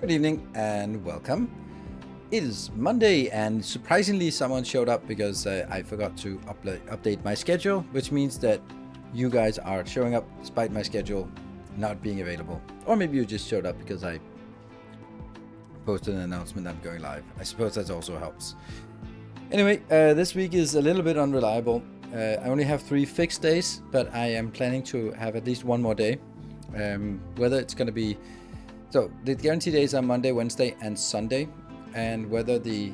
Good evening and welcome. It is Monday and surprisingly someone showed up because I forgot to update my schedule, which means that you guys are showing up despite my schedule not being available. Or maybe you just showed up because I posted an announcement I'm going live. I suppose that also helps. Anyway, this week is a little bit unreliable. I only have 3 fixed days, but I am planning to have at least one more day. Whether it's going to be... So the guarantee days are Monday, Wednesday, and Sunday. And whether the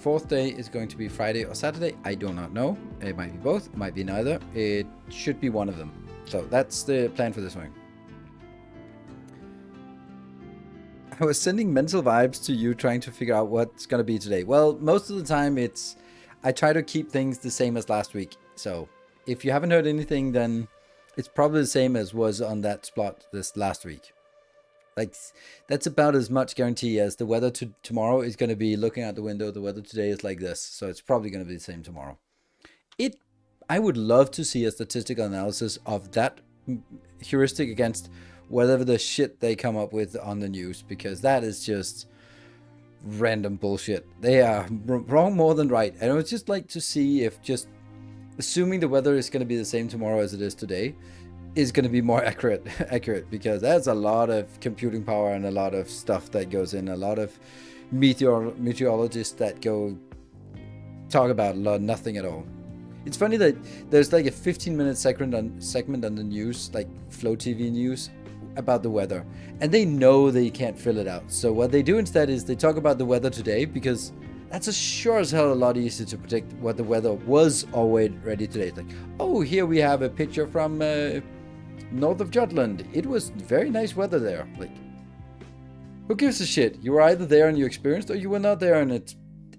4th day is going to be Friday or Saturday, I do not know. It might be both, it might be neither. It should be one of them. So that's the plan for this one. I was sending mental vibes to you trying to figure out what's going to be today. Well, most of the time I try to keep things the same as last week. So if you haven't heard anything, then it's probably the same as was on that spot this last week. Like, that's about as much guarantee as the weather tomorrow is going to be looking out the window. The weather today is like this. So it's probably going to be the same tomorrow. I would love to see a statistical analysis of that heuristic against whatever the shit they come up with on the news, because that is just random bullshit. They are wrong more than right. And I would just like to see if just assuming the weather is going to be the same tomorrow as it is today is going to be more accurate, because that's a lot of computing power and a lot of stuff that goes in, a lot of meteorologists that go talk about nothing at all. It's funny that there's like a 15-minute segment on the news, like Flow TV news, about the weather, and they know they can't fill it out. So what they do instead is they talk about the weather today, because that's as sure as hell a lot easier to predict what the weather was already today. It's like, oh, here we have a picture from north of Jutland. It was very nice weather there. Like, who gives a shit? You were either there and you experienced, or you were not there and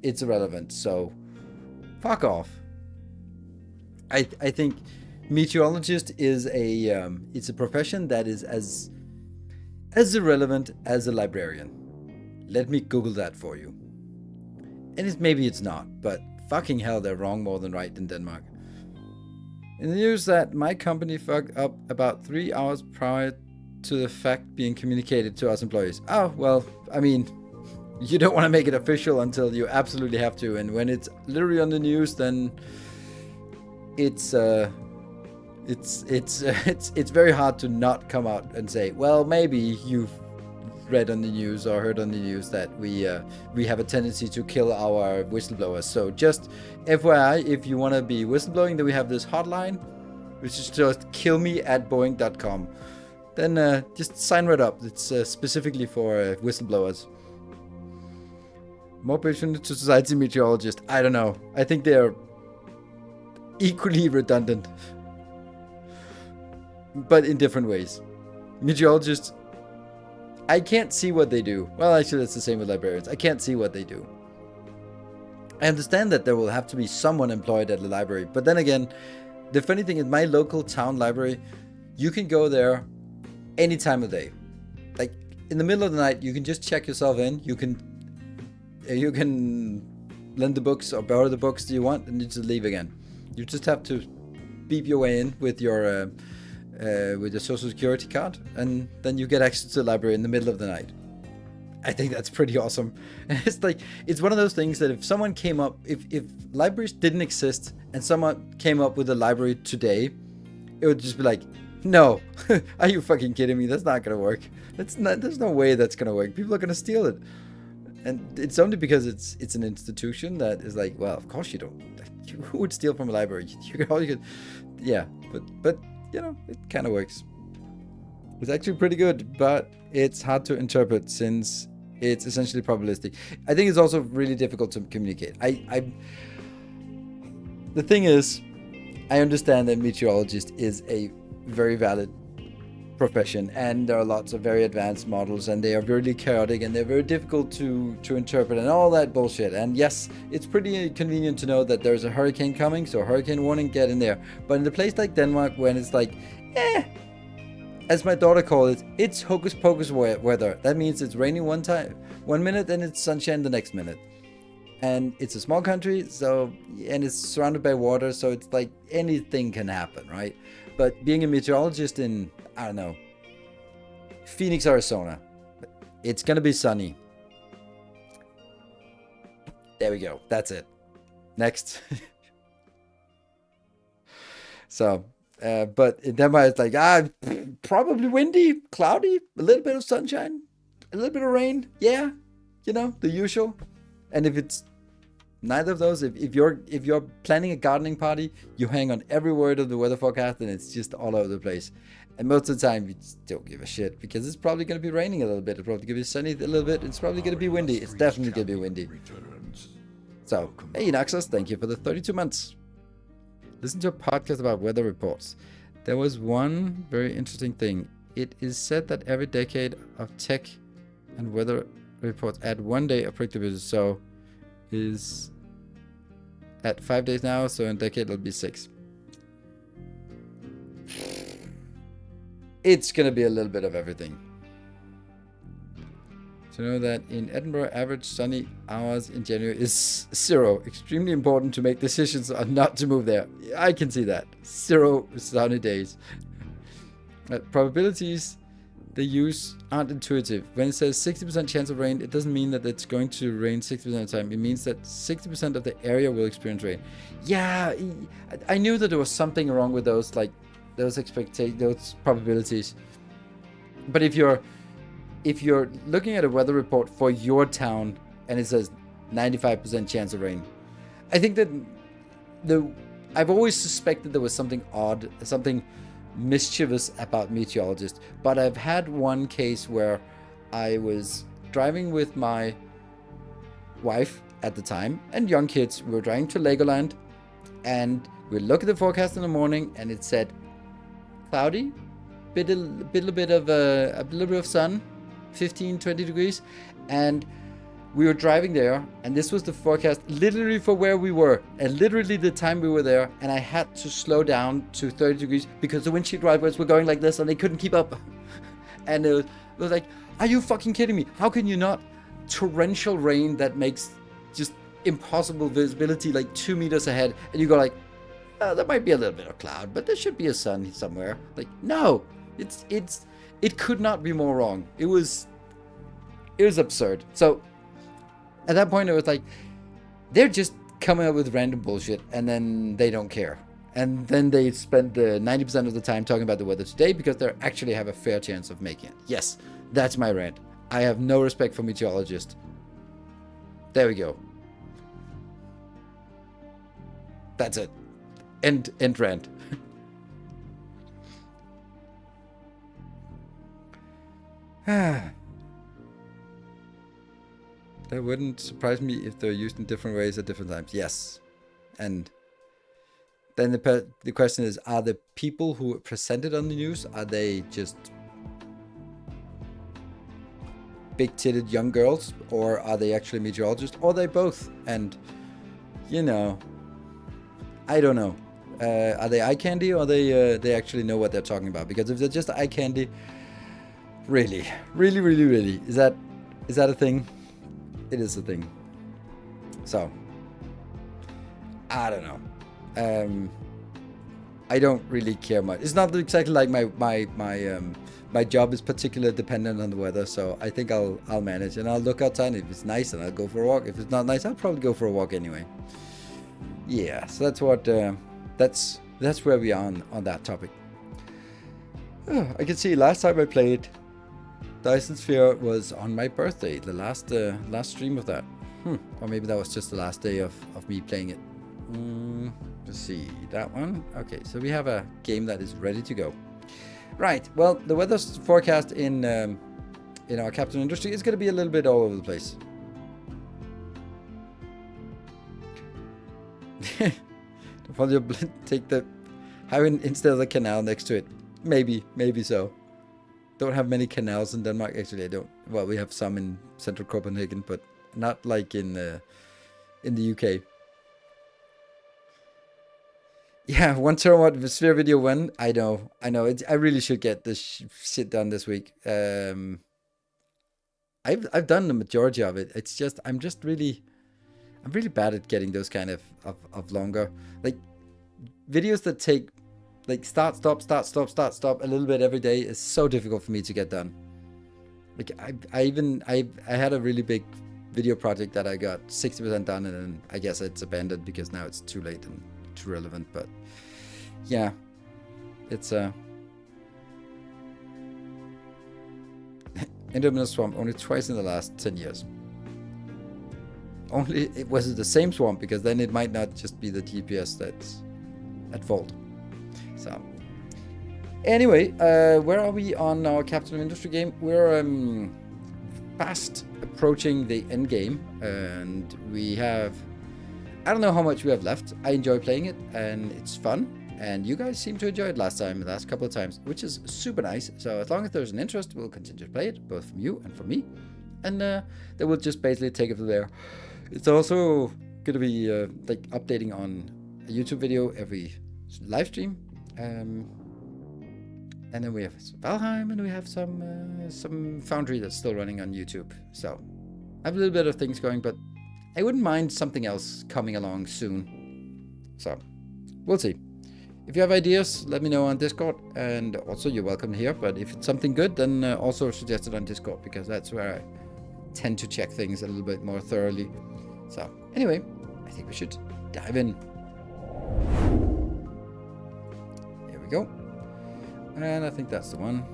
it's irrelevant. So fuck off. I think meteorologist is it's a profession that is as irrelevant as a librarian. Let me Google that for you. And maybe it's not, but fucking hell, they're wrong more than right in Denmark. In the news that my company fucked up about 3 hours prior to the fact being communicated to us employees. Oh, well, I mean, you don't want to make it official until you absolutely have to. And when it's literally on the news, then it's very hard to not come out and say, well, maybe you've read on the news or heard on the news that we have a tendency to kill our whistleblowers. So just FYI, if you want to be whistleblowing, then we have this hotline, which is just killme@boeing.com. Then just sign right up. It's specifically for whistleblowers. More patient to society meteorologist. I don't know. I think they're equally redundant, but in different ways. Meteorologists, I can't see what they do. Well, actually, it's the same with librarians. I can't see what they do. I understand that there will have to be someone employed at the library. But then again, the funny thing is my local town library, you can go there any time of day. Like, in the middle of the night, you can just check yourself in. You can lend the books or borrow the books that you want, and you just leave again. You just have to beep your way in with your social security card, and then you get access to the library in the middle of the night. I think that's pretty awesome. It's like, it's one of those things that if someone came up, if libraries didn't exist and someone came up with a library today, it would just be like, no, are you fucking kidding me? That's not gonna work. There's no way that's gonna work. People are gonna steal it. And it's only because it's an institution that is like, well, of course you don't. Who would steal from a library? Yeah, but you know, it kind of works. It's actually pretty good, but it's hard to interpret since it's essentially probabilistic. I think it's also really difficult to communicate. The thing is, I understand that meteorologist is a very valid profession, and there are lots of very advanced models, and they are really chaotic, and they're very difficult to interpret, and all that bullshit. And yes, it's pretty convenient to know that there's a hurricane coming, so hurricane warning, get in there. But in a place like Denmark, when it's like, as my daughter called it, it's hocus pocus weather. That means it's raining one minute, and it's sunshine the next minute. And it's a small country, and it's surrounded by water, so it's like anything can happen, right? But being a meteorologist in, I don't know, Phoenix, Arizona, It's gonna be sunny. There we go. That's it. Next. So, but in Denmark, it's like, probably windy, cloudy, a little bit of sunshine, a little bit of rain. Yeah, you know, the usual. And if it's neither of those, if you're planning a gardening party, you hang on every word of the weather forecast, and it's just all over the place. And most of the time, you just don't give a shit, because it's probably going to be raining a little bit. It's probably going to be sunny a little bit. It's probably going to be windy. It's definitely going to be windy. So, hey, Naxos, thank you for the 32 months. Listen to a podcast about weather reports. There was one very interesting thing. It is said that every decade of tech and weather reports add 1 day of predictability. So is at 5 days now, so in a decade it'll be 6. It's gonna be a little bit of everything. To know that in Edinburgh, average sunny hours in January is 0. Extremely important to make decisions on not to move there. I can see that. 0 sunny days. Probabilities they use aren't intuitive. When it says 60% chance of rain, it doesn't mean that it's going to rain 60% of the time. It means that 60% of the area will experience rain. Yeah, I knew that there was something wrong with those, like those probabilities. But if you're looking at a weather report for your town and it says 95% chance of rain, I think that I've always suspected there was something odd, something mischievous about meteorologists. But I've had one case where I was driving with my wife at the time and young kids. We were driving to Legoland, and we look at the forecast in the morning, and it said cloudy, a little bit of sun, 15-20 degrees, and we were driving there, and this was the forecast literally for where we were and literally the time we were there, and I had to slow down to 30 degrees because the windshield wipers were going like this and they couldn't keep up. And it was like, are you fucking kidding me? How can you not? Torrential rain that makes just impossible visibility like 2 meters ahead, and you go like, oh, there might be a little bit of cloud, but there should be a sun somewhere. Like, no, it could not be more wrong. It was absurd. So at that point, it was like, they're just coming up with random bullshit, and then they don't care. And then they spend 90% of the time talking about the weather today because they actually have a fair chance of making it. Yes, that's my rant. I have no respect for meteorologists. There we go. That's it. End rant. That wouldn't surprise me if they're used in different ways at different times. Yes. And then the question is, are the people who present it on the news, are they just big-titted young girls, or are they actually meteorologists, or are they both? And, you know, I don't know. Are they eye candy, or they actually know what they're talking about? Because if they're just eye candy, really, is that a thing? It is a thing. So, I don't know. I don't really care much. It's not exactly like my job is particularly dependent on the weather, so I think I'll manage, and I'll look outside. If it's nice, and I'll go for a walk. If it's not nice, I'll probably go for a walk anyway. Yeah, so that's what that's where we are on that topic. Oh, I can see last time I played Dyson Sphere was on my birthday, the last stream of that. Or maybe that was just the last day of me playing it. Let's see, that one. Okay, so we have a game that is ready to go. Right, well, the weather forecast in our Captain Industry is going to be a little bit all over the place. Probably take the having instead of the canal next to it. Maybe so. Don't have many canals in Denmark. Actually, I don't. Well, we have some in central Copenhagen, but not like in the UK. Yeah, 1 terawatt sphere video when? I know. I really should get this shit done this week. I've done the majority of it. It's just I'm really bad at getting those kind of longer, like, videos that take like start stop a little bit every day is so difficult for me to get done. Like I had a really big video project that I got 60% done, and then I guess it's abandoned because now it's too late and too relevant. But yeah, it's Enderman Swamp only twice in the last 10 years. Only it was the same swamp, because then it might not just be the TPS that's at fault. So anyway, where are we on our Captain of Industry game? We're fast approaching the end game, and we have, I don't know how much we have left. I enjoy playing it, and it's fun, and you guys seem to enjoy it last couple of times, which is super nice. So as long as there's an interest, we'll continue to play it, both from you and from me, and then we'll just basically take it from there. It's also gonna be like updating on a YouTube video every live stream, and then we have Valheim, and we have some Foundry that's still running on YouTube. So I have a little bit of things going, but I wouldn't mind something else coming along soon. So we'll see. If you have ideas, let me know on Discord, and also you're welcome here. But if it's something good, then also suggest it on Discord, because that's where I tend to check things a little bit more thoroughly. So anyway, I think we should dive in. Here we go. And I think that's the one.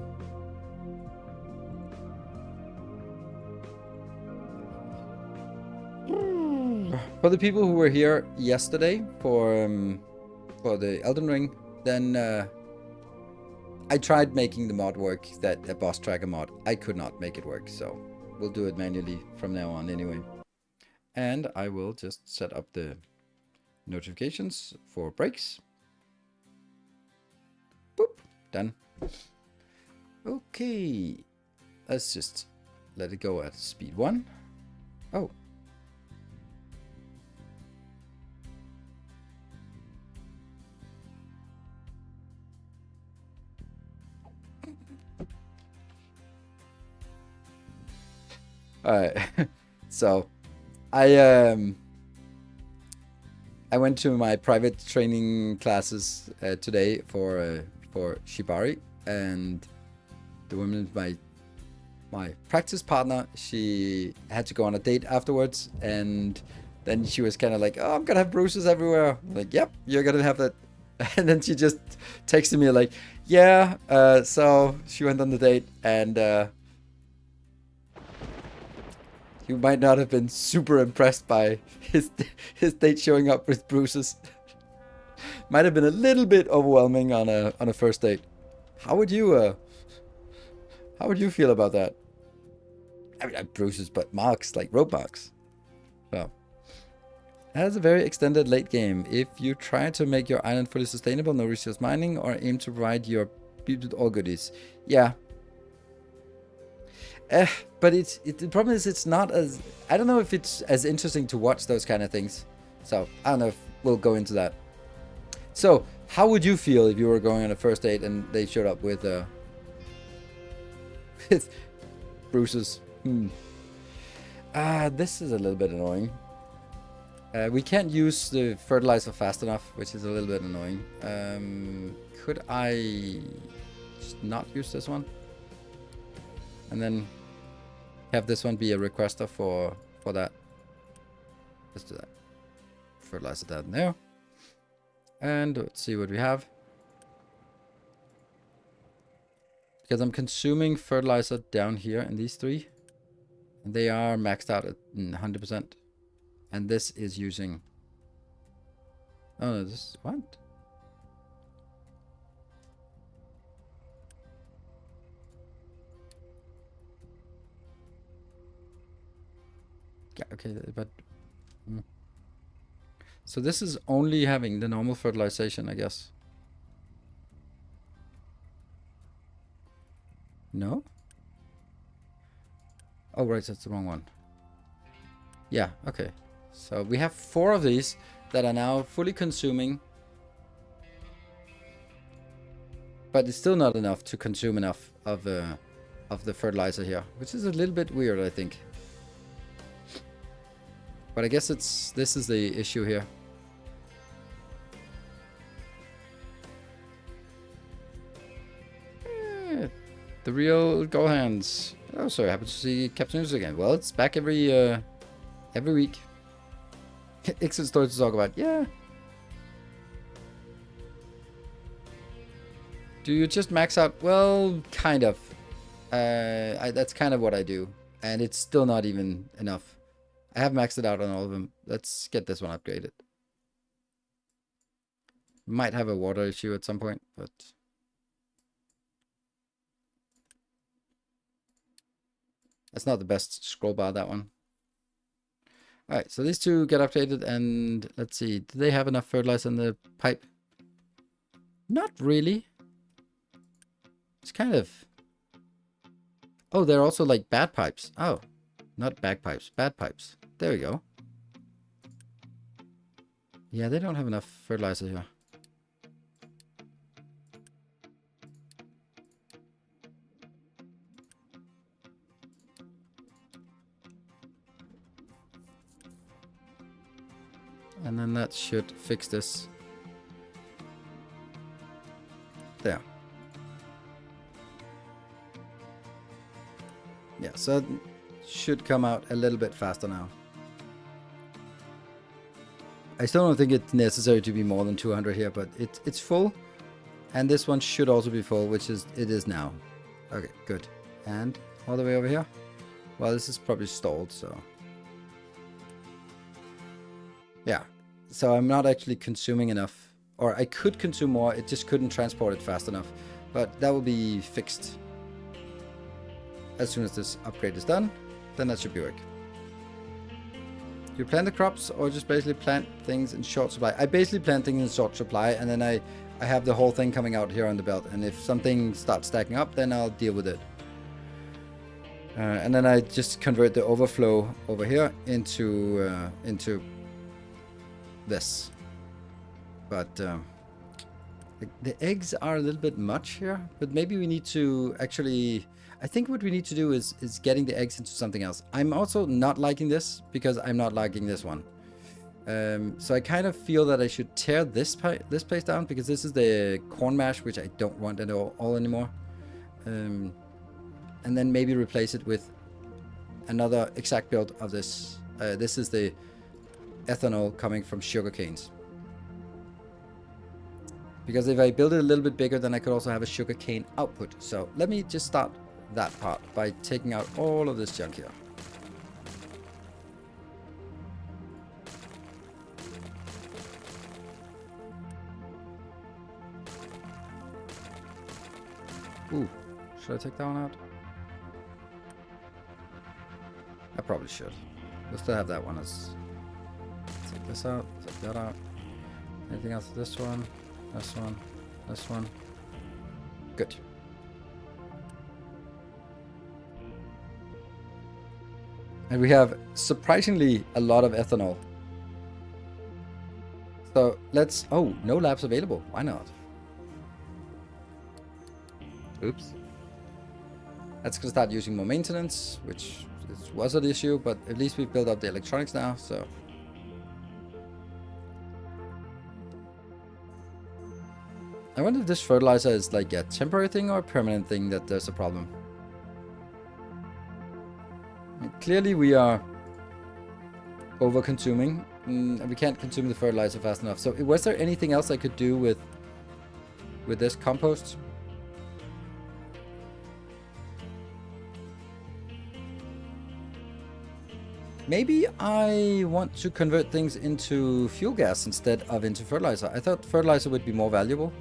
For the people who were here yesterday for the Elden Ring, then I tried making the mod work, that a boss tracker mod. I could not make it work, so we'll do it manually from now on anyway. And I will just set up the notifications for breaks. Boop, done. Okay, let's just let it go at speed 1. Oh. Alright, so I went to my private training classes today for Shibari, and the woman, my practice partner, she had to go on a date afterwards, and then she was kind of like, "Oh, I'm gonna have bruises everywhere." I'm like, "Yep, you're gonna have that." And then she just texted me like, "Yeah." So she went on the date, and you might not have been super impressed by his date showing up with bruises. Might have been a little bit overwhelming on a first date. How would you feel about that? I mean, not bruises, but marks, like rope marks. So that is a very extended late game. If you try to make your island fully sustainable, no resource mining, or aim to provide your people with all goodies, yeah. But the problem is it's not as, I don't know if it's as interesting to watch those kind of things. So I don't know if we'll go into that. So how would you feel if you were going on a first date and they showed up with bruises? This is a little bit annoying. We can't use the fertilizer fast enough, which is a little bit annoying. Could I just not use this one? And then have this one be a requester for that. Let's do that. Fertilizer that in there. And let's see what we have. Because I'm consuming fertilizer down here in these three. And they are maxed out at 100%. And this is using... Oh no, this is what? Yeah, okay, but... So this is only having the normal fertilization, I guess. No? Oh, right, that's the wrong one. Yeah, okay. So we have 4 of these that are now fully consuming. But it's still not enough to consume enough of the fertilizer here, which is a little bit weird, I think. But I guess this is the issue here. The real Gohans. Oh, so happy to see Captain News again. Well, it's back every week. Excellent story to talk about. Yeah. Do you just max out? Well, kind of. That's kind of what I do. And it's still not even enough. I have maxed it out on all of them. Let's get this one upgraded. Might have a water issue at some point, but... That's not the best scroll bar, that one. Alright, so these two get updated, and let's see. Do they have enough fertilizer in the pipe? Not really. It's kind of... Oh, they're also like bad pipes. Oh, not bagpipes, bad pipes. There we go. Yeah, they don't have enough fertilizer here. And then that should fix this. There. Yeah, so it should come out a little bit faster now. I still don't think it's necessary to be more than 200 here, but it's full. And this one should also be full, which is it is now. Okay, good. And all the way over here. Well, this is probably stalled, so... Yeah, so I'm not actually consuming enough, or I could consume more, it just couldn't transport it fast enough, but that will be fixed as soon as this upgrade is done. Then that should be work. You plant the crops or just basically plant things in short supply? I basically plant things in short supply, and then I have the whole thing coming out here on the belt, and if something starts stacking up, then I'll deal with it. And then I just convert the overflow over here into this. But the eggs are a little bit much here, but maybe we need to actually... I think what we need to do is getting the eggs into something else. I'm also not liking this because I'm not liking this one. So I kind of feel that I should tear this place down, because this is the corn mash, which I don't want at all anymore. And then maybe replace it with another exact build of this. This is the ethanol coming from sugar canes. Because if I build it a little bit bigger, then I could also have a sugar cane output. So let me just start that part by taking out all of this junk here. Ooh, should I take that one out? I probably should. We'll still have that one as... Take this out, take that out. Anything else? This one, this one, this one. Good. And we have surprisingly a lot of ethanol. So let's... Oh, no labs available. Why not? Oops. That's going to start using more maintenance, which was an issue, but at least we've built up the electronics now, so... I wonder if this fertilizer is like a temporary thing or a permanent thing that there's a problem. Clearly we are over-consuming, and we can't consume the fertilizer fast enough. So was there anything else I could do with this compost? Maybe I want to convert things into fuel gas instead of into fertilizer. I thought fertilizer would be more valuable.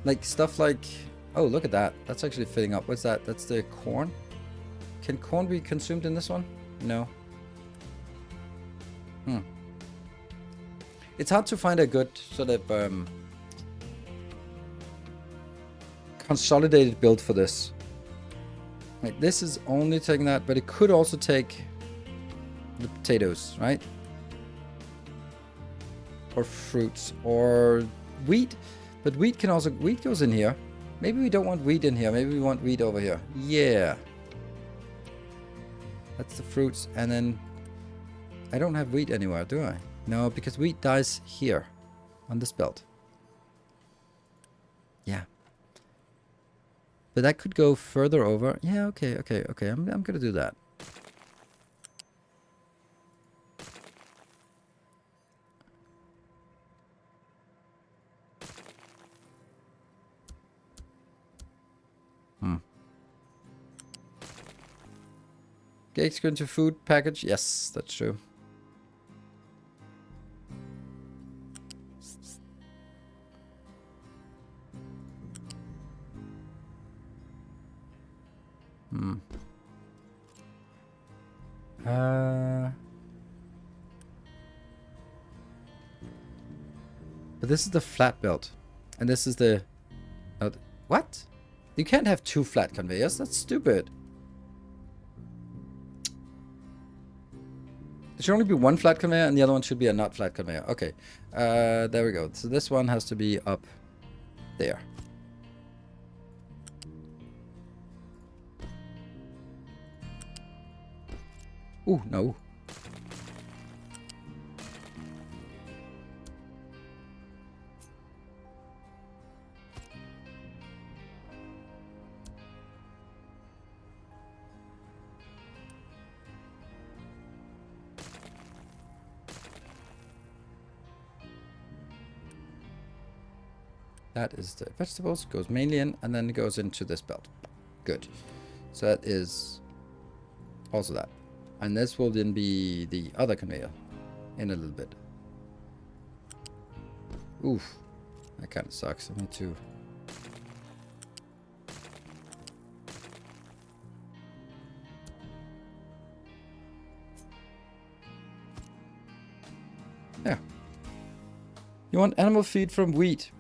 Like stuff like... Oh, look at that. That's actually filling up. What's that? That's the corn. Can corn be consumed in this one? No. It's hard to find a good sort of consolidated build for this. Like this is only taking that, but it could also take the potatoes, right? Or fruits or wheat. But wheat can also... Wheat goes in here. Maybe we don't want wheat in here. Maybe we want wheat over here. Yeah. That's the fruits. And then... I don't have wheat anywhere, do I? No, because wheat dies here. On this belt. Yeah. But that could go further over. Yeah, okay. I'm gonna do that. Cakes go into food package. Yes, that's true. But this is the flat belt. And this is the... what? You can't have two flat conveyors. That's stupid. There should only be one flat conveyor and the other one should be a not flat conveyor. Okay. There we go. So this one has to be up there. Ooh, no. That is the vegetables, goes mainly in, and then it goes into this belt. Good. So that is also that. And this will then be the other conveyor in a little bit. Oof. That kind of sucks. I need to... yeah. You want animal feed from wheat,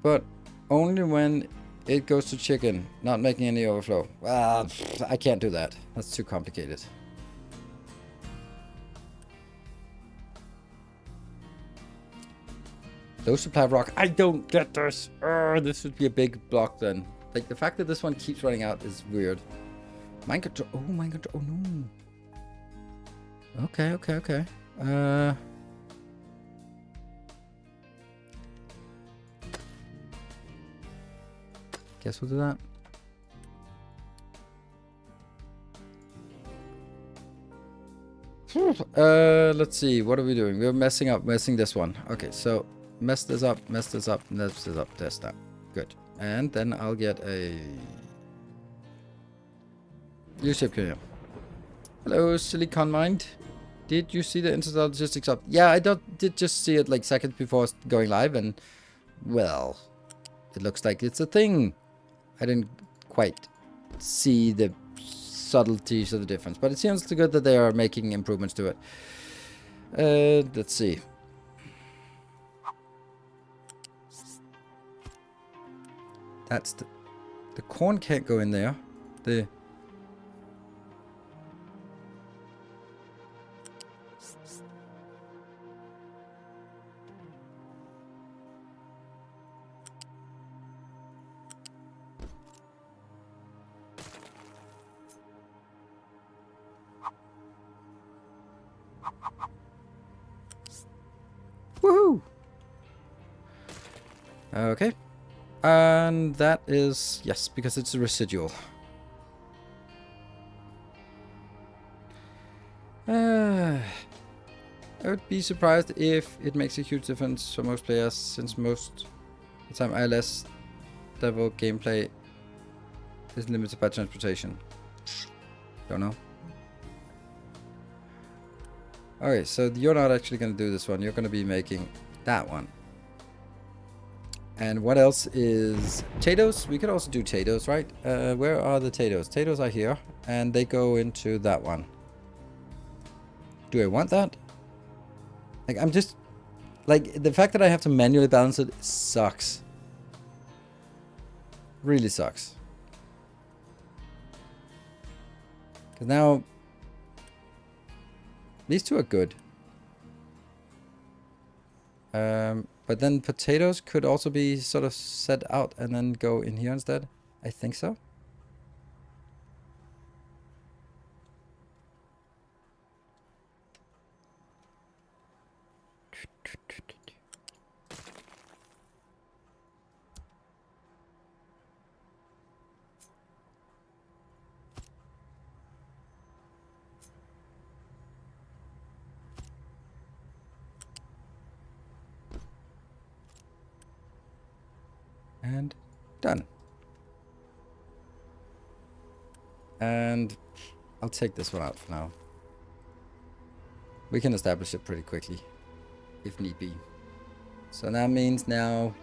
but only when it goes to chicken, not making any overflow. Well, I can't do that. That's too complicated. Low supply of rock. I don't get this. This would be a big block then. Like, the fact that this one keeps running out is weird. Mine control. Oh, mine control. Oh, no. Okay. Guess we'll do that. Let's see. What are we doing? We're messing this one. Okay, so mess this up. There's that. Good. And then I'll get a U-shape here. Hello, Silicon Mind. Did you see the Interstellar Logistics up? Yeah, I did just see it like seconds before going live, and well, it looks like it's a thing. I didn't quite see the subtleties of the difference, but it seems good that they are making improvements to it. Let's see. That's the corn can't go in there. The woohoo! Okay. And that is, yes, because it's a residual. I would be surprised if it makes a huge difference for most players, since most of the time ILS level gameplay is limited by transportation. Don't know. Okay, so you're not actually going to do this one. You're going to be making that one. And what else is potatoes? We could also do potatoes, right? Where are the potatoes? Potatoes are here, and they go into that one. Do I want that? Like, I'm just... like, the fact that I have to manually balance it sucks. Really sucks. Because now... these two are good. But then potatoes could also be sort of set out and then go in here instead. I think so. Done. And I'll take this one out for now. We can establish it pretty quickly, if need be. So that means now...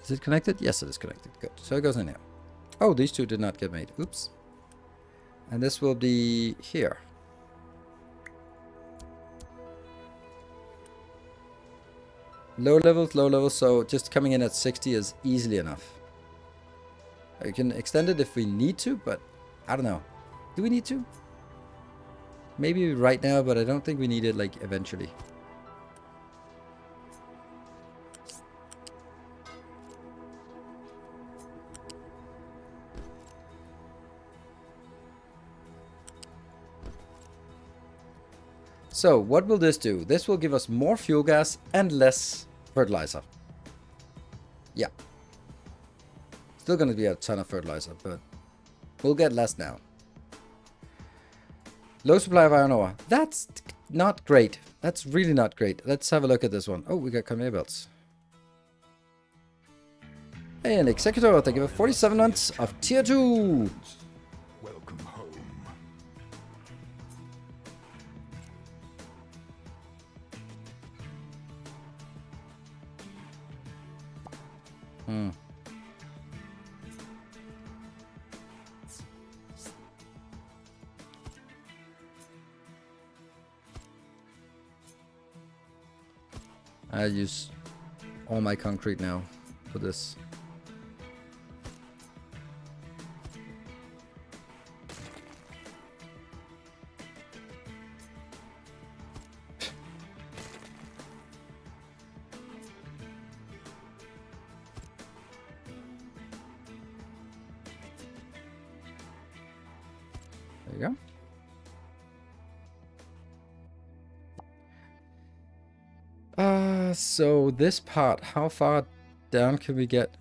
Is it connected? Yes, it is connected. Good. So it goes in here. Oh, these two did not get made. Oops. And this will be here. Low levels, so just coming in at 60 is easily enough. You can extend it if we need to, but I don't know. Do we need to? Maybe right now, but I don't think we need it, like, eventually. So, what will this do? This will give us more fuel gas and less fertilizer. Yeah. Still going to be a ton of fertilizer, but we'll get less now. Low supply of iron ore. That's not great. That's really not great. Let's have a look at this one. Oh, we got conveyor belts. Hey, an executor. Thank you for 47 months of tier 2. Welcome home. I use all my concrete now for this. There you go. So this part, how far down can we get?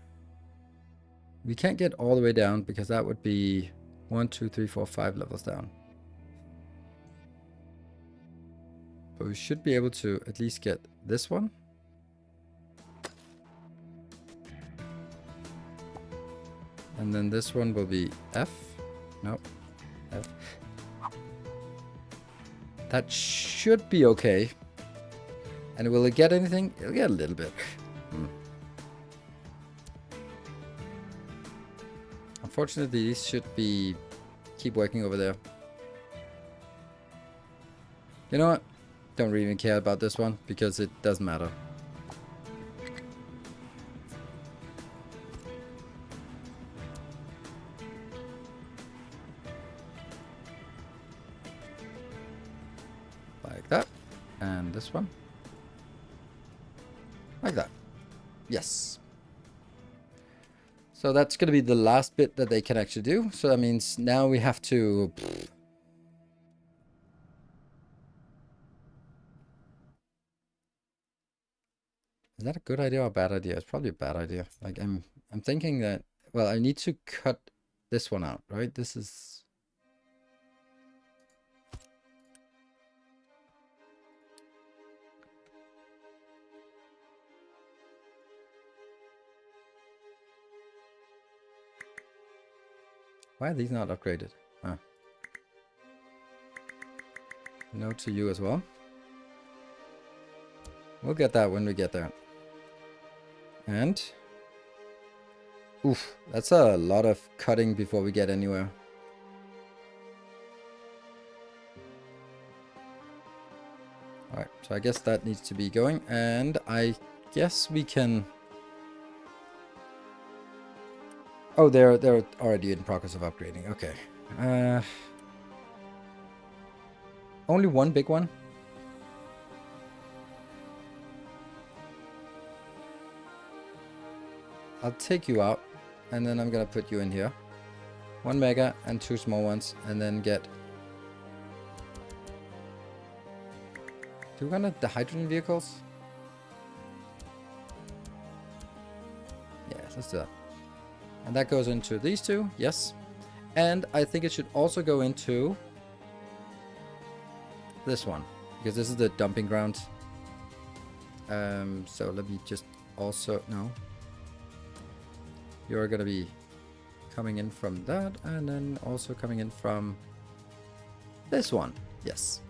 We can't get all the way down because that would be 1, 2, 3, 4, 5 levels down. But we should be able to at least get this one. And then this one will be F. Nope. F. That should be okay. And will it get anything? It'll get a little bit. Unfortunately, these should be... keep working over there. You know what? Don't really care about this one, because it doesn't matter. Like that. And this one. Like that. Yes. So that's going to be the last bit that they can actually do. So that means now we have to... Is that a good idea or a bad idea? It's probably a bad idea. Like I'm thinking that, well, I need to cut this one out, right? This is... Why are these not upgraded? Huh. No to you as well. We'll get that when we get there. And... Oof, that's a lot of cutting before we get anywhere. Alright, so I guess that needs to be going. And I guess we can... Oh, they're already in progress of upgrading. Okay. Only one big one. I'll take you out, and then I'm gonna put you in here. 1 mega and 2 small ones, and then get... Do we want the hydrogen vehicles? Yes, let's do that. And that goes into these two, yes. And I think it should also go into this one, because this is the dumping ground. So let me just also, no. You're gonna be coming in from that, and then also coming in from this one. Yes.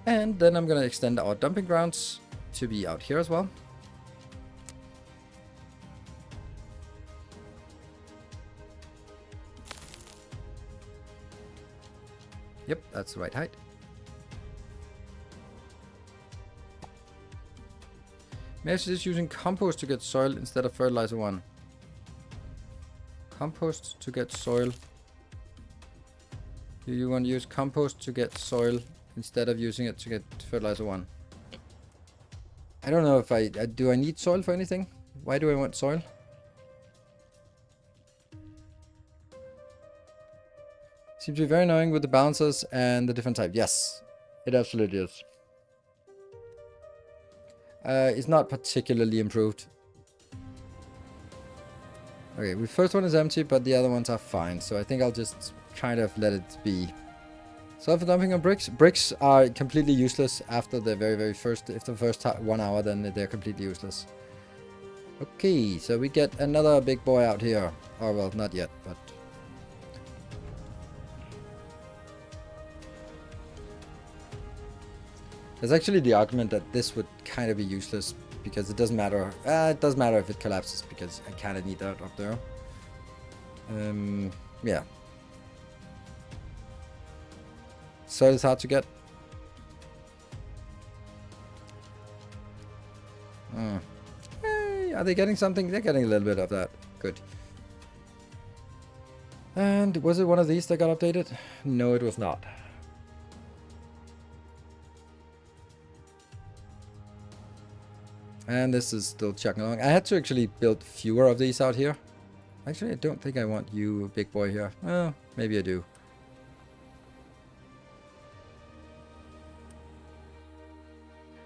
And then I'm gonna extend our dumping grounds to be out here as well. Yep, that's the right height. Maybe I should just using compost to get soil instead of fertilizer 1. Compost to get soil. Do you want to use compost to get soil instead of using it to get fertilizer 1? I don't know if do I need soil for anything? Why do I want soil? Seems to be very annoying with the balancers and the different type. Yes, it absolutely is. It's not particularly improved. Okay, the first one is empty, but the other ones are fine. So I think I'll just kind of let it be. Sulfur dumping on bricks. Bricks are completely useless after the very first, if the first 1 hour, then they're completely useless. Okay, so we get another big boy out here. Oh, well, not yet, but... There's actually the argument that this would kind of be useless because it doesn't matter. It does matter if it collapses because I kind of need that up there. Yeah. So it's hard to get. Hey, are they getting something? They're getting a little bit of that. Good. And was it one of these that got updated? No, it was not. And this is still chugging along. I had to actually build fewer of these out here. Actually, I don't think I want you, big boy, here. Well, maybe I do.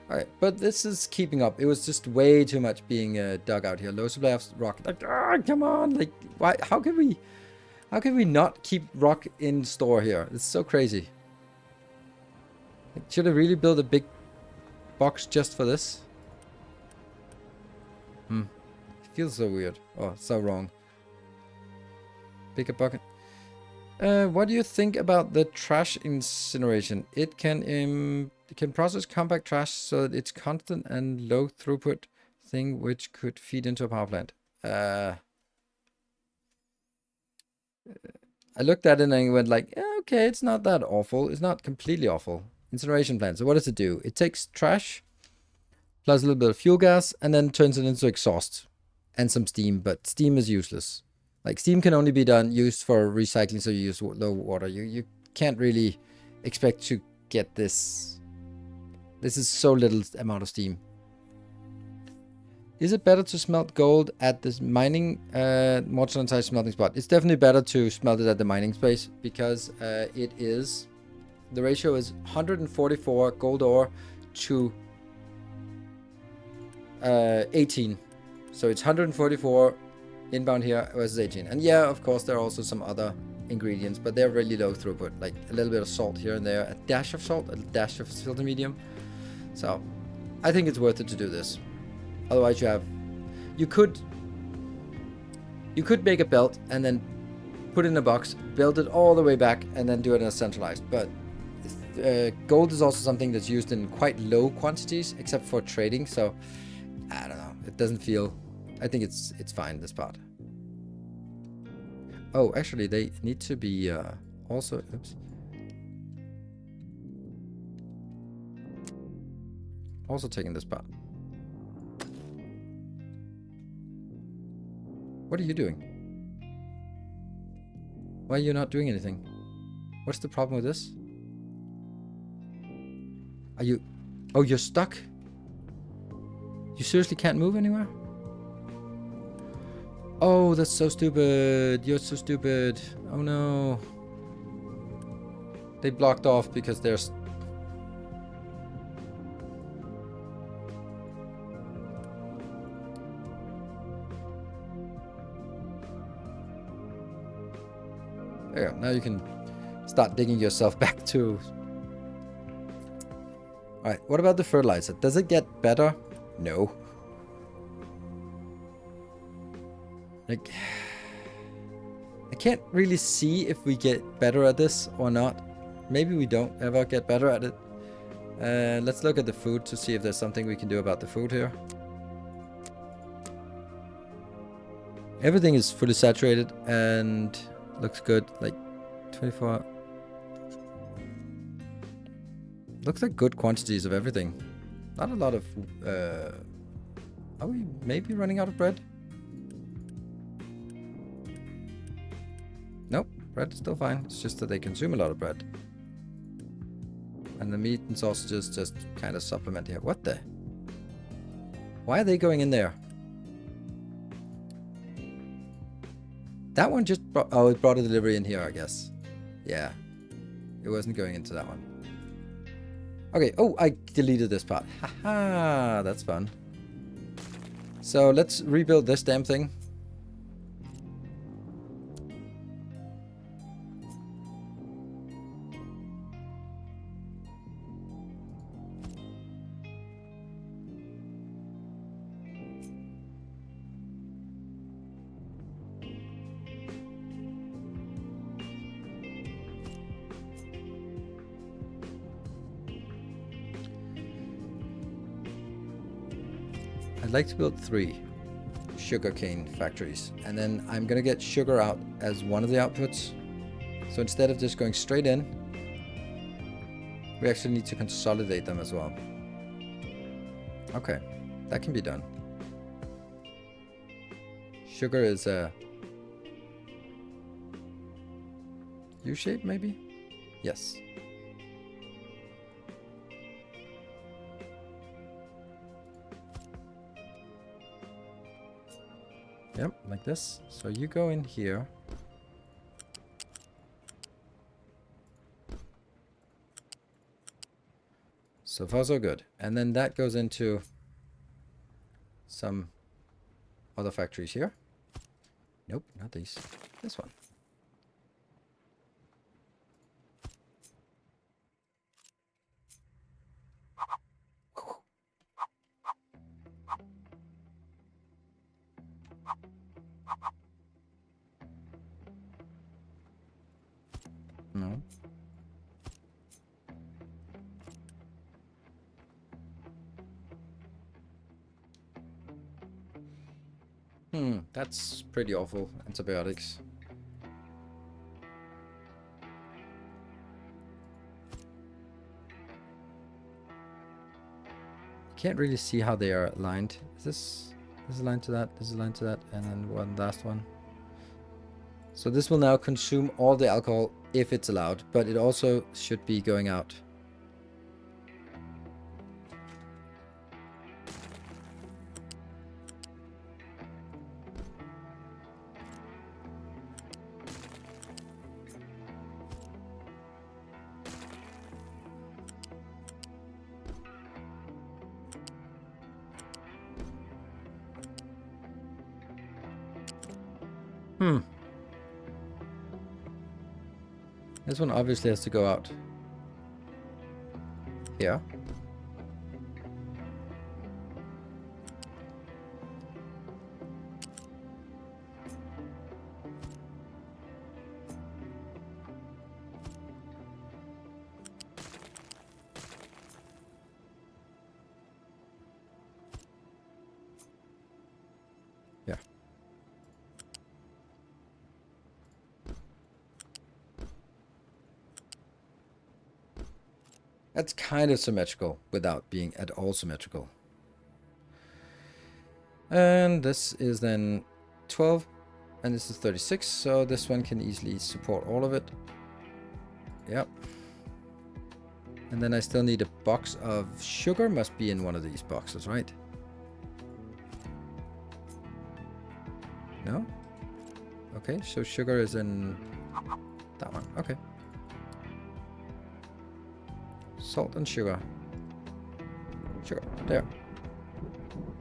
Alright, but this is keeping up. It was just way too much being dug out here. Low supply of rock. Like, come on! Like, why? How can we not keep rock in store here? It's so crazy. Like, should I really build a big box just for this? It feels so weird. Oh, so wrong. Bigger bucket. What do you think about the trash incineration? It can process compact trash so that it's constant and low throughput thing which could feed into a power plant. I looked at it and I went like, okay, it's not that awful. It's not completely awful. Incineration plant. So what does it do? It takes trash plus a little bit of fuel gas, and then turns it into exhaust and some steam, but steam is useless. Like, steam can only be used for recycling, so you use low water. You can't really expect to get this. This is so little amount of steam. Is it better to smelt gold at this mining mortar smelting spot? It's definitely better to smelt it at the mining space, because it is... The ratio is 144 gold ore to 18. So it's 144 inbound here versus 18. And yeah, of course, there are also some other ingredients, but they're really low throughput. Like a little bit of salt here and there, a dash of salt, a dash of filter medium. So I think it's worth it to do this. Otherwise, you could make a belt and then put it in a box, build it all the way back, and then do it as centralized. But gold is also something that's used in quite low quantities, except for trading. So I don't know. It doesn't feel... I think it's fine, this part. Oh, actually, they need to be also... Oops. Also taking this part. What are you doing? Why are you not doing anything? What's the problem with this? Are you... Oh, you're stuck? You seriously can't move anywhere? Oh, that's so stupid. You're so stupid. Oh no. They blocked off because there's... There you go. Now you can start digging yourself back to... Alright, what about the fertilizer? Does it get better? No. Like, I can't really see if we get better at this or not. Maybe we don't ever get better at it. Let's look at the food to see if there's something we can do about the food here. Everything is fully saturated and looks good. Like 24. Looks like good quantities of everything. Not a lot of... are we maybe running out of bread? Nope, bread is still fine. It's just that they consume a lot of bread. And the meat and sausages just kind of supplement here. What the? Why are they going in there? That one just brought... Oh, it brought a delivery in here, I guess. Yeah. It wasn't going into that one. Okay. Oh, I deleted this part. Haha, that's fun. So let's rebuild this damn thing. I'd like to build 3 sugarcane factories, and then I'm gonna get sugar out as one of the outputs. So instead of just going straight in, we actually need to consolidate them as well. Okay, that can be done. Sugar is a U-shape, maybe? Yes. Yep, like this. So you go in here. So far so good. And then that goes into some other factories here. Nope, not these. This one. No. That's pretty awful. Antibiotics. Can't really see how they are aligned. Is this aligned to that, this is aligned to that, and then one last one. So this will now consume all the alcohol if it's allowed, but it also should be going out. This one obviously has to go out. Here. Yeah. That's kind of symmetrical without being at all symmetrical. And this is then 12, and this is 36, so this one can easily support all of it. Yep. And then I still need a box of sugar, must be in one of these boxes, right? No? Okay, so sugar is in that one. Okay. Salt and sugar. Sugar. There.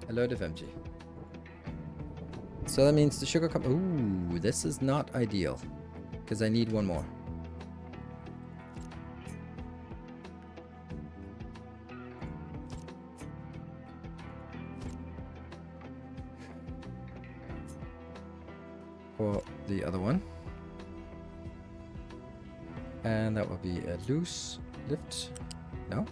A load of empty. So that means the sugar comes... Ooh, this is not ideal. Because I need one more. for the other one. And that will be a loose lift. No?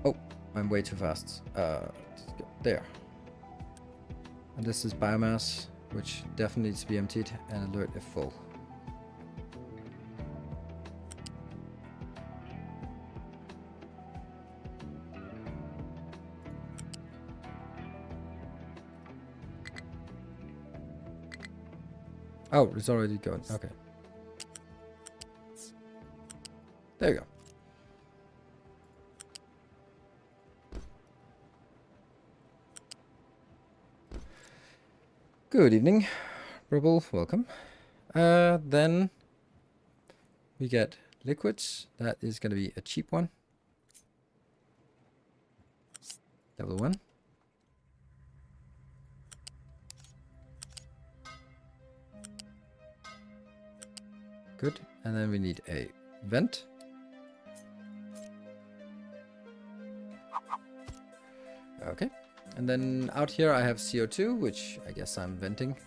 Oh, I'm way too fast. There. And this is biomass, which definitely needs to be emptied, and alert if full. Oh, it's already going. Okay. There you go. Good evening, Rubble. Welcome. Then we get liquids. That is going to be a cheap one. Level 1. Good. And then we need a vent. Okay. And then out here I have CO2, which I guess I'm venting.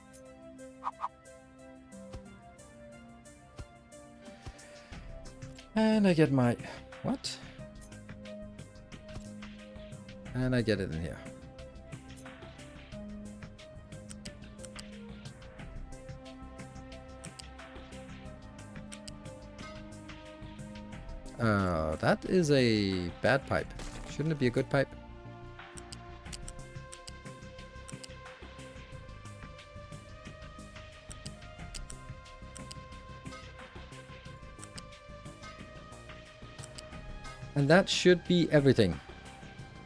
And I get my... what? And I get it in here. That is a bad pipe. Shouldn't it be a good pipe? And that should be everything,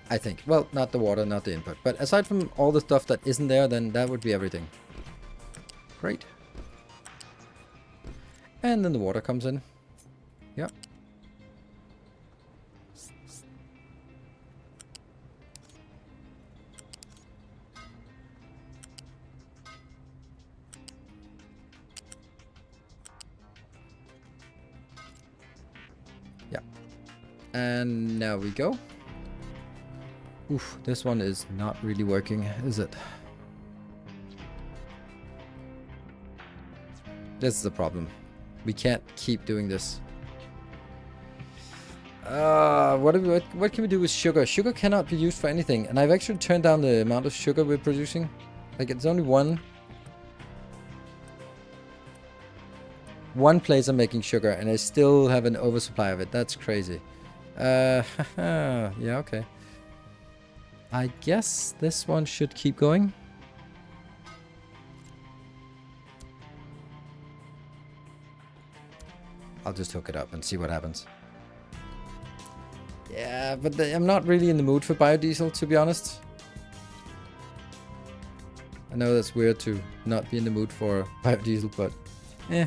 I think. Well, not the water, not the input. But aside from all the stuff that isn't there, then that would be everything. Great. And then the water comes in. Yep. Yeah. And now we go. Oof, this one is not really working, is it? This is the problem. We can't keep doing this. What can we do with sugar? Sugar cannot be used for anything. And I've actually turned down the amount of sugar we're producing. Like, it's only one place I'm making sugar, and I still have an oversupply of it. That's crazy. Yeah, okay. I guess this one should keep going. I'll just hook it up and see what happens. Yeah, but I'm not really in the mood for biodiesel, to be honest. I know that's weird to not be in the mood for biodiesel, but eh.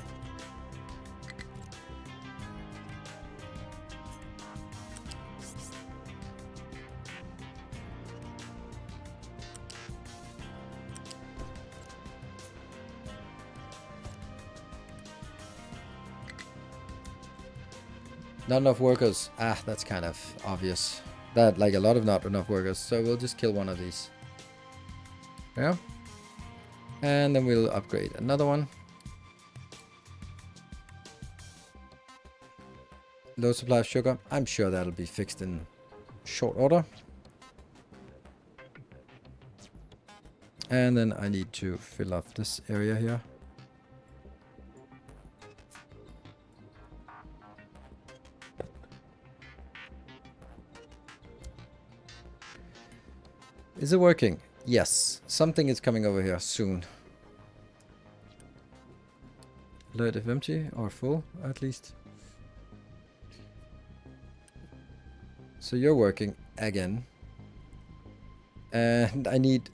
Not enough workers. Ah, that's kind of obvious. That, like, a lot of not enough workers. So we'll just kill one of these. Yeah. And then we'll upgrade another one. Low supply of sugar. I'm sure that'll be fixed in short order. And then I need to fill up this area here. Is it working? Yes. Something is coming over here soon. Alert if empty or full, at least. So you're working again. And I need...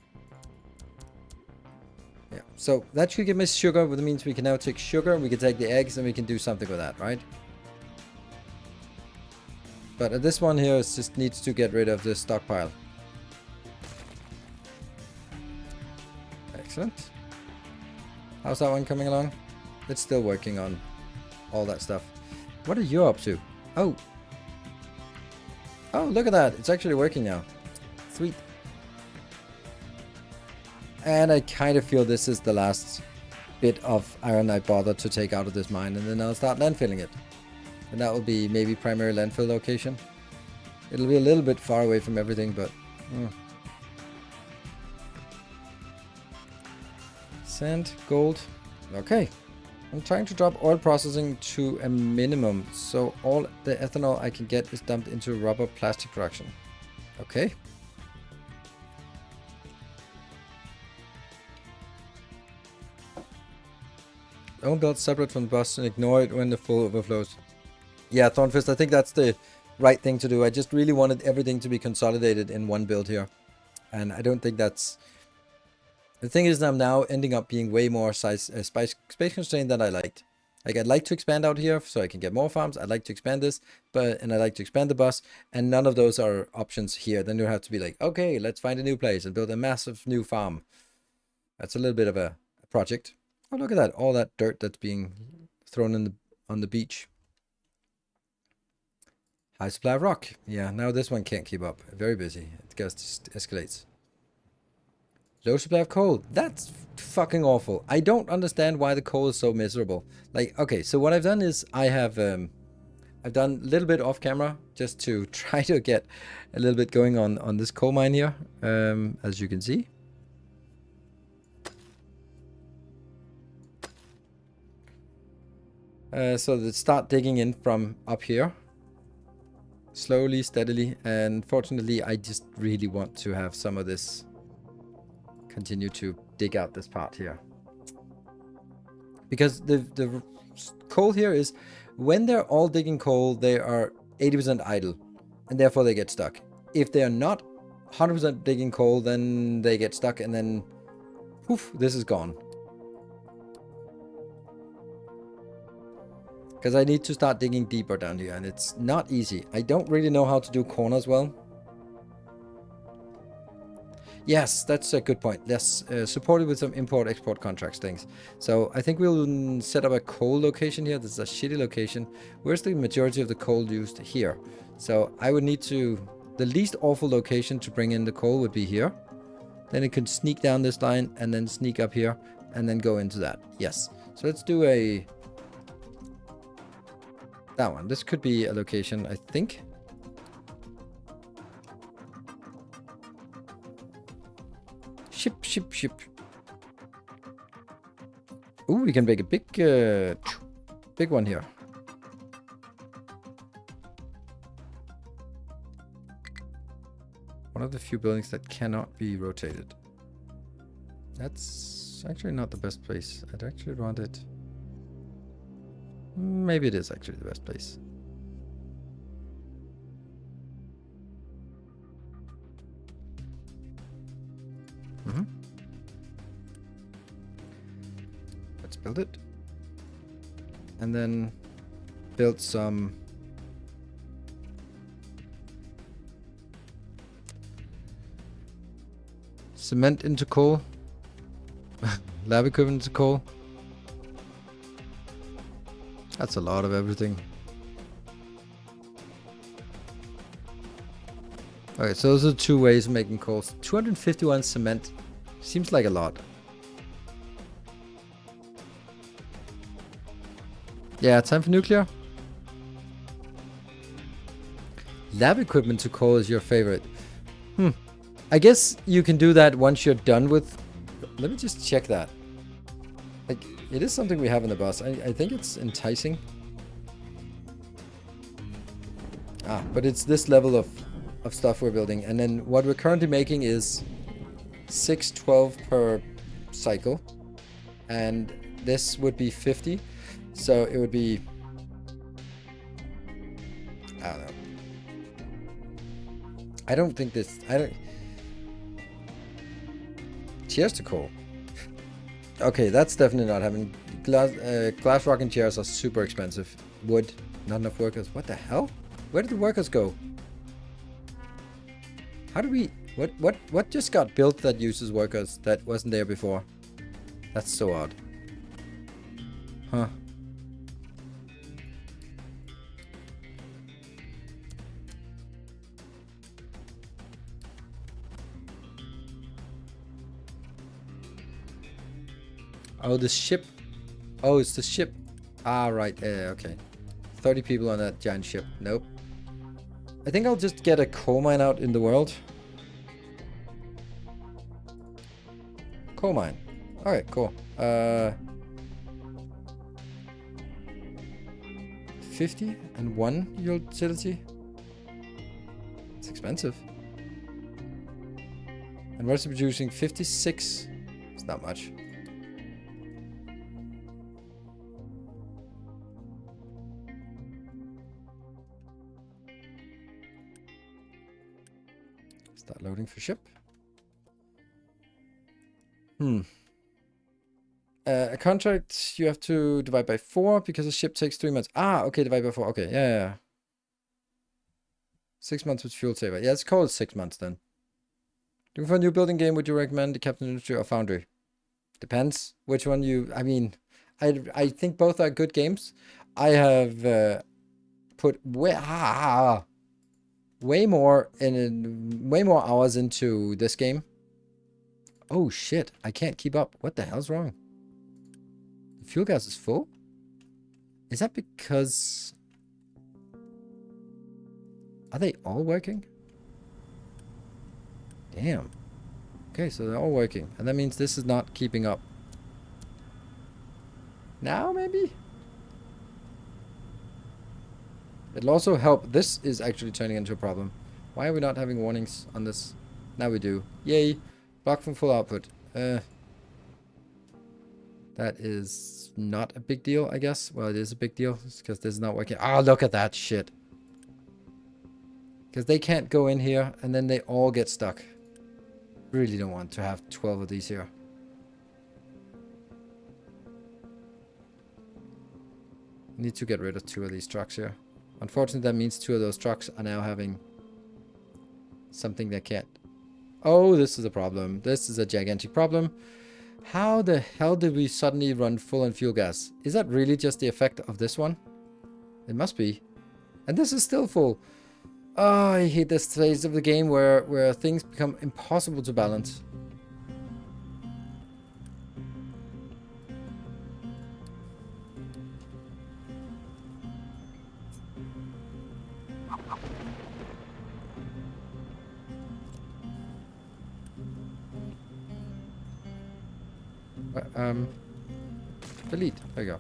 yeah. So that should give me sugar, which means we can now take sugar, we can take the eggs, and we can do something with that, right? But this one here just needs to get rid of this stockpile. Excellent. How's that one coming along? It's still working on all that stuff. What are you up to? Oh. Oh, look at that. It's actually working now. Sweet. And I kind of feel this is the last bit of iron I bother to take out of this mine, and then I'll start landfilling it. And that will be maybe primary landfill location. It'll be a little bit far away from everything, but... Sand, gold. Okay. I'm trying to drop oil processing to a minimum, so all the ethanol I can get is dumped into rubber plastic production. Okay. Don't build separate from the bus and ignore it when the full overflows. Yeah, Thornfist, I think that's the right thing to do. I just really wanted everything to be consolidated in one build here. And I don't think that's... The thing is, I'm now ending up being way more space constrained than I liked. Like, I'd like to expand out here so I can get more farms. I'd like to expand this, and I'd like to expand the bus. And none of those are options here. Then you have to be like, okay, let's find a new place and build a massive new farm. That's a little bit of a project. Oh, look at that. All that dirt that's being thrown on the beach. High supply of rock. Yeah, now this one can't keep up. Very busy. It just escalates. Low supply of coal. That's fucking awful. I don't understand why the coal is so miserable. Like, okay, so what I've done is I've done a little bit off camera just to try to get a little bit going on this coal mine here, as you can see. So let's start digging in from up here. Slowly, steadily, and fortunately I just really want to have some of this continue to dig out this part here. Because the coal here is, when they're all digging coal, they are 80% idle, and therefore they get stuck. If they are not 100% digging coal, then they get stuck, and then poof, this is gone. Because I need to start digging deeper down here, and it's not easy. I don't really know how to do corners well. Yes, that's a good point. Yes, supported with some import-export contracts things. So I think we'll set up a coal location here. This is a shitty location. Where's the majority of the coal used? Here. So I would need to... The least awful location to bring in the coal would be here. Then it could sneak down this line and then sneak up here and then go into that. Yes. So let's do a... That one. This could be a location, I think. Ship. Ooh, we can make a big one here. One of the few buildings that cannot be rotated. That's actually not the best place. I'd actually want it... Maybe it is actually the best place. Let's build it. And then build some cement into coal. Lab equipment into coal. That's a lot of everything. Okay, so those are two ways of making coal. 251 cement seems like a lot. Yeah, time for nuclear. Lab equipment to coal is your favorite. I guess you can do that once you're done with... Let me just check that. Like, it is something we have in the bus. I think it's enticing. But it's this level of stuff we're building. And then what we're currently making is 612 per cycle. And this would be 50. So it would be... I don't know. I don't think this... Cheers to coal. Okay, that's definitely not happening. Glass rock and chairs are super expensive. Wood, not enough workers. What the hell? Where did the workers go? How do we... What just got built that uses workers that wasn't there before? That's so odd. Huh. Oh, the ship. Oh, it's the ship. Ah, right. Yeah, okay. 30 people on that giant ship. Nope. I think I'll just get a coal mine out in the world. Coal mine. Alright, cool. 50 and 1 utility. It's expensive. And what's it producing? 56. It's not much. Start loading for ship. A contract you have to divide by 4 because the ship takes 3 months. Ah, okay, divide by 4. Okay, yeah. 6 months with fuel saver. Yeah, let's call it 6 months then. Looking for a new building game, would you recommend the Captain Industry or Foundry? Depends which one you... I mean, I think both are good games. I have put way more hours into this game. Oh shit, I can't keep up. What the hell's wrong? The fuel gas is full? Is that because... Are they all working? Damn. Okay, so they're all working. And that means this is not keeping up. Now, maybe? It'll also help. This is actually turning into a problem. Why are we not having warnings on this? Now we do. Yay. Block from full output. That is not a big deal, I guess. Well, it is a big deal because this is not working. Oh, look at that shit. Because they can't go in here and then they all get stuck. Really don't want to have 12 of these here. Need to get rid of 2 of these trucks here. Unfortunately, that means 2 of those trucks are now having something they can't. Oh, this is a problem. This is a gigantic problem. How the hell did we suddenly run full on fuel gas? Is that really just the effect of this one? It must be. And this is still full. Oh, I hate this phase of the game where things become impossible to balance. Delete. There you go.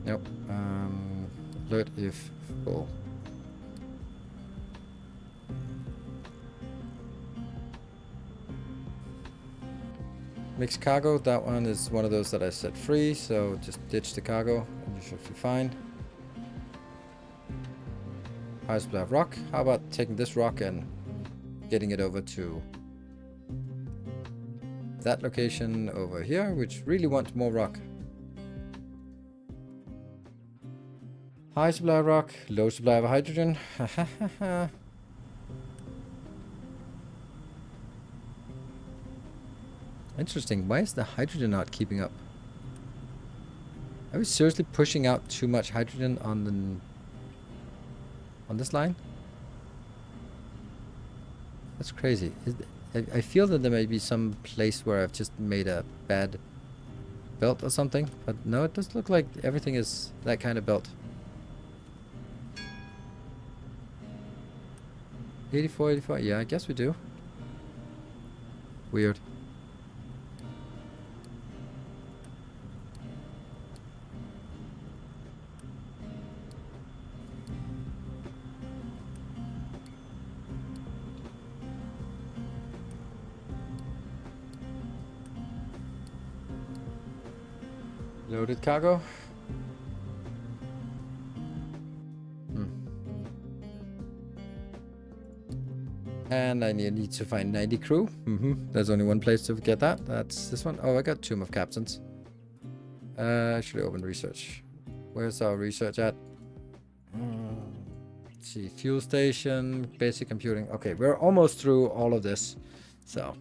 Nope. Alert if full. Mixed cargo. That one is one of those that I set free. So just ditch the cargo and you should be fine. High supply of rock. How about taking this rock and getting it over to that location over here, which really wants more rock. High supply of rock, low supply of hydrogen. Interesting. Why is the hydrogen not keeping up? Are we seriously pushing out too much hydrogen on this line? That's crazy. I feel that there may be some place where I've just made a bad belt or something, but no, it does look like everything is that kind of belt. 84, 85. Yeah, I guess we do. Weird. Loaded cargo. And I need to find 90 crew. There's only one place to get that. That's this one. Oh, I got Tomb of Captains. Actually, open research. Where's our research at? Let's see. Fuel station, basic computing. Okay, we're almost through all of this. So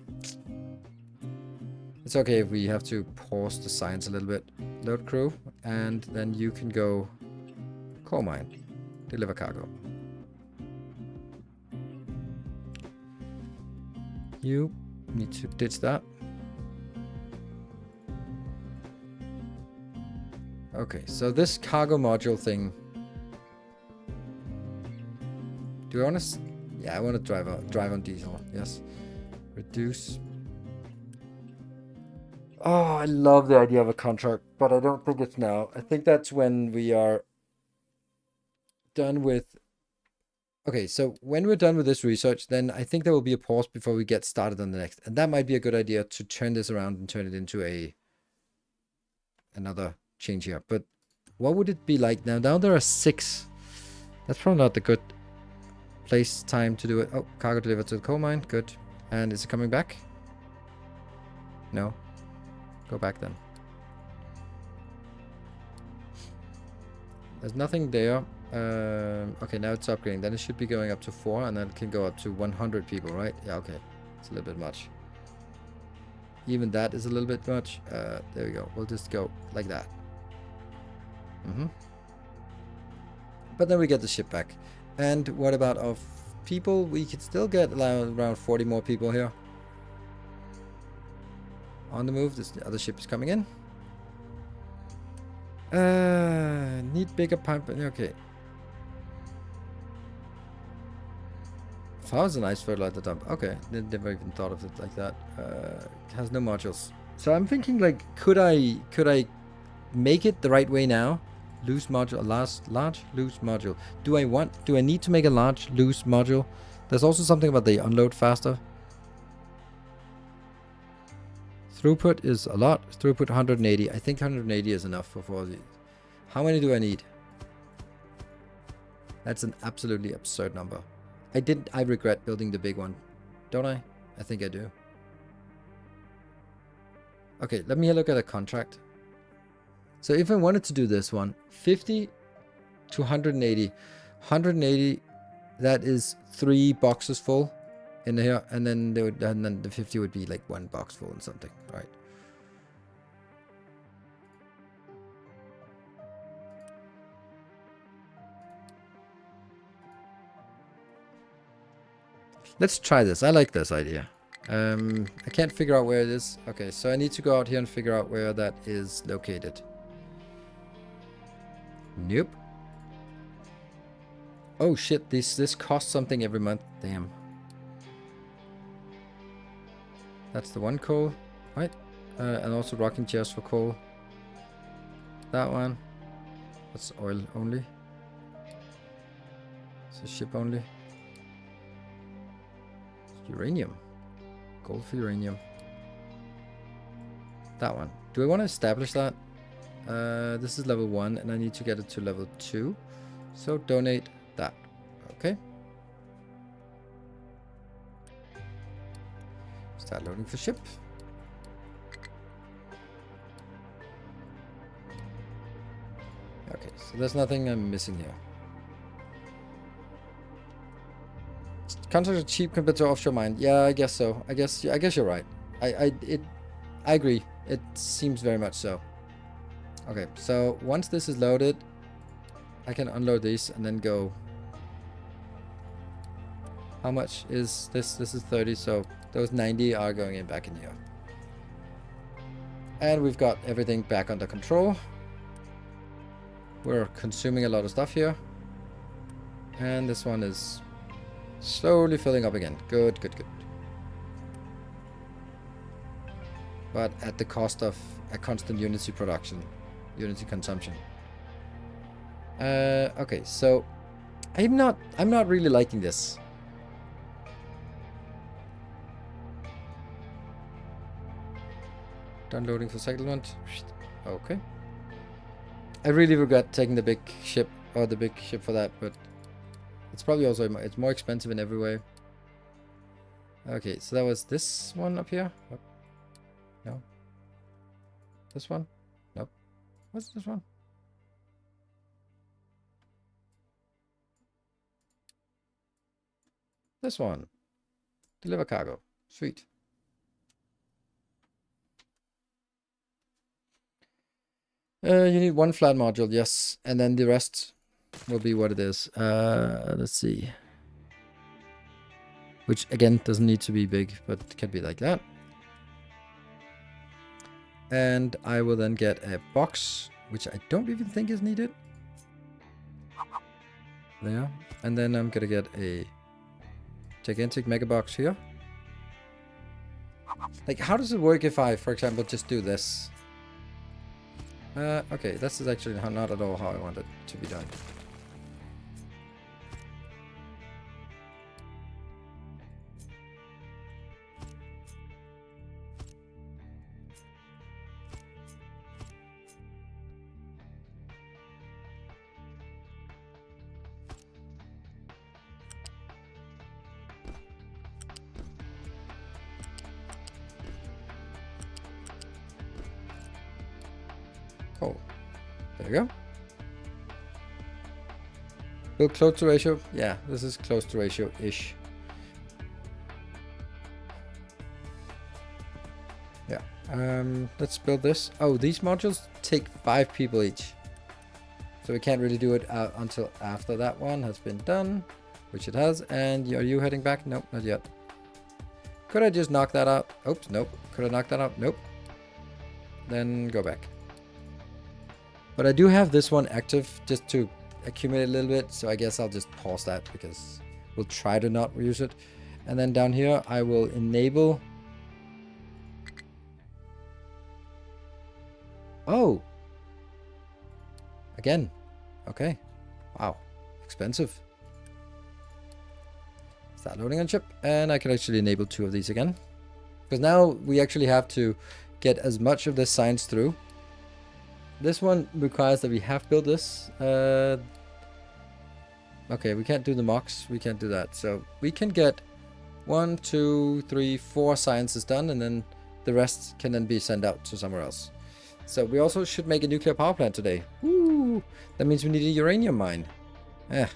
it's okay if we have to pause the science a little bit. Load crew, and then you can go coal mine, deliver cargo. You need to ditch that. Okay, so this cargo module thing. Do I want to? Yeah, I want to drive on diesel. Yes. Reduce. Oh, I love the idea of a contract, but I don't think it's now. I think that's when we are done with. Okay, so when we're done with this research, then I think there will be a pause before we get started on the next. And that might be a good idea to turn this around and turn it into another change here. But what would it be like now? Now there are 6. That's probably not the good place time to do it. Oh, cargo delivered to the coal mine. Good. And is it coming back? No. Go back then. There's nothing there. Okay, now it's upgrading. Then it should be going up to 4, and then it can go up to 100 people, right? Yeah, okay. It's a little bit much. Even that is a little bit much. There we go. We'll just go like that. But then we get the ship back. And what about of people? We could still get around 40 more people here. On the move. This other ship is coming in. Need bigger pipe. Okay. Thousand ice fertilizer dump. Okay, never even thought of it like that. It has no modules. So I'm thinking, like, could I make it the right way now? Loose module, large loose module. Do I need to make a large loose module? There's also something about the unload faster. Throughput is a lot. Throughput 180. I think 180 is enough for 40. How many do I need? That's an absolutely absurd number. I regret building the big one. Don't I? I think I do. Okay, let me look at a contract. So if I wanted to do this one, 50 to 180. 180, that is 3 boxes full in here, and then the 50 would be like 1 box full and something, right? Let's try this. I like this idea. I can't figure out where it is. Okay, so I need to go out here and figure out where that is located. Nope. Oh shit, this costs something every month. Damn. That's the one coal, right? And also rocking chairs for coal. That one. That's oil only. It's a ship only. It's uranium. Gold for uranium. That one. Do I want to establish that? This is level 1 and I need to get it to level 2. So donate that. Okay. Start loading for ship. Okay, so there's nothing I'm missing here. Contracts are cheap compared to offshore mine. Yeah, I guess so. I guess you're right. I agree. It seems very much so. Okay, so once this is loaded, I can unload these and then go. How much is this? This is 30, so those 90 are going in back in here. And we've got everything back under control. We're consuming a lot of stuff here. And this one is slowly filling up again. Good, good, good. But at the cost of a constant Unity production. Unity consumption. Okay, so I'm not really liking this. Done loading for settlement. Okay. I really regret taking the big ship or the big ship for that, but it's probably also it's more expensive in every way. Okay, so that was this one up here. Oh. No. This one? Nope. What's this one? This one. Deliver cargo. Sweet. You need 1 flat module, yes. And then the rest will be what it is. Let's see. which again doesn't need to be big, but it can be like that. And I will then get a box, which I don't even think is needed. There. And then I'm gonna get a gigantic mega box here. Like, how does it work if I, for example, just do this? Okay, this is actually not at all how I want it to be done. Oh, there we go. Build close to ratio. Yeah, this is close to ratio-ish. Yeah. Let's build this. Oh, these modules take 5 people each. So we can't really do it until after that one has been done, which it has. And are you heading back? Nope, not yet. Could I just knock that out? Oops, nope. Could I knock that out? Nope. Then go back. But I do have this one active just to accumulate a little bit. So I guess I'll just pause that because we'll try to not reuse it. And then down here, I will enable. Oh. Again. Okay. Wow. Expensive. Start loading on chip. And I can actually enable 2 of these again. Because now we actually have to get as much of this science through. This one requires that we have built this. Okay, we can't do the mocks. We can't do that. So we can get 1, 2, 3, 4 sciences done, and then the rest can then be sent out to somewhere else. So we also should make a nuclear power plant today. Woo! That means we need a uranium mine. Eh.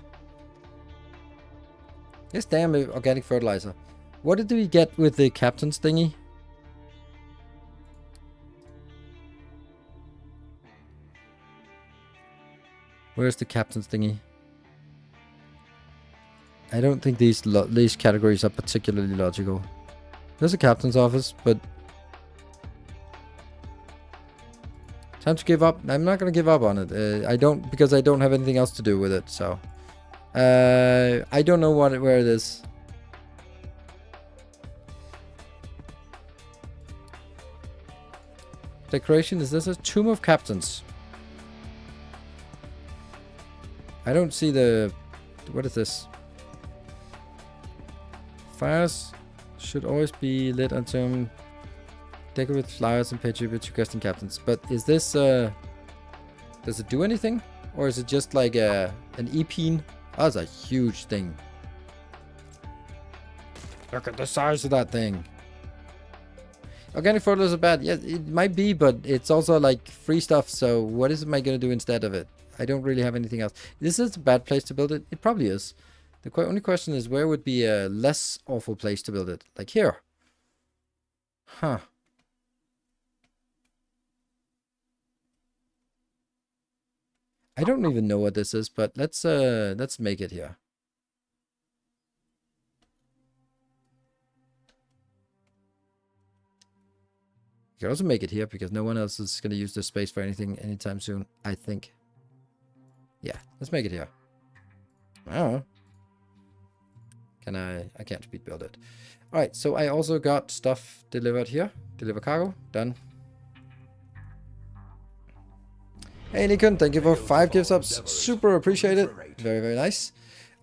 This damn organic fertilizer. What did we get with the captain's thingy? Where's the captain's thingy? I don't think these categories are particularly logical. There's a captain's office, but time to give up. I'm not gonna give up on it. Because I don't have anything else to do with it. So I don't know where it is. Decoration, is this a tomb of captains? I don't see the... What is this? Fires should always be lit on tomb. Decorate with flowers and pay tribute to questing captains. But is this... does it do anything? Or is it just like an e-peen? Oh, that's a huge thing. Look at the size of that thing. Organic fertilizer bad? Yeah, it might be, but it's also like free stuff. So what am I going to do instead of it? I don't really have anything else. This is a bad place to build it. It probably is. The only question is where would be a less awful place to build it? Like here. Huh. I don't even know what this is, but let's make it here. You can also make it here because no one else is going to use this space for anything anytime soon, I think. Yeah, let's make it here. I don't know. Can I can't speed build it. Alright, so I also got stuff delivered here. Deliver cargo. Done. Hey Nikon, thank you for 5 gift subs. Super appreciate it. Very, very nice.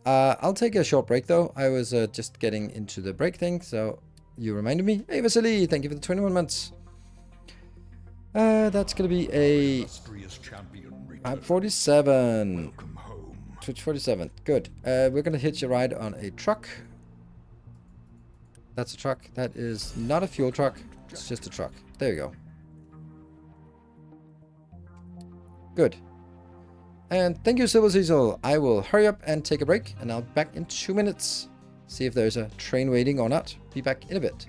I'll take a short break though. I was just getting into the break thing, so you reminded me. Hey Vasily, thank you for the 21 months. That's gonna be a... I'm 47. Twitch 47. Good. We're gonna hitch a ride on a truck. That's a truck. That is not a fuel truck. It's just a truck. There you go. Good. And thank you, Silver Cecil. I will hurry up and take a break, and I'll be back in 2 minutes. See if there's a train waiting or not. Be back in a bit.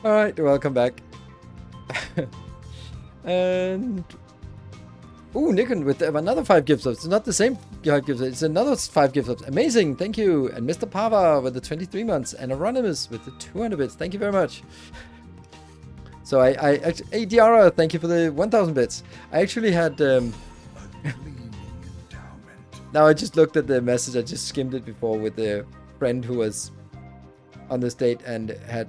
All right, welcome back. And ooh, Nikon with another 5 gift subs. It's not the same 5 gift subs. It's another 5 gift subs. Amazing, thank you. And Mr. Pava with the 23 months, and Anonymous with the 200 bits. Thank you very much. So hey Diara, thank you for the 1,000 bits. I actually had now I just looked at the message. I just skimmed it before with the friend who was on this date and had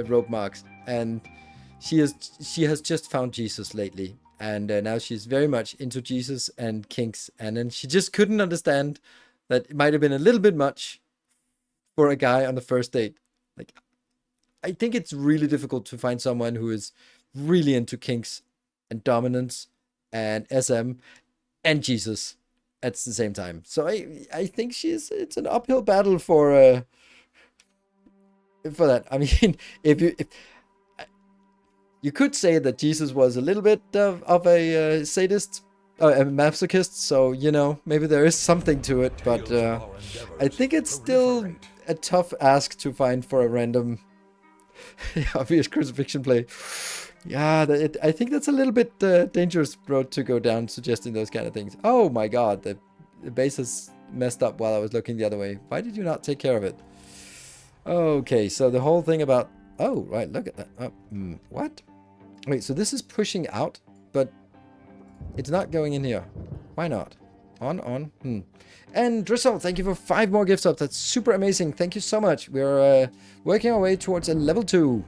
rope marks, and she has just found Jesus lately, and now she's very much into Jesus and kinks, and then she just couldn't understand that it might have been a little bit much for a guy on the first date. Like, I think it's really difficult to find someone who is really into kinks and dominance and SM and Jesus at the same time. So I think it's an uphill battle for that. I mean, if you could say that Jesus was a little bit of a sadist, a masochist, so, you know, maybe there is something to it, but I think it's still a tough ask to find for a random obvious crucifixion play. Yeah, I think that's a little bit dangerous road to go down, suggesting those kind of things. Oh my god, the base has messed up while I was looking the other way. Why did you not take care of it? Okay, so the whole thing about... Oh, right, look at that. What? Wait, so this is pushing out, but it's not going in here. Why not? On. And Drizzle, thank you for 5 more gift subs. That's super amazing. Thank you so much. We're working our way towards a level 2.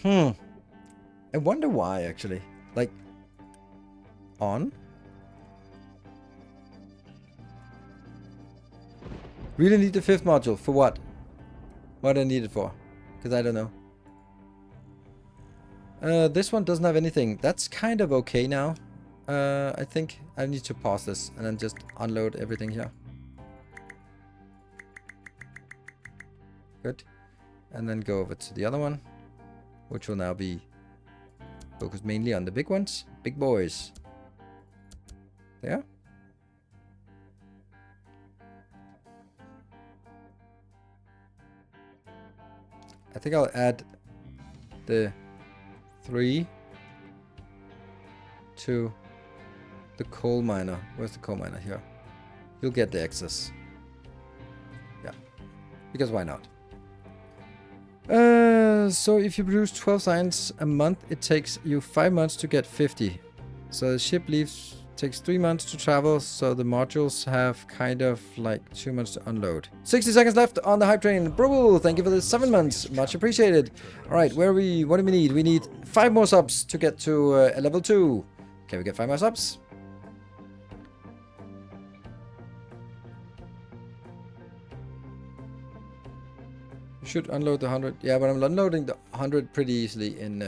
I wonder why, actually. Like, on? Really need the 5th module. For what? What do I need it for? Because I don't know. This one doesn't have anything. That's kind of okay now. I think I need to pause this and then just unload everything here. Good. And then go over to the other one, which will now be focused mainly on the big ones. Big boys. There. I think I'll add the 3 to the coal miner. Where's the coal miner? Here. You'll get the excess. Yeah. Because why not? So if you produce 12 signs a month, it takes you 5 months to get 50. So the ship takes 3 months to travel, so the modules have kind of like 2 months to unload. 60 seconds left on the hype train. Bro, thank you for the 7 months. Much appreciated. Alright, what do we need? We need 5 more subs to get to a level 2. Can we get 5 more subs? Should unload the 100. Yeah, but I'm unloading the 100 pretty easily in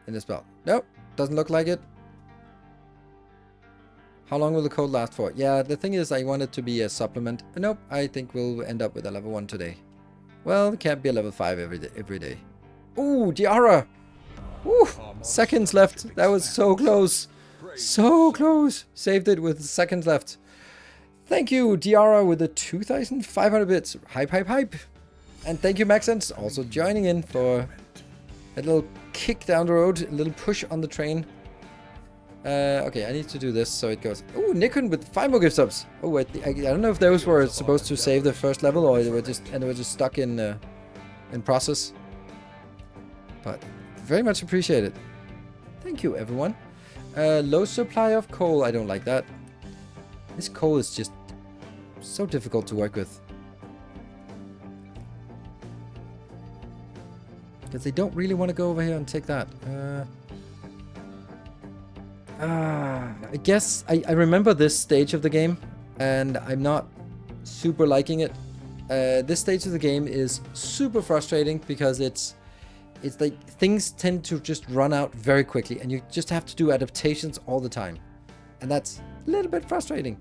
this spell. Nope, doesn't look like it. How long will the code last for? Yeah, the thing is I want it to be a supplement. Nope, I think we'll end up with a level 1 today. Well, it can't be a level 5 every day. Ooh, Diara! Woo! Seconds left. That was so close. So close. Saved it with seconds left. Thank you, Diara, with the 2,500 bits. Hype, hype, hype. And thank you, Maxence, also joining in for a little kick down the road, a little push on the train. Okay, I need to do this so it goes. Ooh, Nikon with 5 more gift subs. Oh, wait, I don't know if those were supposed to save the first level or they were just stuck in process. But very much appreciated. Thank you, everyone. Low supply of coal. I don't like that. This coal is just so difficult to work with. Because they don't really want to go over here and take that. I guess I remember this stage of the game, and I'm not super liking it. This stage of the game is super frustrating because it's like things tend to just run out very quickly, and you just have to do adaptations all the time, and that's a little bit frustrating.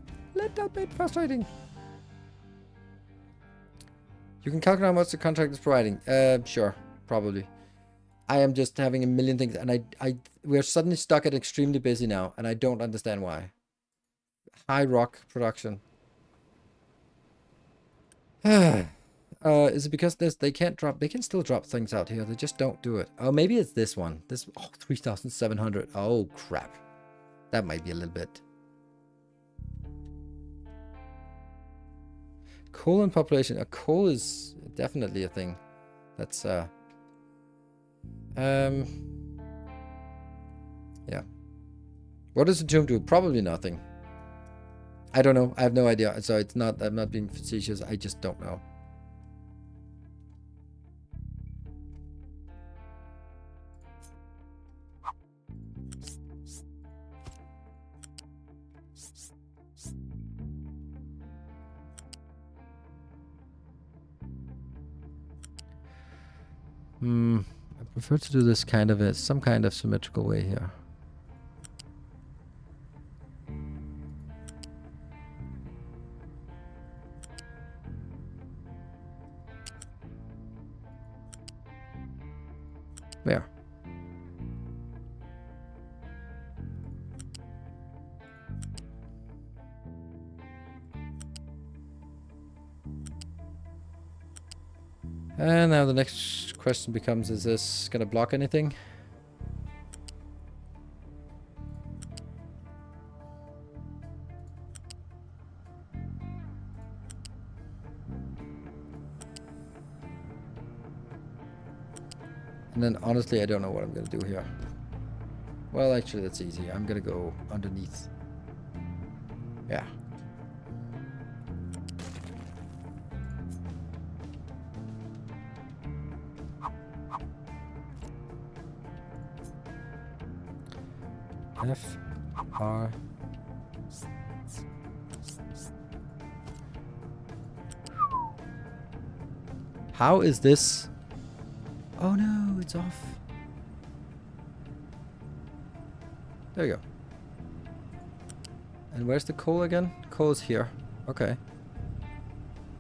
You can calculate how much the contract is providing. Sure. Probably. I am just having a million things, and we're suddenly stuck at extremely busy now, and I don't understand why. High rock production. Is it because they can't drop? They can still drop things out here. They just don't do it. Oh, maybe it's this one. This 3,700. Oh crap, that might be a little bit. Coal and population. Coal is definitely a thing. That's yeah. What does the tomb do? Probably nothing. I don't know. I have no idea. So it's not. I'm not being facetious. I just don't know. I prefer to do this kind of some kind of symmetrical way here. There. And now the next question becomes, is this going to block anything? And then honestly, I don't know what I'm going to do here. Well, actually, that's easy. I'm going to go underneath. Yeah. F R. How is this? Oh no, it's off. There you go. And where's the coal again? Coal is here. Okay.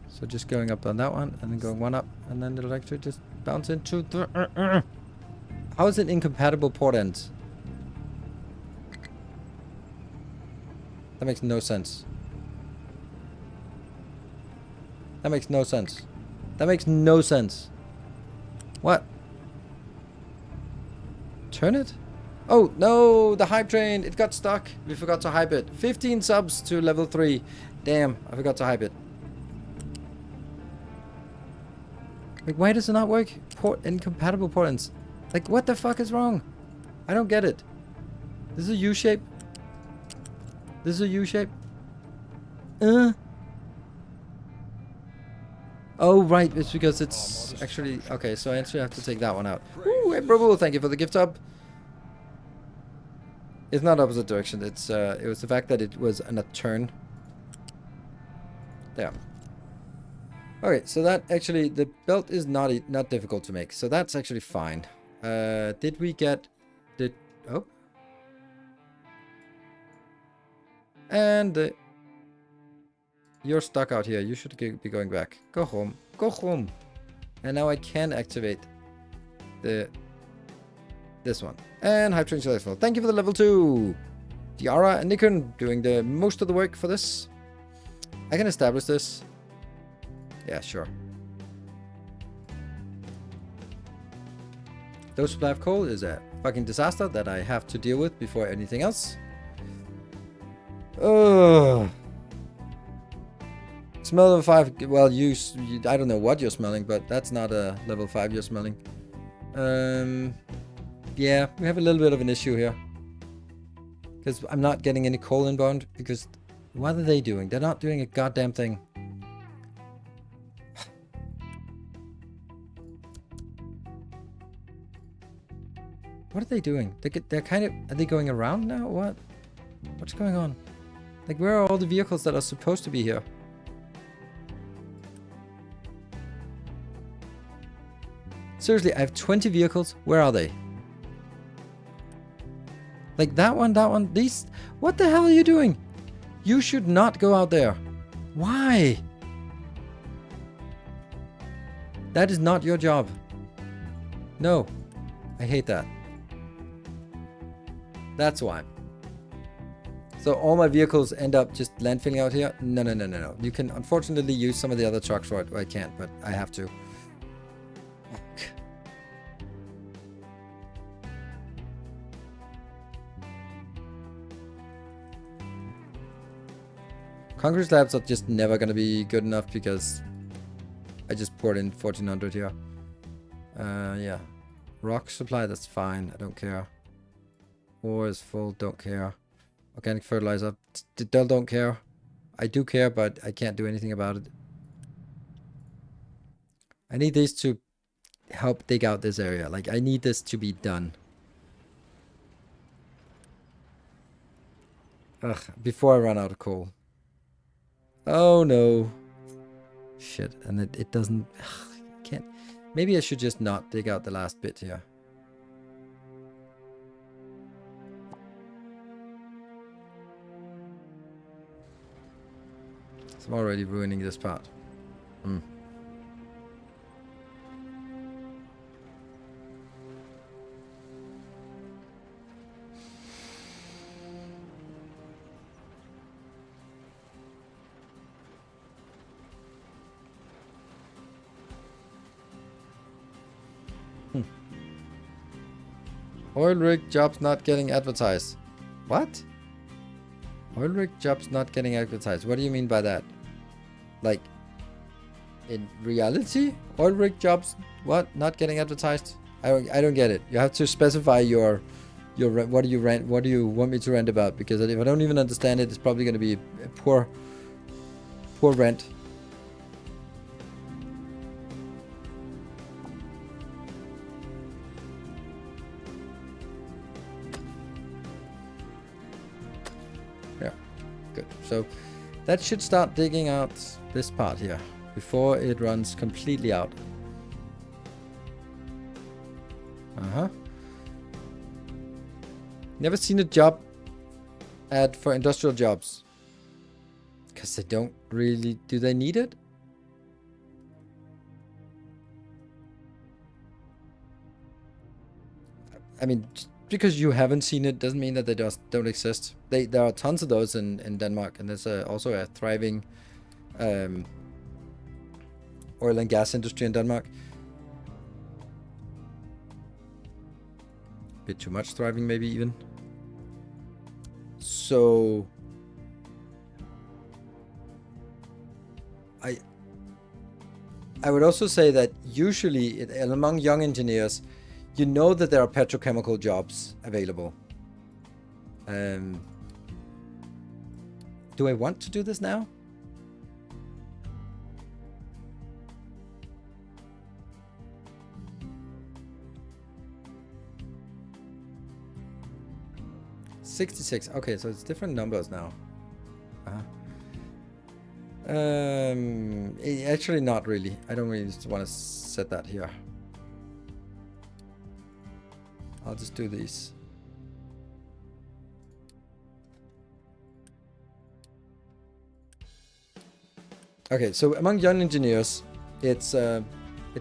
So just going up on that one, and then going one up, and then it'll actually just bounce into the... How is it incompatible port ends? That makes no sense. That makes no sense. That makes no sense. What? Turn it? Oh, no! The hype train! It got stuck. We forgot to hype it. 15 subs to level 3. Damn, I forgot to hype it. Like, why does it not work? Port incompatible port ends. Like, what the fuck is wrong? I don't get it. This is a U-shape. This is a U-shape. Oh, right. It's because it's actually... Okay, so I actually have to take that one out. Ooh, hey, bro, thank you for the gift hub. It's not opposite direction. It's it was the fact that it was on a turn. There. Okay, so that actually... The belt is not difficult to make. So that's actually fine. Did we get... Oh. And... You're stuck out here. You should be going back. Go home. Go home. And now I can activate this one. And Hype Train Successful. Thank you for the level 2. Diara and Nikon doing the most of the work for this. I can establish this. Yeah, sure. Those supply of coal is a fucking disaster that I have to deal with before anything else. Ugh. Smell level 5. Well, you I don't know what you're smelling, but that's not a level 5 you're smelling. Yeah, we have a little bit of an issue here. Because I'm not getting any coal inbound. Because what are they doing? They're not doing a goddamn thing. What are they doing? They're kind of... Are they going around now? What? What's going on? Like, where are all the vehicles that are supposed to be here? Seriously, I have 20 vehicles. Where are they? Like that one, these... What the hell are you doing? You should not go out there. Why? That is not your job. No. I hate that. That's why. So all my vehicles end up just landfilling out here? No, no, no, no, no. You can unfortunately use some of the other trucks for it. Well, I can't, but I have to. Concrete slabs are just never going to be good enough because I just poured in 1400 here. Yeah. Rock supply, that's fine. I don't care. Ore is full, don't care. Organic fertilizer, still don't care. I do care, but I can't do anything about it. I need these to help dig out this area. Like, I need this to be done. Ugh, before I run out of coal. Oh no. Shit, and it doesn't... I can't... Maybe I should just not dig out the last bit here. I'm already ruining this part. Oil rig jobs not getting advertised. What? Oil rig jobs not getting advertised. What do you mean by that? Like, in reality? Oil rig jobs, what? Not getting advertised? I don't get it. You have to specify your what do you rent? What do you want me to rent about? Because if I don't even understand it, it's probably going to be a poor rent. Yeah, good. So that should start digging out this part here before it runs completely out. Never seen a job ad for industrial jobs. Because they don't really... Do they need it? I mean, just because you haven't seen it doesn't mean that they just don't exist. There are tons of those in Denmark. And there's also a thriving oil and gas industry in Denmark. Bit too much thriving, maybe even. So I would also say that usually among young engineers, you know that there are petrochemical jobs available. Do I want to do this now? $66. Okay, so it's different numbers now. Actually, not really. I don't really want to set that here. I'll just do these. Okay, so among young engineers, it's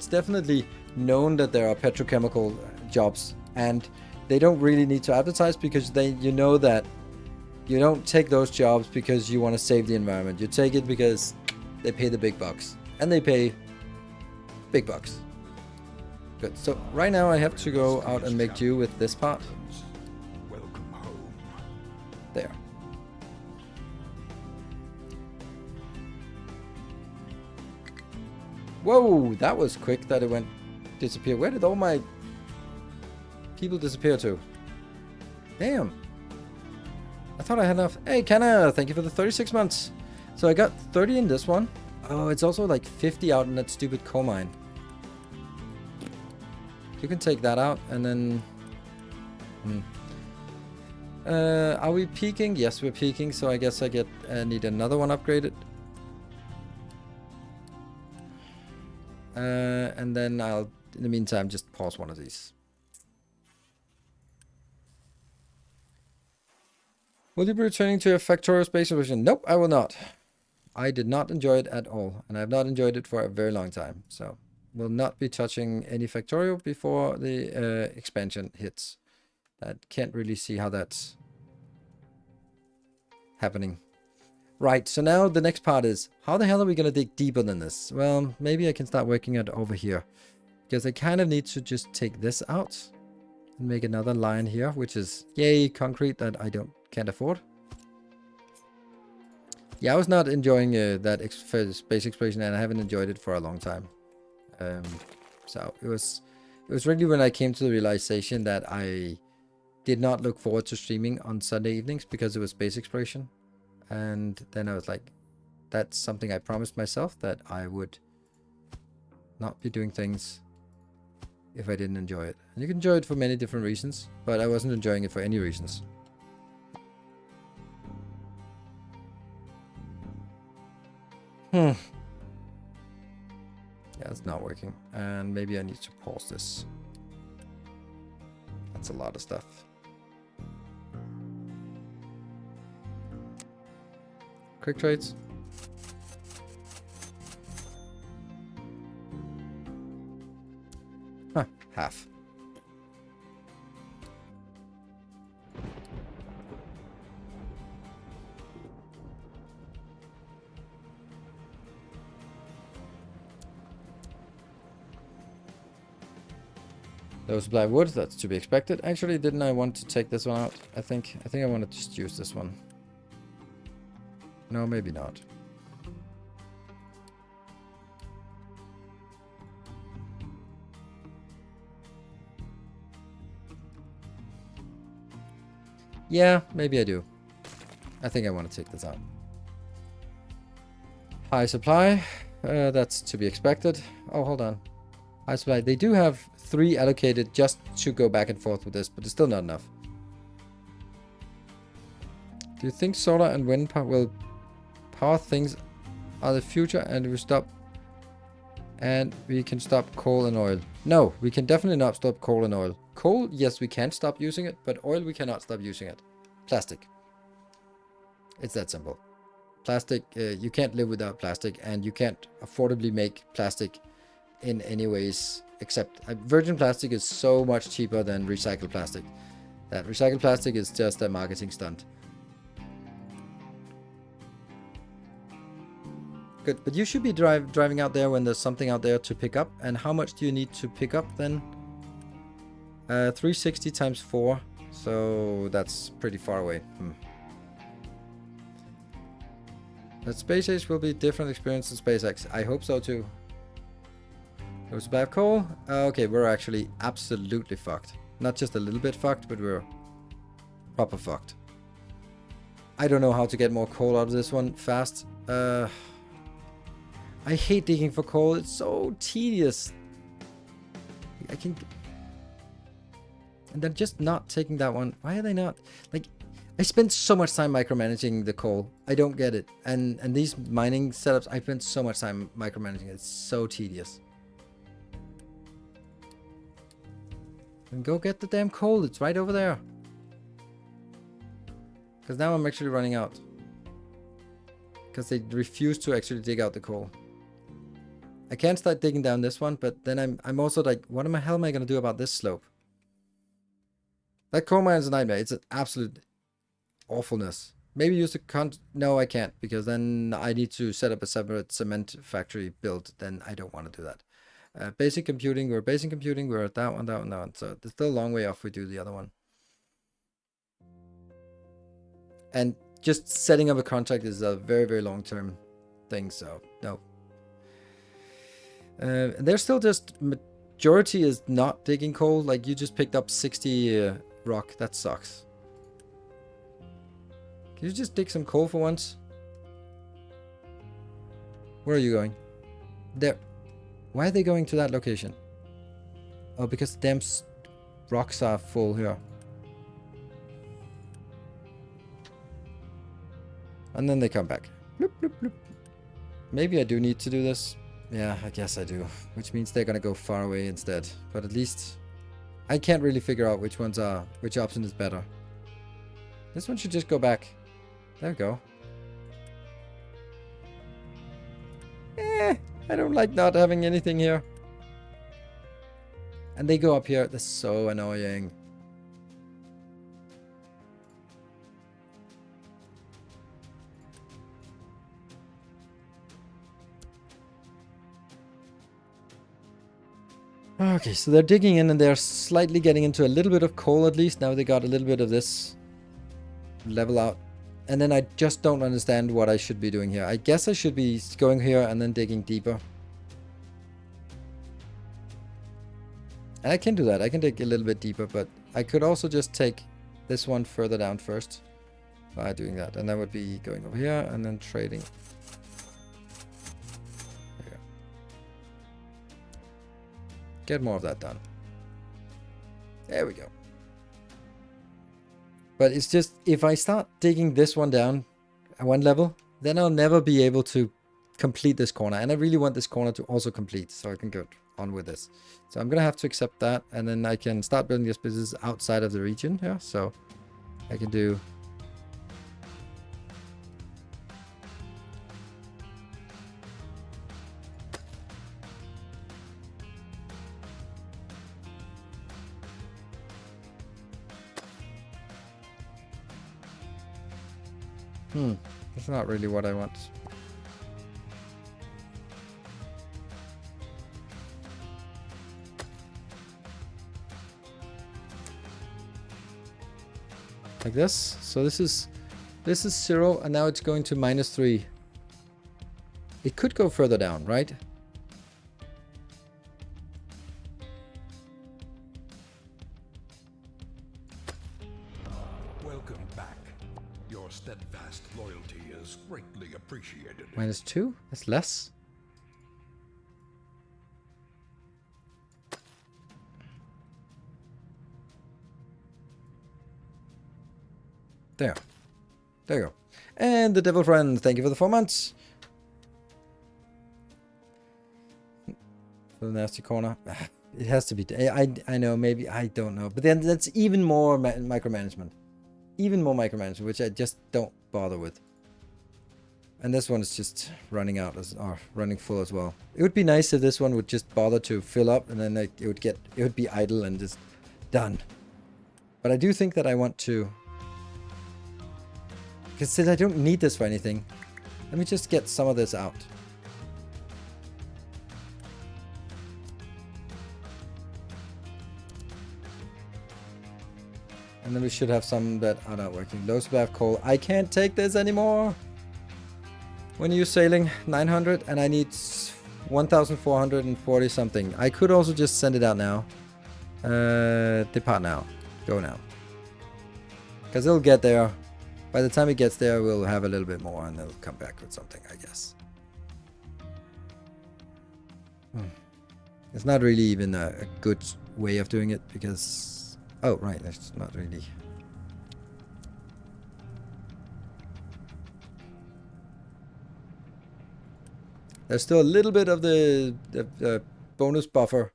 definitely known that there are petrochemical jobs, and they don't really need to advertise because you know that you don't take those jobs because you want to save the environment. You take it because they pay the big bucks, and they pay big bucks. Good. So right now I have to go out and make do with this part. Welcome home. There. Whoa, that was quick that it went disappear. Where did all my people disappear to? Damn. I thought I had enough. Hey, Kenna, thank you for the 36 months. So I got 30 in this one. Oh, it's also like 50 out in that stupid coal mine. You can take that out and then... are we peaking? Yes, we're peaking. So I guess I need another one upgraded. And then I'll, in the meantime, just pause one of these. Will you be returning to a Factorio Space Solution? Nope, I will not. I did not enjoy it at all, and I have not enjoyed it for a very long time. So, will not be touching any Factorio before the expansion hits. I can't really see how that's happening. Right, so now the next part is, how the hell are we going to dig deeper than this? Well, maybe I can start working it over here. Because I kind of need to just take this out and make another line here, which is, yay, concrete that I can't afford. Yeah, I was not enjoying that space exploration, and I haven't enjoyed it for a long time. So it was really when I came to the realization that I did not look forward to streaming on Sunday evenings because it was space exploration. And then I was like, that's something I promised myself, that I would not be doing things if I didn't enjoy it. And you can enjoy it for many different reasons, but I wasn't enjoying it for any reasons. Yeah, it's not working. And maybe I need to pause this. That's a lot of stuff. Quick trades. Huh, half. Low supply of wood, that's to be expected. Actually, didn't I want to take this one out? I think I want to just use this one. No, maybe not. Yeah, maybe I do. I think I want to take this out. High supply, that's to be expected. Oh, hold on. High supply, they do have 3 allocated just to go back and forth with this, but it's still not enough. Do you think solar and wind power will power things are the future, and we can stop coal and oil? No, we can definitely not stop coal and oil. Coal, yes, we can stop using it, but oil, we cannot stop using it. Plastic. It's that simple. Plastic, you can't live without plastic, and you can't affordably make plastic in any ways, except virgin plastic is so much cheaper than recycled plastic. That recycled plastic is just a marketing stunt. Good, but you should be driving out there when there's something out there to pick up. And how much do you need to pick up then? 360 times 4, so that's pretty far away. But Space Age will be a different experience than SpaceX. I hope so too. There was a bad coal. Okay, we're actually absolutely fucked. Not just a little bit fucked, but we're proper fucked. I don't know how to get more coal out of this one fast. I hate digging for coal. It's so tedious. And they're just not taking that one. Why are they not? Like, I spent so much time micromanaging the coal. I don't get it. And these mining setups, I spent so much time micromanaging. It's so tedious. And go get the damn coal. It's right over there. Because now I'm actually running out. Because they refuse to actually dig out the coal. I can't start digging down this one, but then I'm also like, what the hell am I going to do about this slope? That coal mine is a nightmare. It's an absolute awfulness. Maybe use the no, I can't, because then I need to set up a separate cement factory build. Then I don't want to do that. Basic computing, we're at that one. So there's still a long way off we do the other one. And just setting up a contract is a very, very long-term thing, so no. There's still just majority is not digging coal. Like, you just picked up 60 rock. That sucks. Can you just dig some coal for once? Where are you going? There. Why are they going to that location? Oh, because the damn rocks are full here. And then they come back. Bloop, bloop, bloop. Maybe I do need to do this. Yeah, I guess I do. Which means they're gonna go far away instead. But at least I can't really figure out which option is better. This one should just go back. There we go. I don't like not having anything here. And they go up here. That's so annoying. Okay, so they're digging in and they're slightly getting into a little bit of coal at least. Now they got a little bit of this level out. And then I just don't understand what I should be doing here. I guess I should be going here and then digging deeper. And I can do that. I can dig a little bit deeper, but I could also just take this one further down first by doing that. And that would be going over here and then trading. There you go. Get more of that done. There we go. But it's just, if I start digging this one down at one level, then I'll never be able to complete this corner. And I really want this corner to also complete, so I can go on with this. So I'm going to have to accept that, and then I can start building this business outside of the region here. So I can do... That's not really what I want. Like this. So this is 0, and now it's going to -3. It could go further down, right? Welcome back. Your steadfast loyalty is greatly appreciated. -2? That's less. There. There you go. And the devil friend, thank you for the 4 months. For the nasty corner. It has to be. I know, maybe, I don't know. But then that's even more micromanagement. Even more micromanagement, which I just don't bother with. And this one is just running out, or running full as well. It would be nice if this one would just bother to fill up, and then it would be idle and just done. But I do think that I want to... Because since I don't need this for anything, let me just get some of this out. And then we should have some that are not working. Low spab coal. I can't take this anymore. When are you sailing? 900, and I need 1,440 something. I could also just send it out now. Depart now. Go now. Because it'll get there. By the time it gets there, we'll have a little bit more, and they'll come back with something, I guess. It's not really even a good way of doing it, because... Oh, right, that's not really... There's still a little bit of the bonus buffer.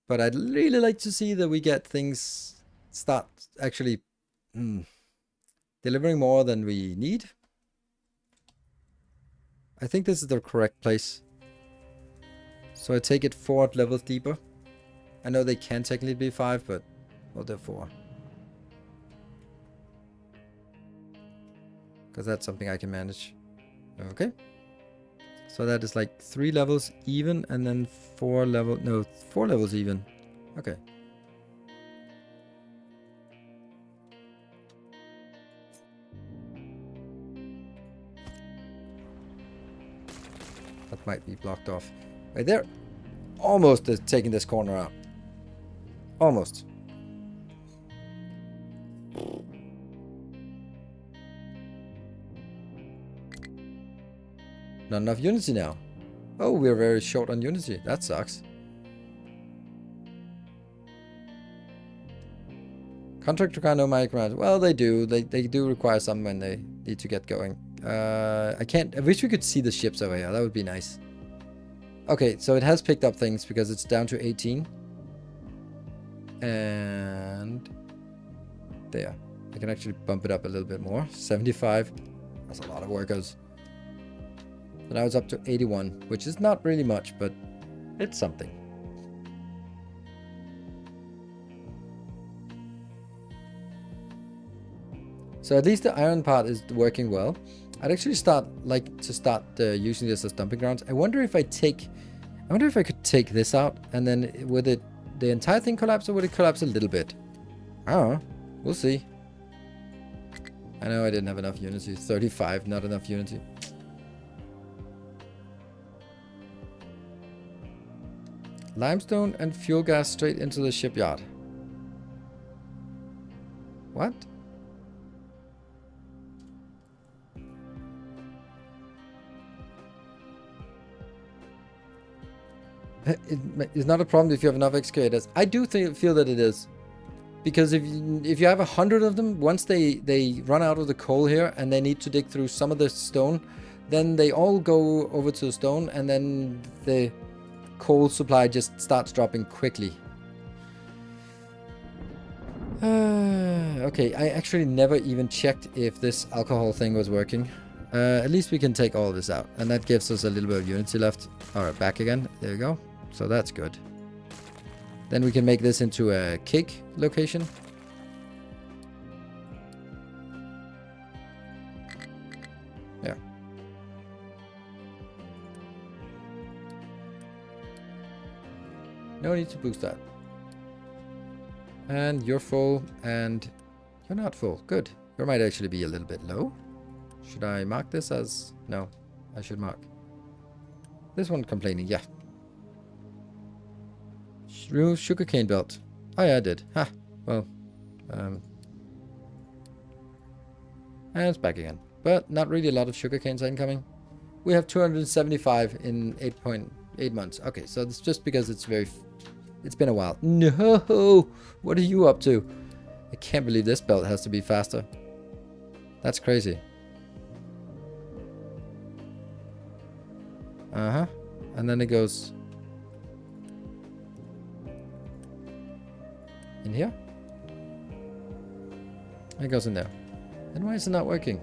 But I'd really like to see that we get things start actually delivering more than we need. I think this is the correct place. So I take it 4 levels deeper. I know they can technically be 5, but well, they're 4. Because that's something I can manage. Okay. So that is like 3 levels even, and then 4 levels even. Okay. That might be blocked off. Right there. Almost taking this corner out. Almost. Not enough unity now. Oh, we're very short on unity. That sucks. Contract require no micromanagement. Well, they do. They do require some when they need to get going. I wish we could see the ships over here. That would be nice. Okay, so it has picked up things because it's down to 18. And there. I can actually bump it up a little bit more. 75. That's a lot of workers. So now it's up to 81, which is not really much, but it's something. So at least the iron part is working well. I'd actually like to start using this as dumping grounds. I wonder if I take I wonder if I could take this out, and then would it the entire thing collapse, or would it collapse a little bit? I don't know. We'll see. I know I didn't have enough unity. 35, not enough unity. Limestone and fuel gas straight into the shipyard. What? It's not a problem if you have enough excavators. I do feel that it is. Because if you have 100 of them, once they run out of the coal here and they need to dig through some of the stone, then they all go over to the stone, and then the coal supply just starts dropping quickly. Okay, I actually never even checked if this alcohol thing was working. At least we can take all of this out, and that gives us a little bit of unity left. Alright, back again. There we go. So that's good. Then we can make this into a cake location. Yeah. No need to boost that. And you're full, and you're not full. Good. You might actually be a little bit low. Should I mark this as... No, I should mark. This one complaining, yeah. Remove sugarcane belt. Oh yeah, I did. Ha. Well. And it's back again. But not really a lot of sugarcanes incoming. We have 275 in 8.8 months. Okay, so it's just because it's been a while. No! What are you up to? I can't believe this belt has to be faster. That's crazy. Uh-huh. And then it goes... in here? It goes in there. Then why is it not working?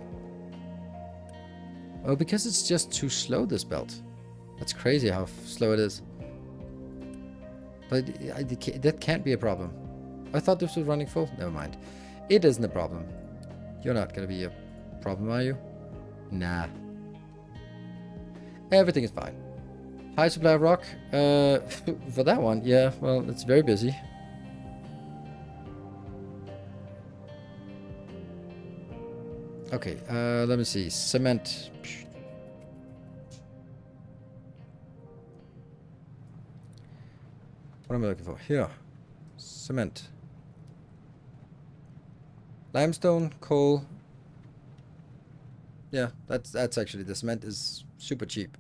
Oh, because it's just too slow, this belt. That's crazy how slow it is. But that can't be a problem. I thought this was running full. Never mind. It isn't a problem. You're not going to be a problem, are you? Nah. Everything is fine. High supply of rock. For that one, yeah, well, it's very busy. Okay, let me see. Cement. What am I looking for? Here. Cement. Limestone, coal. Yeah, that's actually, the cement is super cheap.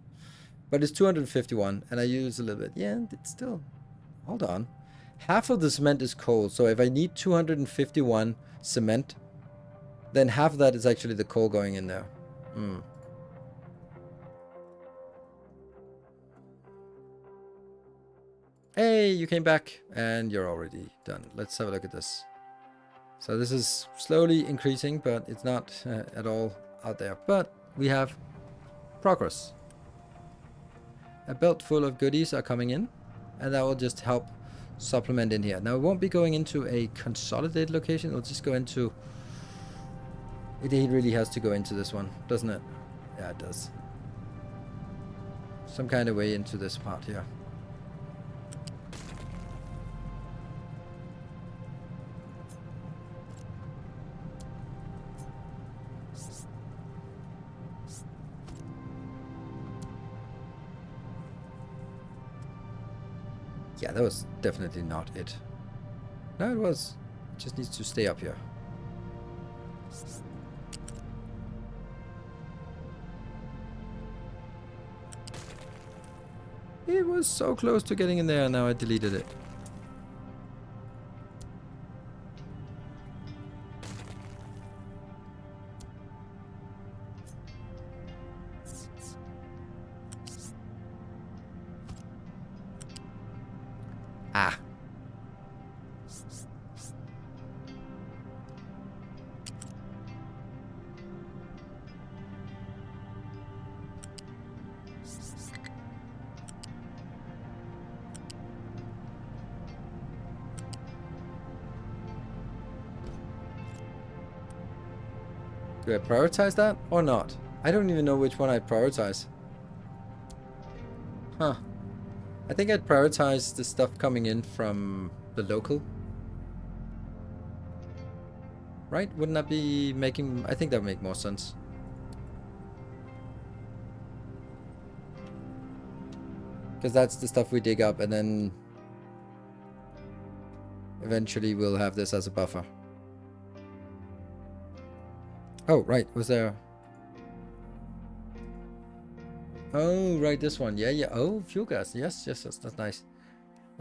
But it's 251, and I use a little bit. Yeah, it's still... Hold on. Half of the cement is coal, so if I need 251 cement... then half of that is actually the coal going in there. Hey, you came back, and you're already done. Let's have a look at this. So this is slowly increasing, but it's not at all out there. But we have progress. A belt full of goodies are coming in, and that will just help supplement in here. Now, it won't be going into a consolidated location. It'll just go into... It really has to go into this one, doesn't it? Yeah, it does. Some kind of way into this part here. Yeah, that was definitely not it. No, it was. It just needs to stay up here. It was so close to getting in there, and now I deleted it. Ah. Do I prioritize that or not? I don't even know which one I prioritize. Huh. I think I'd prioritize the stuff coming in from the local. Right? Wouldn't that be making... I think that would make more sense. Because that's the stuff we dig up, and then eventually we'll have this as a buffer. Oh, right. Was there... Oh, right, this one. Yeah, yeah. Oh, fuel gas. Yes, yes, yes. That's nice.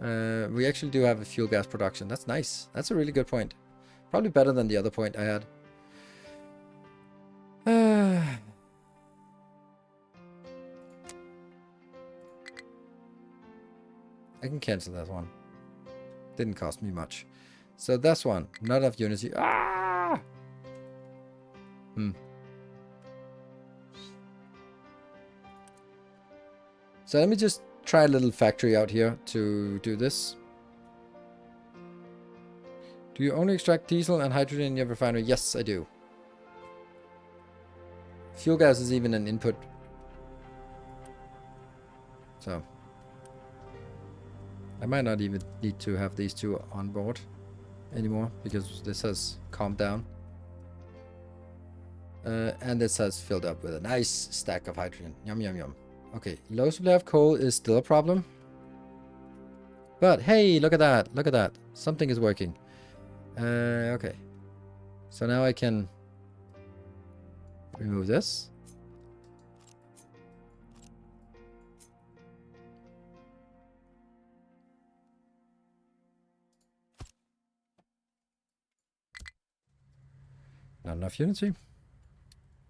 We actually do have a fuel gas production. That's nice. That's a really good point. Probably better than the other point I had. I can cancel that one. Didn't cost me much. So that's one. Not enough Unity. Ah! So let me just try a little factory out here to do this. Do you only extract diesel and hydrogen in your refinery? Yes, I do. Fuel gas is even an input. So I might not even need to have these two on board anymore because this has calmed down. And this has filled up with a nice stack of hydrogen. Yum, yum, yum. Okay, low supply of coal is still a problem. But hey, look at that. Look at that. Something is working. Okay. So now I can remove this. Not enough Unity.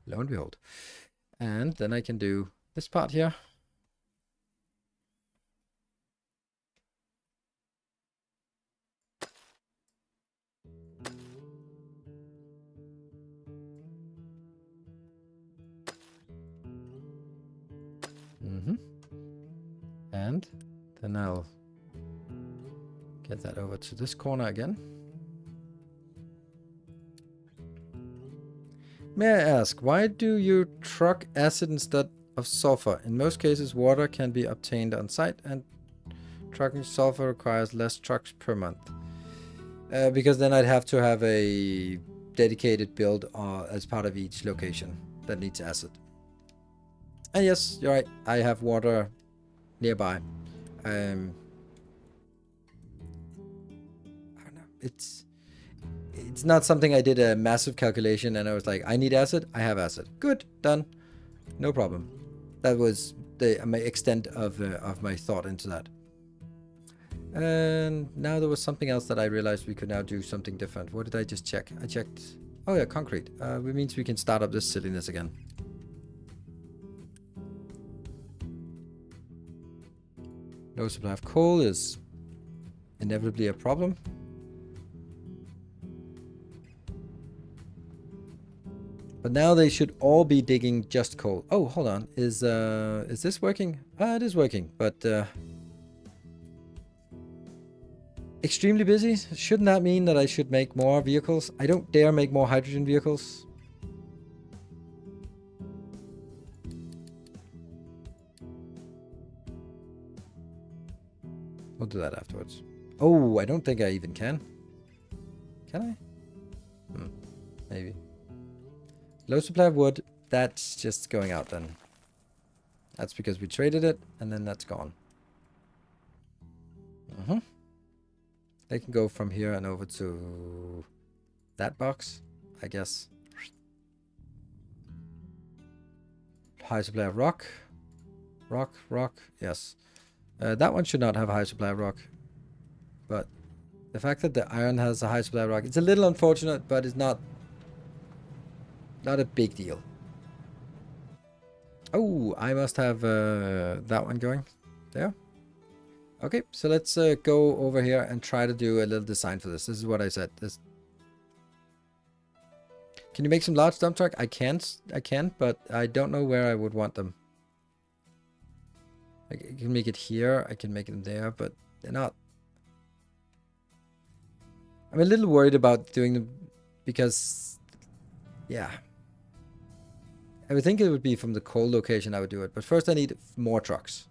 Lo and behold. And then I can do this part here. And then I'll get that over to this corner again. May I ask, why do you truck acid instead of sulfur? In most cases, water can be obtained on site, and trucking sulfur requires less trucks per month. Because then I'd have to have a dedicated build as part of each location that needs acid. And yes, you're right. I have water nearby. I don't know. It's not something I did a massive calculation and I was like, I need acid. I have acid. Good, done. No problem. That was my extent of my thought into that. And now there was something else that I realized we could now do something different. What did I just check? I checked. Oh yeah, concrete. Which means we can start up this silliness again. Low supply of coal is inevitably a problem. But now they should all be digging just coal. Oh, hold on. Is this working? It is working, but extremely busy. Shouldn't that mean that I should make more vehicles? I don't dare make more hydrogen vehicles. We'll do that afterwards. Oh, I don't think I even can. Can I? Maybe. Low supply of wood. That's just going out then. That's because we traded it, and then that's gone. They can go from here and over to that box, I guess. High supply of rock. Rock. Yes. That one should not have a high supply of rock. But the fact that the iron has a high supply of rock, it's a little unfortunate, but it's not a big deal. Oh, I must have that one going there. Okay, so let's go over here and try to do a little design for this. This is what I said. Can you make some large dump truck? I can, but I don't know where I would want them. I can make it here, I can make them there, but they're not. I'm a little worried about doing them because, yeah. I would think it would be from the coal location I would do it, but first I need more trucks.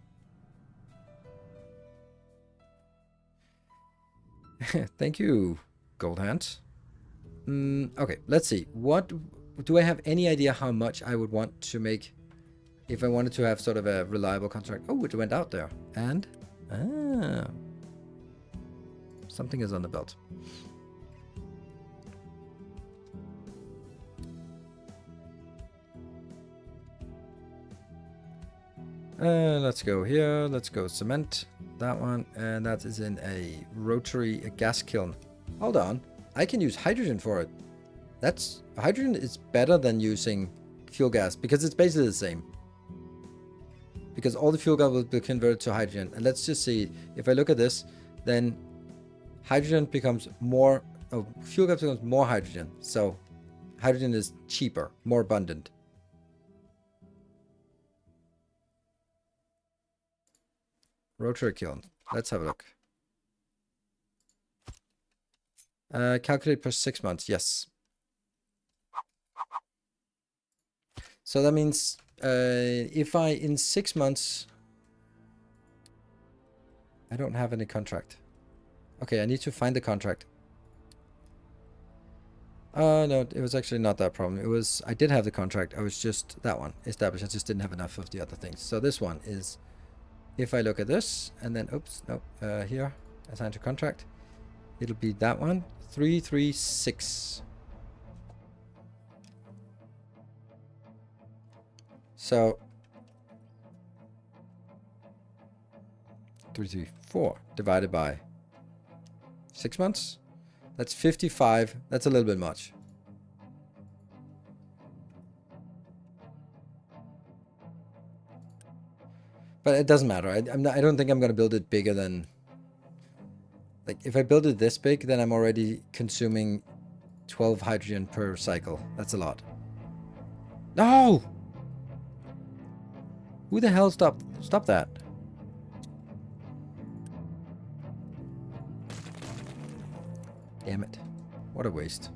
Thank you, Gold Hand. Okay, let's see. What do I have any idea how much I would want to make if I wanted to have sort of a reliable contract? Oh, it went out there. And something is on the belt. Let's go here. Let's go cement. That one. And that is in a rotary gas kiln. Hold on. I can use hydrogen for it. Hydrogen is better than using fuel gas because it's basically the same. Because all the fuel gas will be converted to hydrogen. And let's just see. If I look at this, then hydrogen becomes more... Oh, fuel gas becomes more hydrogen. So hydrogen is cheaper, more abundant. Rotary kiln. Let's have a look. Calculate per 6 months. Yes. So that means if I, in 6 months... I don't have any contract. Okay, I need to find the contract. No, it was actually not that problem. It was, I did have the contract. I was just, that one, established. I just didn't have enough of the other things. So this one is, if I look at this, and then, oops, no, here, assign to contract. It'll be that one, 336. So, 334 divided by 6 months. That's 55. That's a little bit much. But it doesn't matter. I don't think I'm going to build it bigger than... Like, if I build it this big, then I'm already consuming 12 hydrogen per cycle. That's a lot. No! Who the hell stopped that? Damn it. What a waste.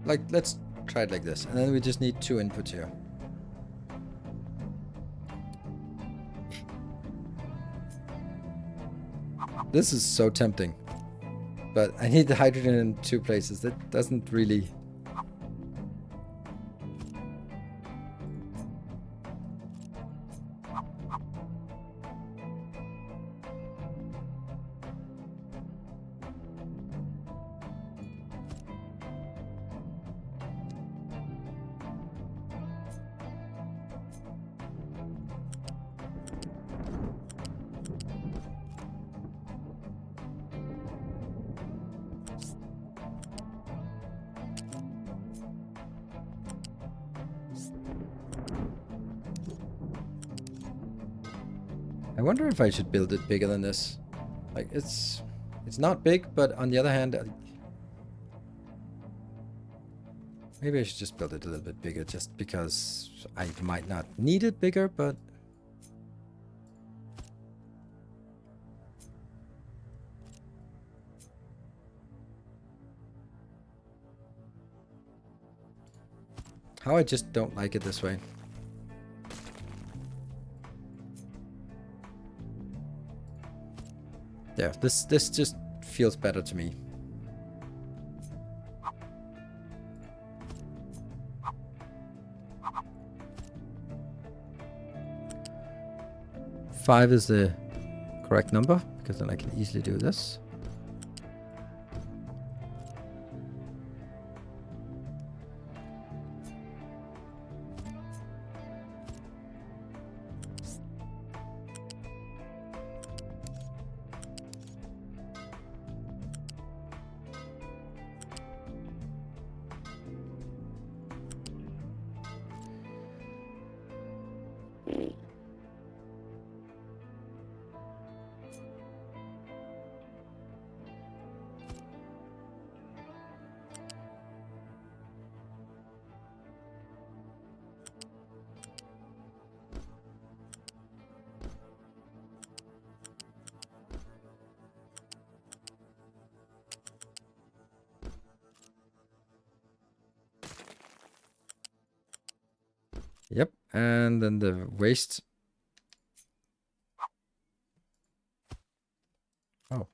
Like, let's try it like this. And then we just need 2 inputs here. This is so tempting. But I need the hydrogen in 2 places. That doesn't really... I wonder if I should build it bigger than this. Like, it's not big, but on the other hand, maybe I should just build it a little bit bigger just because I might not need it bigger, but... How I just don't like it this way. There, this just feels better to me. Five is the correct number, because then I can easily do this. Yep, and then the waste. Oh.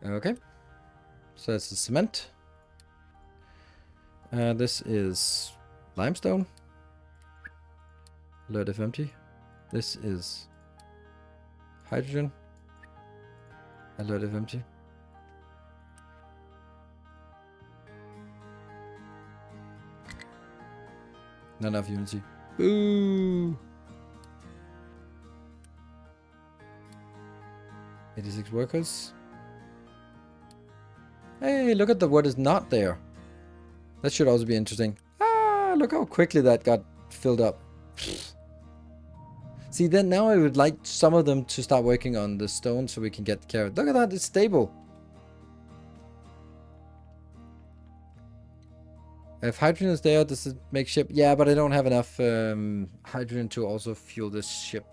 Okay. So that's the cement. This is limestone. Load if empty. This is hydrogen. Load if empty. Not enough unity. Boo! 86 workers. Hey, look at what is not there. That should also be interesting. Ah, look how quickly that got filled up. See, then now I would like some of them to start working on the stone so we can get the carrot. Look at that, it's stable. If hydrogen is there, does it make ship? Yeah, but I don't have enough hydrogen to also fuel this ship.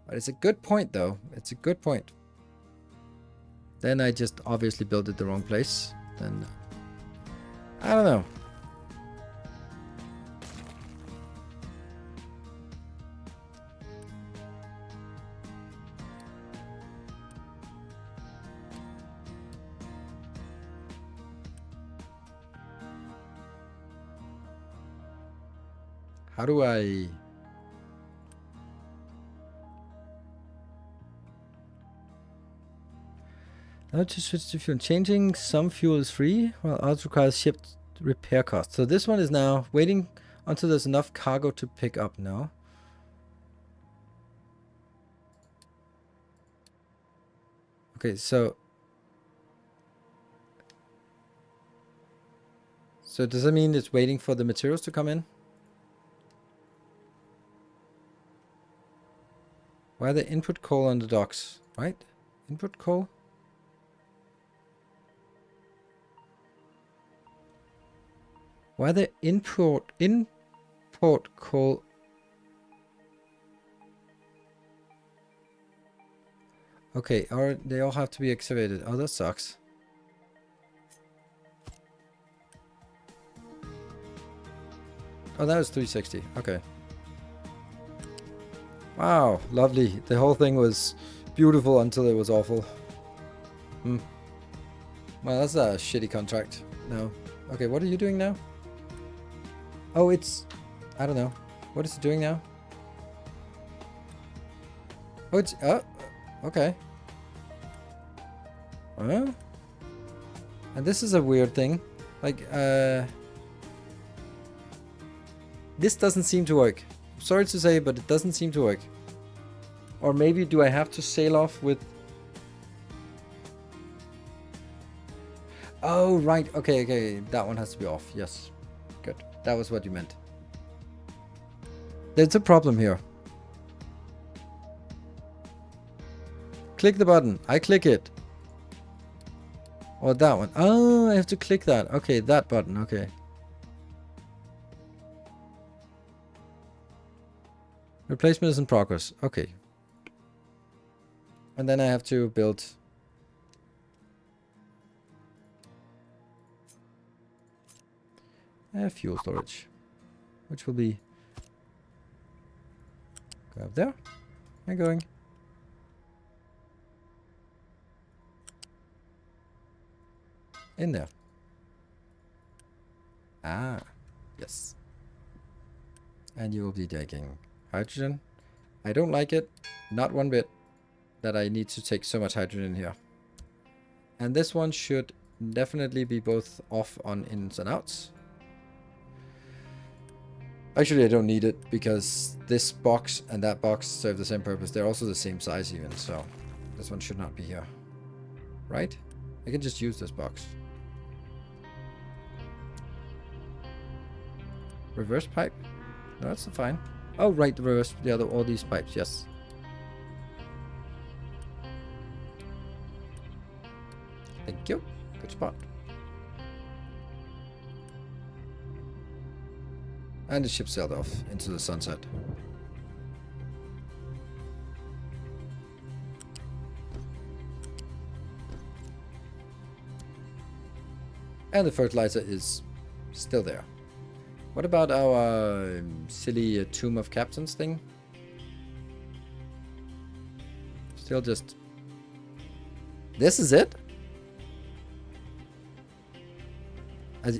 But it's a good point, though. It's a good point. Then I just obviously built it the wrong place. Then I don't know. How do I... Now to switch to fuel. Changing some fuel is free, while others requires shipped repair costs. So this one is now waiting until there's enough cargo to pick up now. Okay, so does that mean it's waiting for the materials to come in? Why are the input coal on the docks? Right? Input coal? Why are the import coal? Okay, or they all have to be excavated. Oh, that sucks. Oh, that was 360. Okay. Wow, lovely. The whole thing was beautiful until it was awful. Hmm. Well, that's a shitty contract. No. Okay, what are you doing now? Oh, it's... I don't know. What is it doing now? Oh, it's... Oh, okay. Huh? And this is a weird thing. Like, this doesn't seem to work. Sorry to say, but it doesn't seem to work. Or maybe do I have to sail off with... Oh, right. Okay, okay. That one has to be off. Yes. Good. That was what you meant. There's a problem here. Click the button. I click it. Or that one. Oh, I have to click that. Okay, that button. Okay. Replacement is in progress. Okay. And then I have to build... fuel storage. Which will be... Go up there. And going. In there. Ah. Yes. And you will be taking hydrogen. I don't like it. Not one bit. That I need to take so much hydrogen in here. And this one should definitely be both off on ins and outs. Actually, I don't need it because this box and that box serve the same purpose. They're also the same size even, so this one should not be here. Right? I can just use this box. Reverse pipe? No, that's fine. Oh, right, the reverse, the other, all these pipes, yes. Thank you. Good spot. And the ship sailed off into the sunset. And the fertilizer is still there. What about our silly Tomb of Captains thing? Still just... This is it?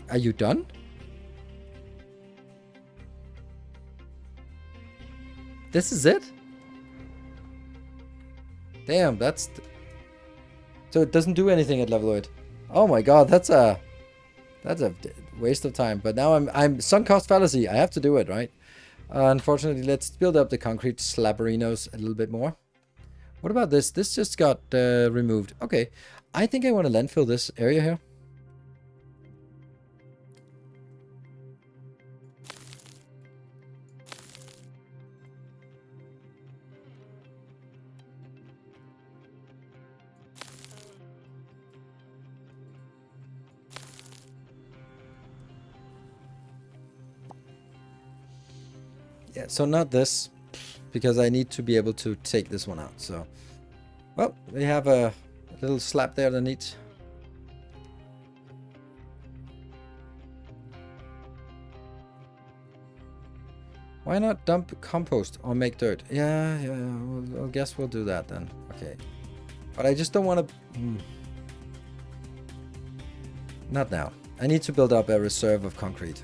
Are you done? This is it? Damn, that's... So it doesn't do anything at level 8. Oh my god, that's a waste of time. But now I'm sunk cost fallacy. I have to do it, right? Unfortunately, let's build up the concrete slabberinos a little bit more. What about this? This just got removed. Okay, I think I want to landfill this area here. Yeah, so not this, because I need to be able to take this one out. So, well, we have a little slab there that needs. Why not dump compost or make dirt? Yeah, I guess we'll do that then. Okay, but I just don't want to. Not now. I need to build up a reserve of concrete.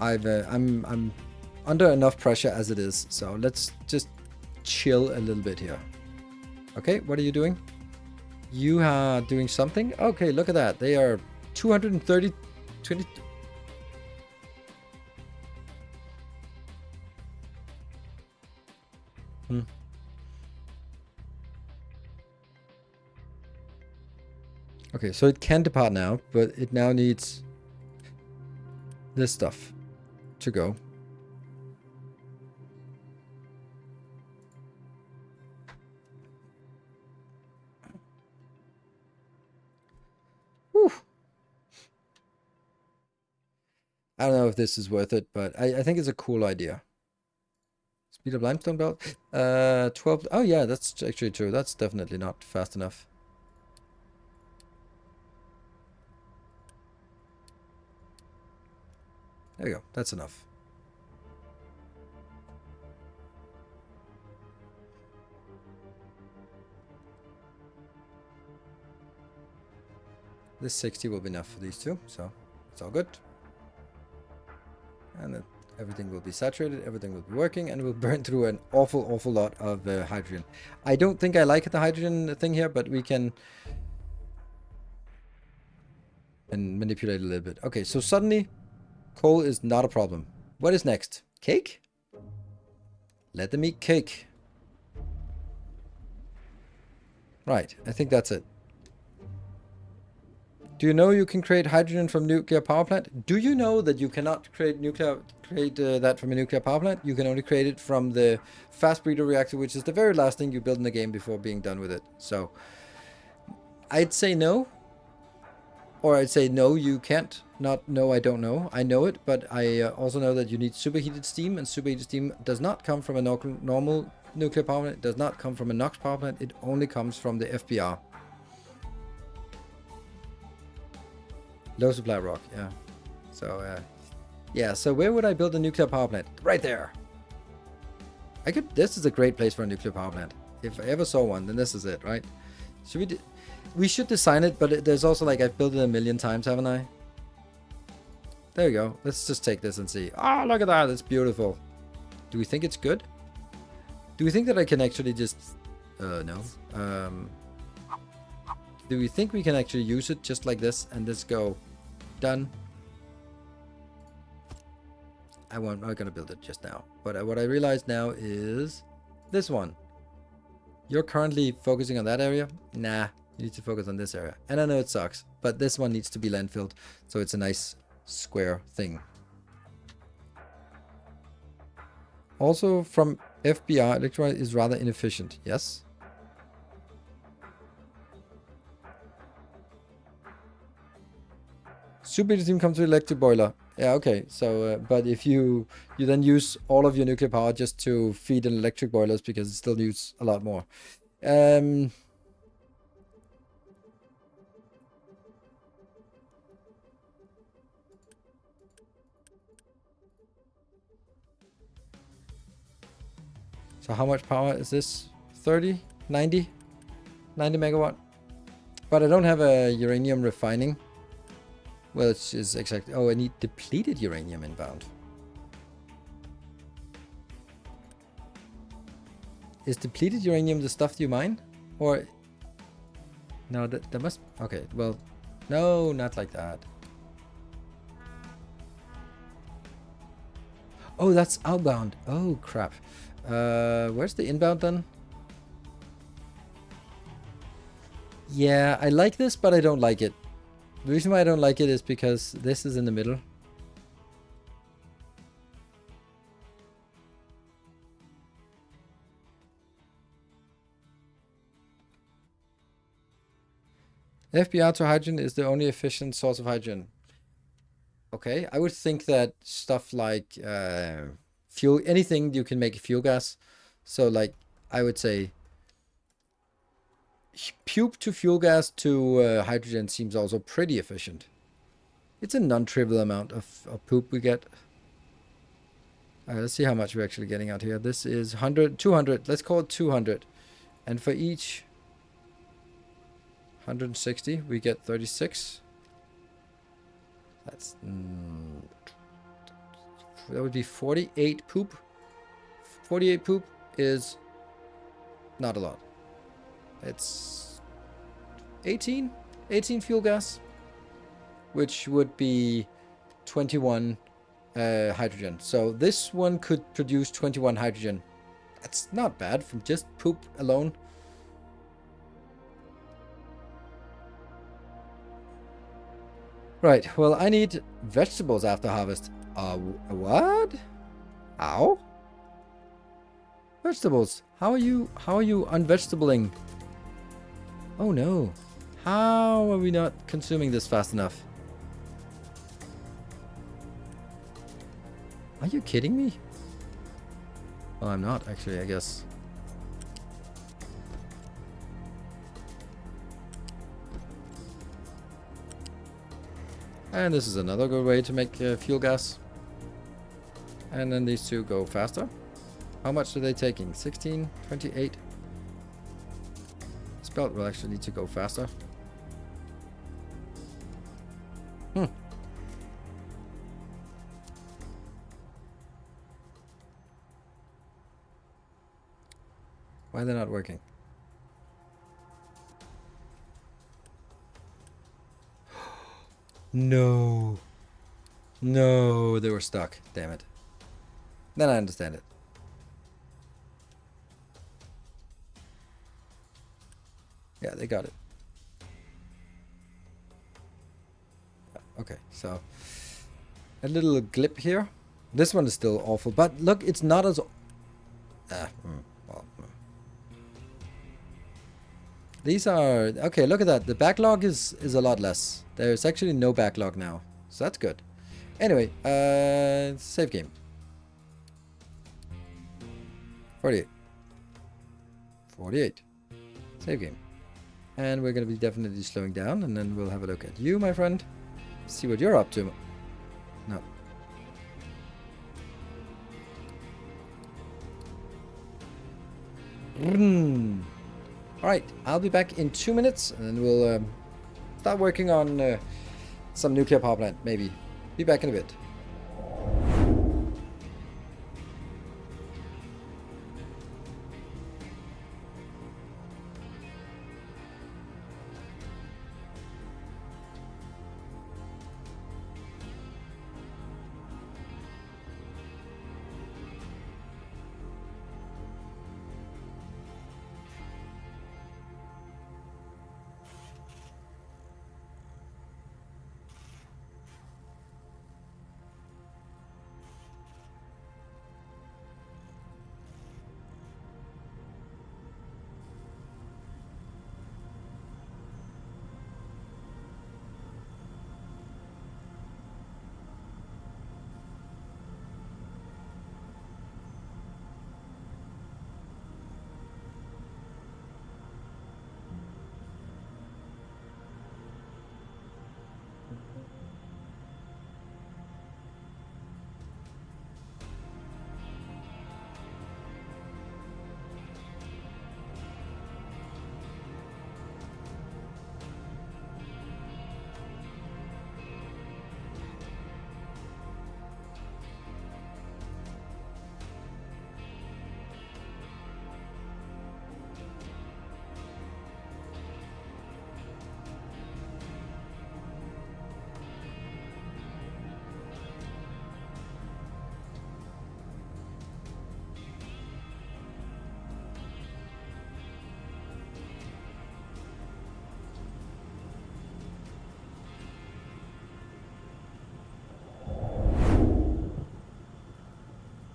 I'm under enough pressure as it is, so let's just chill a little bit here. Okay, what are you doing? You are doing something? Okay, look at that. They are 230... 20... Okay, so it can depart now, but it now needs this stuff to go. Whew. I don't know if this is worth it, but I think it's a cool idea. Speed of limestone belt? 12... Oh yeah, that's actually true. That's definitely not fast enough. There we go. That's enough. This 60 will be enough for these two, so it's all good. And then everything will be saturated, everything will be working, and we'll burn through an awful lot of hydrogen. I don't think I like the hydrogen thing here, but we can manipulate a little bit. Okay, so suddenly coal is not a problem. What is next? Cake? Let them eat cake. Right, I think that's it. Do you know you can create hydrogen from nuclear power plant? Do you know that you cannot create that from a nuclear power plant? You can only create it from the fast breeder reactor, which is the very last thing you build in the game before being done with it. So I'd say no. Or I'd say no, you can't. Not no, I don't know. I know it, but I also know that you need superheated steam, and superheated steam does not come from a normal nuclear power plant. It does not come from a NOx power plant. It only comes from the FBR. Low supply rock, yeah. So, yeah, so where would I build a nuclear power plant? Right there. This is a great place for a nuclear power plant. If I ever saw one, then this is it, right? We should design it, but there's also like, I've built it a million times, haven't I? There you go. Let's just take this and see. Oh, look at that. It's beautiful. Do we think it's good? Do we think that I can actually just... no. Do we think we can actually use it just like this and just go... Done. I'm not going to build it just now. But what I realize now is... This one. You're currently focusing on that area? Nah. You need to focus on this area. And I know it sucks, but this one needs to be landfilled, so it's a nice square thing. Also, from FBR, electrolyte is rather inefficient. Yes? Super team comes to electric boiler. Yeah, okay. So, but if you then use all of your nuclear power just to feed an electric boilers because it still uses a lot more. So how much power is this? 30? 90? 90 megawatt? But I don't have a uranium refining. Which is exactly... Oh, I need depleted uranium inbound. Is depleted uranium the stuff you mine? Or... No, that must... Okay, well... No, not like that. Oh, that's outbound. Oh, crap. Where's the inbound then? Yeah, I like this, but I don't like it. The reason why I don't like it is because this is in the middle. FBR to hydrogen is the only efficient source of hydrogen. Okay, I would think that stuff like fuel, anything you can make fuel gas. So like, I would say pupe to fuel gas to hydrogen seems also pretty efficient. It's a non-trivial amount of poop we get. Let's see how much we're actually getting out here. This is 100, 200. Let's call it 200. And for each 160, we get 36. That's... that would be 48 poop. 48 poop is not a lot. It's 18 fuel gas, which would be 21 hydrogen. So this one could produce 21 hydrogen. That's not bad from just poop alone. Right, well, I need vegetables after harvest. What? How? Vegetables. How are you unvegetabling? Oh no. How are we not consuming this fast enough? Are you kidding me? Well, I'm not actually, I guess. And this is another good way to make fuel gas. And then these two go faster. How much are they taking? 16, 28. This belt will actually need to go faster. Why are they not working? No. No, they were stuck. Damn it. Then I understand it. Yeah, they got it. Okay, so a little glip here. This one is still awful, but look, it's not as... These are... Okay, look at that. The backlog is a lot less. There's actually no backlog now. So that's good. Anyway, save game. 48. 48. Save game. And we're going to be definitely slowing down, and then we'll have a look at you, my friend. See what you're up to. No. Alright, I'll be back in 2 minutes, and then we'll start working on some nuclear power plant, maybe. Be back in a bit.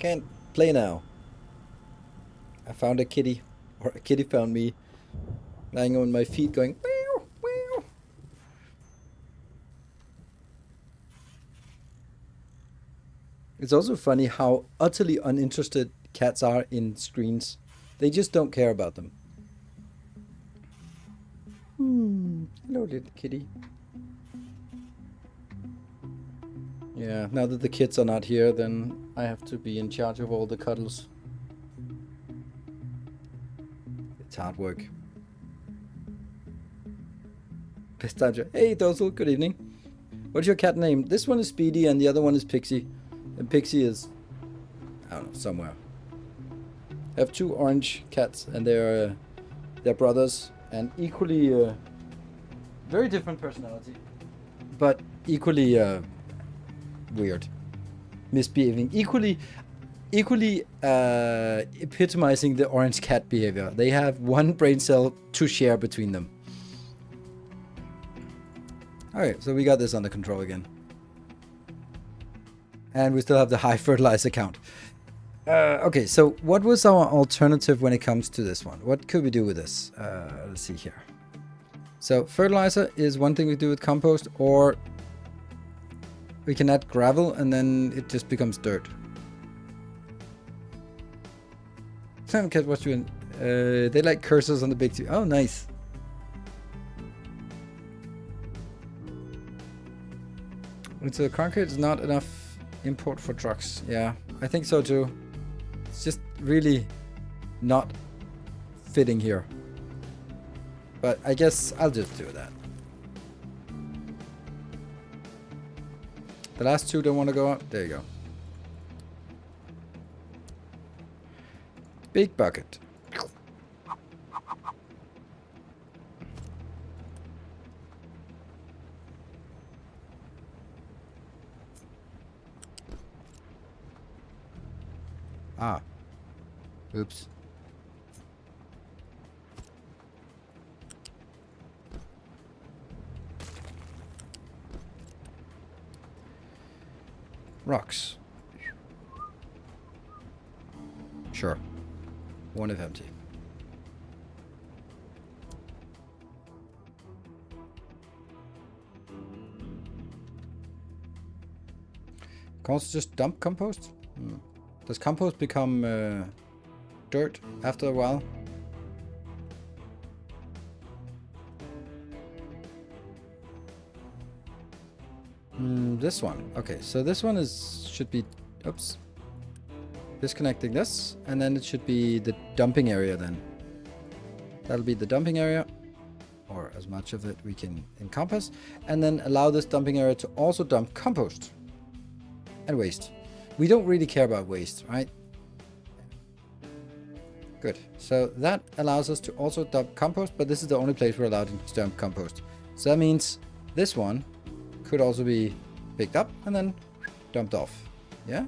can't play now. I found a kitty, or a kitty found me, lying on my feet going, meow, meow. It's also funny how utterly uninterested cats are in screens. They just don't care about them. Hello, little kitty. Yeah, now that the kids are not here, then I have to be in charge of all the cuddles. It's hard work. Hey, Dozel, good evening. What's your cat name? This one is Speedy and the other one is Pixie. And Pixie is, I don't know, somewhere. I have 2 orange cats and they're brothers and equally very different personality, but equally weird, misbehaving, equally epitomizing the orange cat behavior. They have 1 brain cell to share between them. Alright, so we got this under control again. And we still have the high fertilizer count. Okay, so what was our alternative when it comes to this one? What could we do with this? Let's see here. So fertilizer is one thing we do with compost, or we can add gravel and then it just becomes dirt. Sam Cat, what's doing? They like cursors on the big TV. Oh, nice. So concrete is not enough import for trucks. Yeah, I think so too. It's just really not fitting here. But I guess I'll just do that. The last 2 don't want to go up. There you go. Big bucket. Ah. Oops. Rocks. Sure. 1 if empty. Can also just dump compost? Does compost become dirt after a while? This one. Okay, so this one should be, oops, disconnecting this, and then it should be the dumping area then. That'll be the dumping area, or as much of it we can encompass, and then allow this dumping area to also dump compost and waste. We don't really care about waste, right? Good. So that allows us to also dump compost, but this is the only place we're allowed to dump compost. So that means this one could also be picked up and then dumped off. Yeah?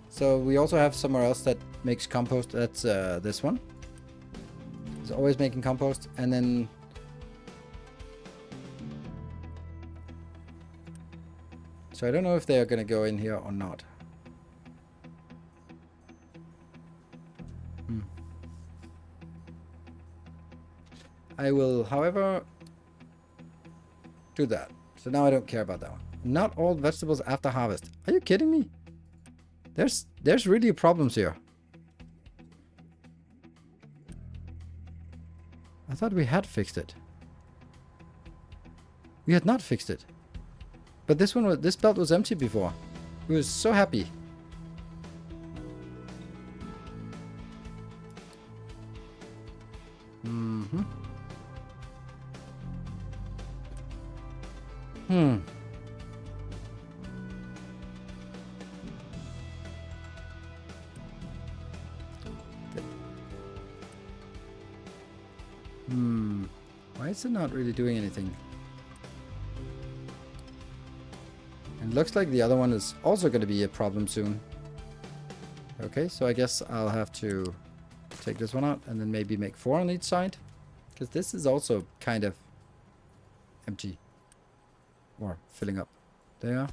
So we also have somewhere else that makes compost. That's this one. It's always making compost. And then so I don't know if they are going to go in here or not. I will, however, do that. So now I don't care about that one. Not all vegetables after harvest. Are you kidding me? There's really problems here. I thought we had fixed it. We had not fixed it. But this belt was empty before. We were so happy. Why is it not really doing anything? And looks like the other one is also going to be a problem soon. Okay, so I guess I'll have to take this one out and then maybe make 4 on each side. Because this is also kind of empty. Or filling up. There.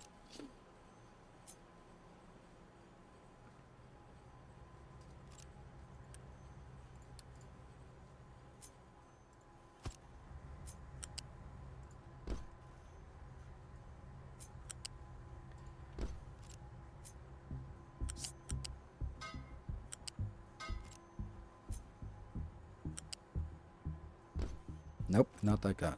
Nope, not like that.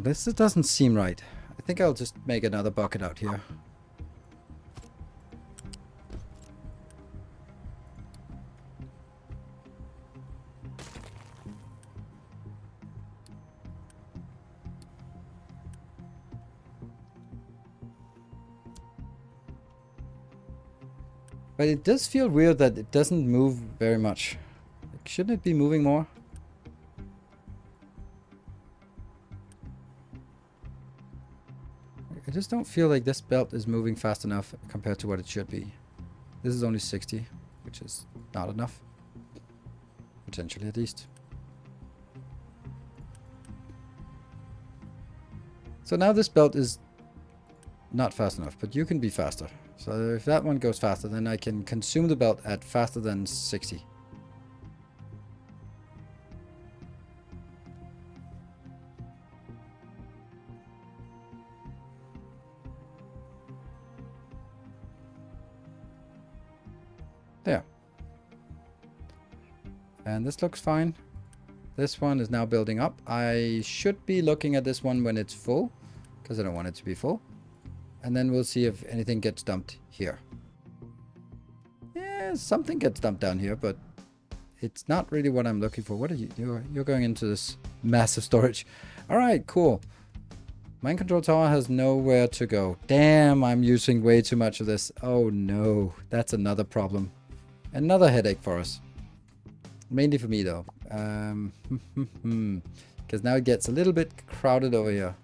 This doesn't seem right. I think I'll just make another bucket out here. But it does feel weird that it doesn't move very much. Like, shouldn't it be moving more? I just don't feel like this belt is moving fast enough compared to what it should be. This is only 60, which is not enough. Potentially, at least. So now this belt is not fast enough, but you can be faster. So if that one goes faster, then I can consume the belt at faster than 60. There. And this looks fine. This one is now building up. I should be looking at this one when it's full, because I don't want it to be full. And then we'll see if anything gets dumped here. Yeah, something gets dumped down here, but it's not really what I'm looking for. What are you? You're going into this massive storage. All right, cool. Mind control tower has nowhere to go. Damn, I'm using way too much of this. Oh no, that's another problem. Another headache for us. Mainly for me though. Because now it gets a little bit crowded over here.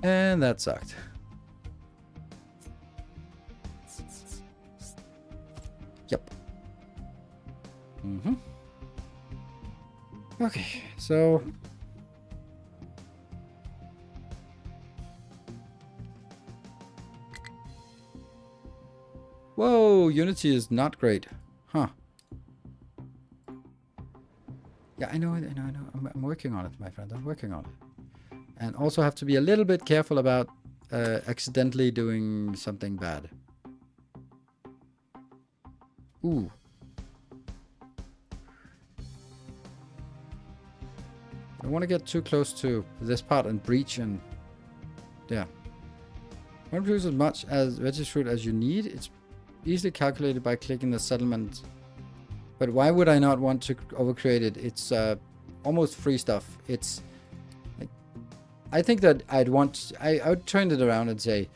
And that sucked. Yep. Okay, so whoa, Unity is not great. Huh. Yeah, I know. I'm working on it, my friend. I'm working on it. And also have to be a little bit careful about accidentally doing something bad. Ooh. I don't want to get too close to this part and breach and... Yeah. Want to produce as much as veggie fruit as you need. It's easily calculated by clicking the settlement. But why would I not want to overcreate it? It's almost free stuff. It's... I think that I would turn it around and say,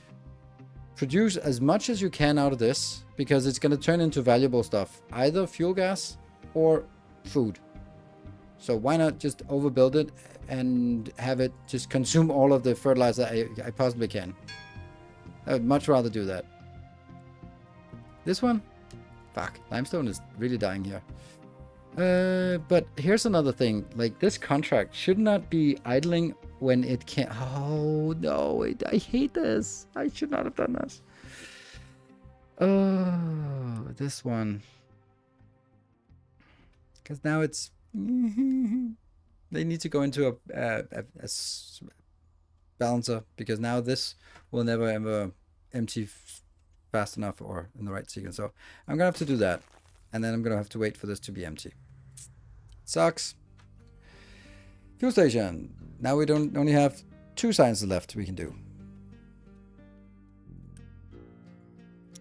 produce as much as you can out of this, because it's going to turn into valuable stuff, either fuel gas or food. So why not just overbuild it and have it just consume all of the fertilizer I possibly can. I would much rather do that. This one? Fuck, limestone is really dying here. But here's another thing, like this contract should not be idling when it can't. Oh no, I hate this. I should not have done this. Oh, this one. Because now it's... They need to go into a balancer, because now this will never ever empty fast enough or in the right sequence. So I'm gonna have to do that, and then I'm gonna have to wait for this to be empty. Sucks. Fuel station. Now we don't only have 2 sciences left we can do.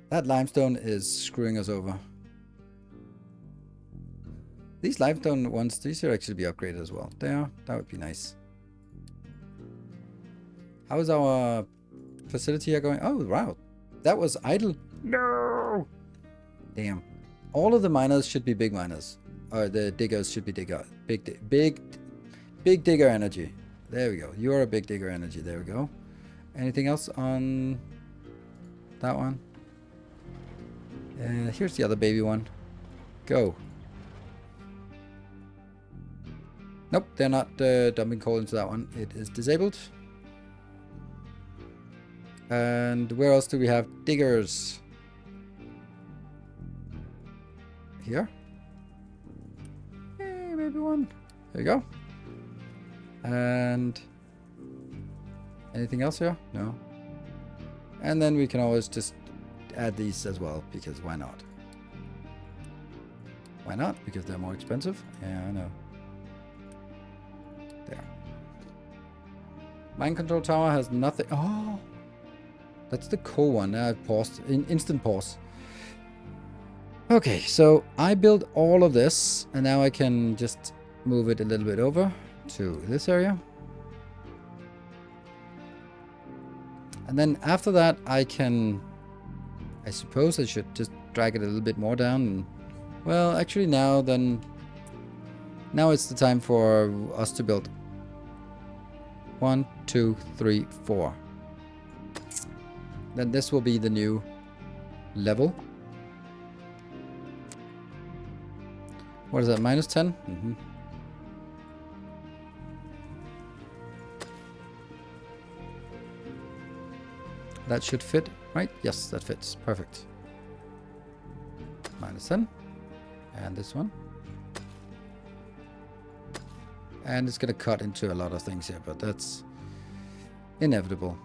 That limestone is screwing us over. These limestone ones, these should actually be upgraded as well. They are. That would be nice. How is our facility here going? Oh, wow. That was idle. No! Damn. All of the miners should be big miners. Or the diggers should be digger. Big digger energy. There we go. You're a big digger energy. There we go. Anything else on that one. Here's the other baby one. Go. Nope, they're not dumping coal into that one. It is disabled. And where else do we have diggers? Here? Hey, maybe one. There you go. And anything else here? No. And then we can always just add these as well, because why not? Why not? Because they're more expensive? Yeah, I know. There. Mind control tower has nothing. Oh! That's the coal one. Now I've paused. Instant pause. Okay, so I built all of this, and now I can just move it a little bit over to this area. And then after that, I suppose I should just drag it a little bit more down. And, well, actually now it's the time for us to build 1, 2, 3, 4. Then this will be the new level. What is that, minus 10? Mm-hmm. That should fit, right? Yes, that fits. Perfect. Minus 10. And this one. And it's going to cut into a lot of things here, but that's inevitable.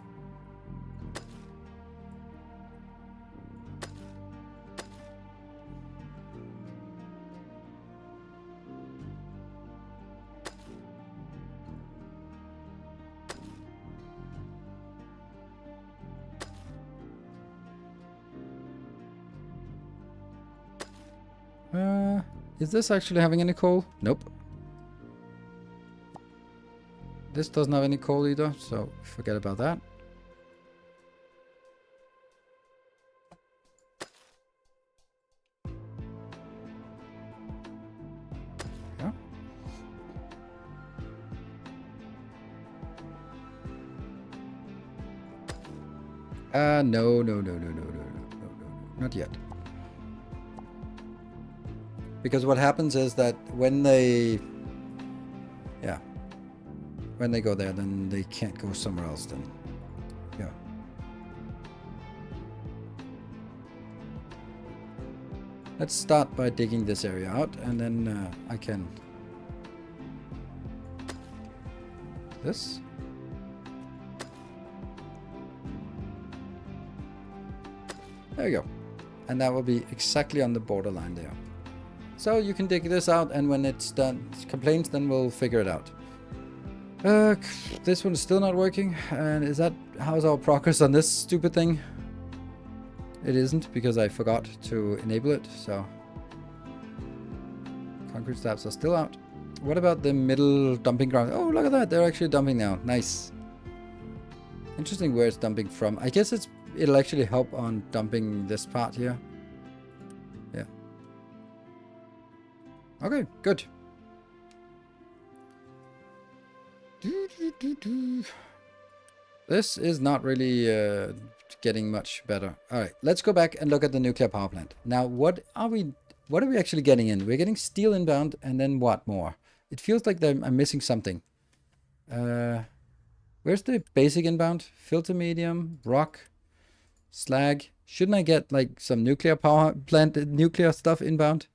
Is this actually having any coal? Nope. This doesn't have any coal either, so forget about that. Yeah. No, not yet. Because what happens is that when they go there, then they can't go somewhere else then. Yeah. Let's start by digging this area out, and then I can... This. There you go. And that will be exactly on the borderline there. So you can dig this out, and when it's done, complaints, then we'll figure it out. This one is still not working. And how's our progress on this stupid thing? It isn't, because I forgot to enable it, so. Concrete slabs are still out. What about the middle dumping ground? Oh, look at that. They're actually dumping now. Nice. Interesting where it's dumping from. I guess it'll actually help on dumping this part here. Yeah. Okay, good. This is not really getting much better. All right, let's go back and look at the nuclear power plant. Now, what are we actually getting in? We're getting steel inbound, and then what more? It feels like I'm missing something. Where's the basic inbound? Filter medium, rock, slag. Shouldn't I get like some nuclear power plant, nuclear stuff inbound?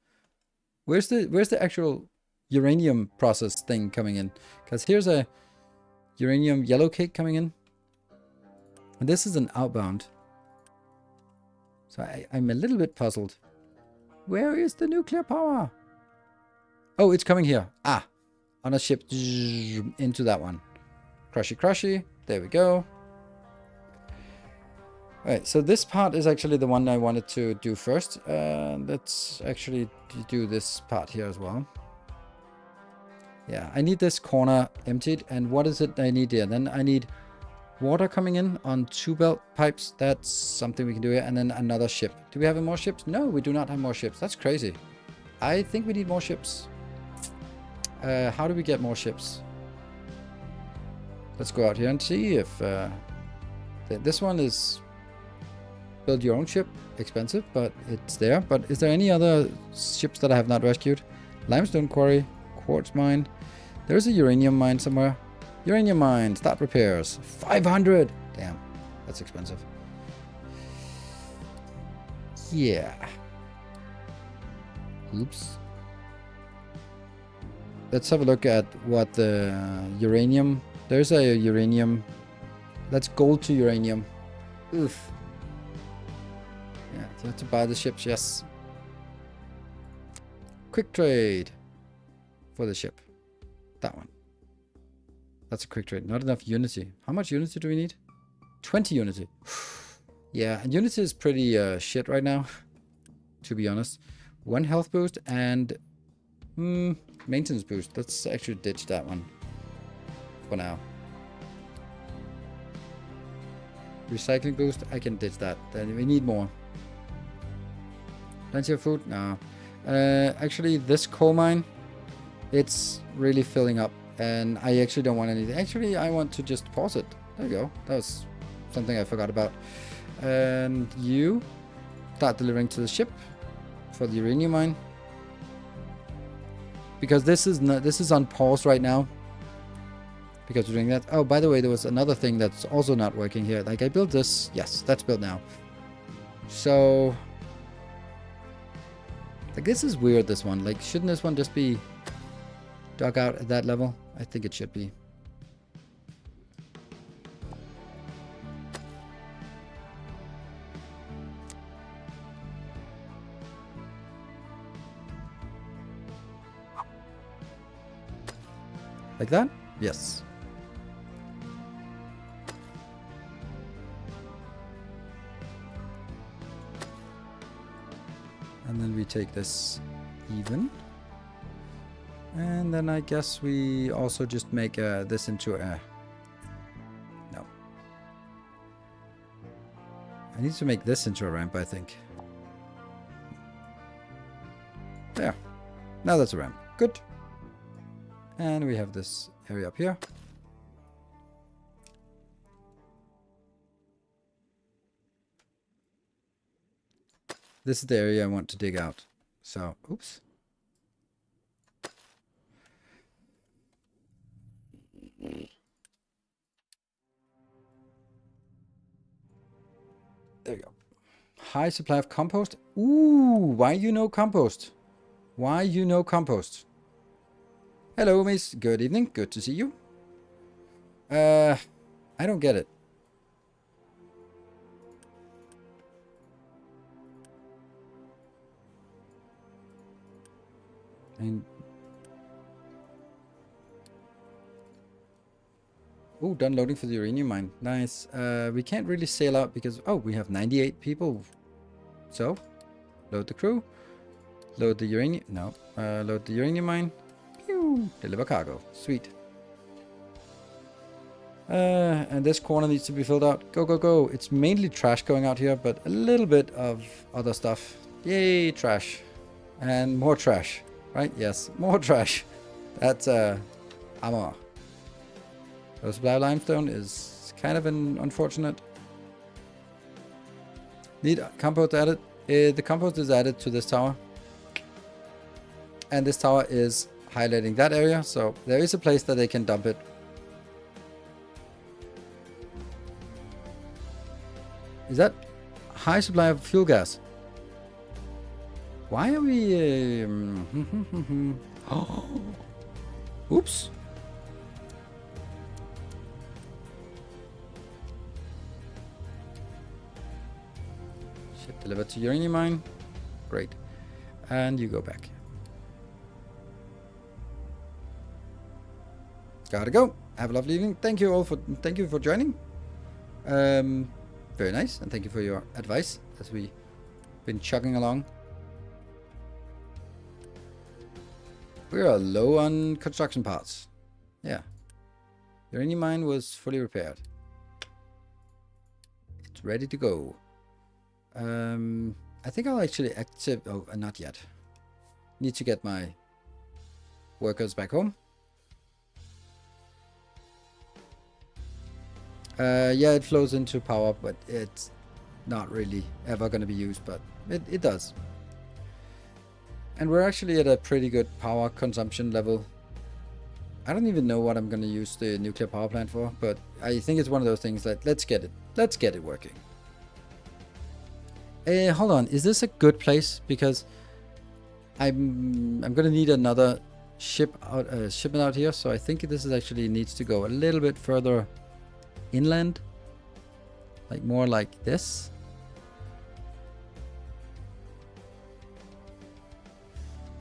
Where's the actual uranium process thing coming in? Because here's a uranium yellow cake coming in. And this is an outbound. So I'm a little bit puzzled. Where is the nuclear power? Oh, it's coming here. Ah, on a ship into that one. Crushy. There we go. Alright, so this part is actually the one I wanted to do first. Let's actually do this part here as well. Yeah, I need this corner emptied. And what is it I need here? Then I need water coming in on 2 belt pipes. That's something we can do here. And then another ship. Do we have more ships? No, we do not have more ships. That's crazy. I think we need more ships. How do we get more ships? Let's go out here and see if... this one is... Build your own ship. Expensive, but it's there. But is there any other ships that I have not rescued? Limestone quarry, quartz mine. There's a uranium mine somewhere. Uranium mine, start repairs. 500! Damn, that's expensive. Yeah. Oops. Let's have a look at what the uranium... There's a uranium... Let's gold to uranium. Oof. Yeah, so to buy the ships, yes. Quick trade. For the ship. That one. That's a quick trade. Not enough unity. How much unity do we need? 20 unity. Yeah, and unity is pretty shit right now. To be honest. 1 health boost and... maintenance boost. Let's actually ditch that one. For now. Recycling boost. I can ditch that. Then we need more. Plenty of food? No. Actually, this coal mine... It's really filling up. And I actually don't want anything. Actually, I want to just pause it. There you go. That was something I forgot about. And you start delivering to the ship for the uranium mine. Because this is on pause right now. Because we're doing that. Oh, by the way, there was another thing that's also not working here. Like, I built this. Yes, that's built now. So... Like, this is weird, this one. Like, shouldn't this one just be dug out at that level? I think it should be. Like that? Yes. And then we take this even. And then I guess we also just make this into a... No. I need to make this into a ramp, I think. There. Now that's a ramp. Good. And we have this area up here. This is the area I want to dig out. So, oops. There you go. High supply of compost. Ooh, why you know compost? Why you know compost? Hello, miss. Good evening. Good to see you. I don't get it. I mean... Oh, done loading for the uranium mine. Nice. We can't really sail out because... Oh, we have 98 people. So, load the crew. Load the uranium... No. Load the uranium mine. Pew! Deliver cargo. Sweet. And this corner needs to be filled out. Go, go, go. It's mainly trash going out here, but a little bit of other stuff. Yay, trash. And more trash. Right? Yes. More trash. That's armor. The supply of limestone is kind of an unfortunate. Need compost added. The compost is added to this tower. And this tower is highlighting that area. So there is a place that they can dump it. Is that high supply of fuel gas? Why are we... Oops. Ship delivered to uranium mine. Great. And you go back. Gotta go. Have a lovely evening. Thank you all for joining. Very nice, and thank you for your advice as we've been chugging along. We are low on construction parts. Yeah. Uranium mine was fully repaired. It's ready to go. I think I'll actually active... Oh, not yet. Need to get my workers back home. Yeah, it flows into power, but it's not really ever going to be used, but it does. And we're actually at a pretty good power consumption level. I don't even know what I'm going to use the nuclear power plant for, but I think it's one of those things that let's get it working. Hold on, is this a good place? Because I'm going to need another shipment out here, so I think this is actually needs to go a little bit further inland, like more like this.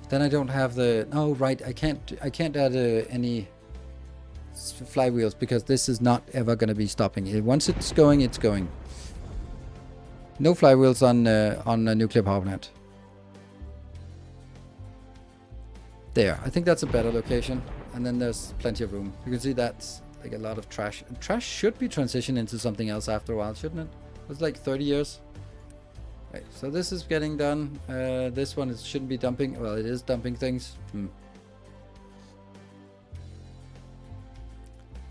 Then I don't have the... Oh, right. I can't add any flywheels because this is not ever going to be stopping. Once it's going, it's going. No flywheels on a nuclear power plant. There. I think that's a better location. And then there's plenty of room. You can see that's like a lot of trash. Trash should be transitioned into something else after a while, shouldn't it? It's like 30 years. Right, so this is getting done. This one shouldn't be dumping. Well, it is dumping things.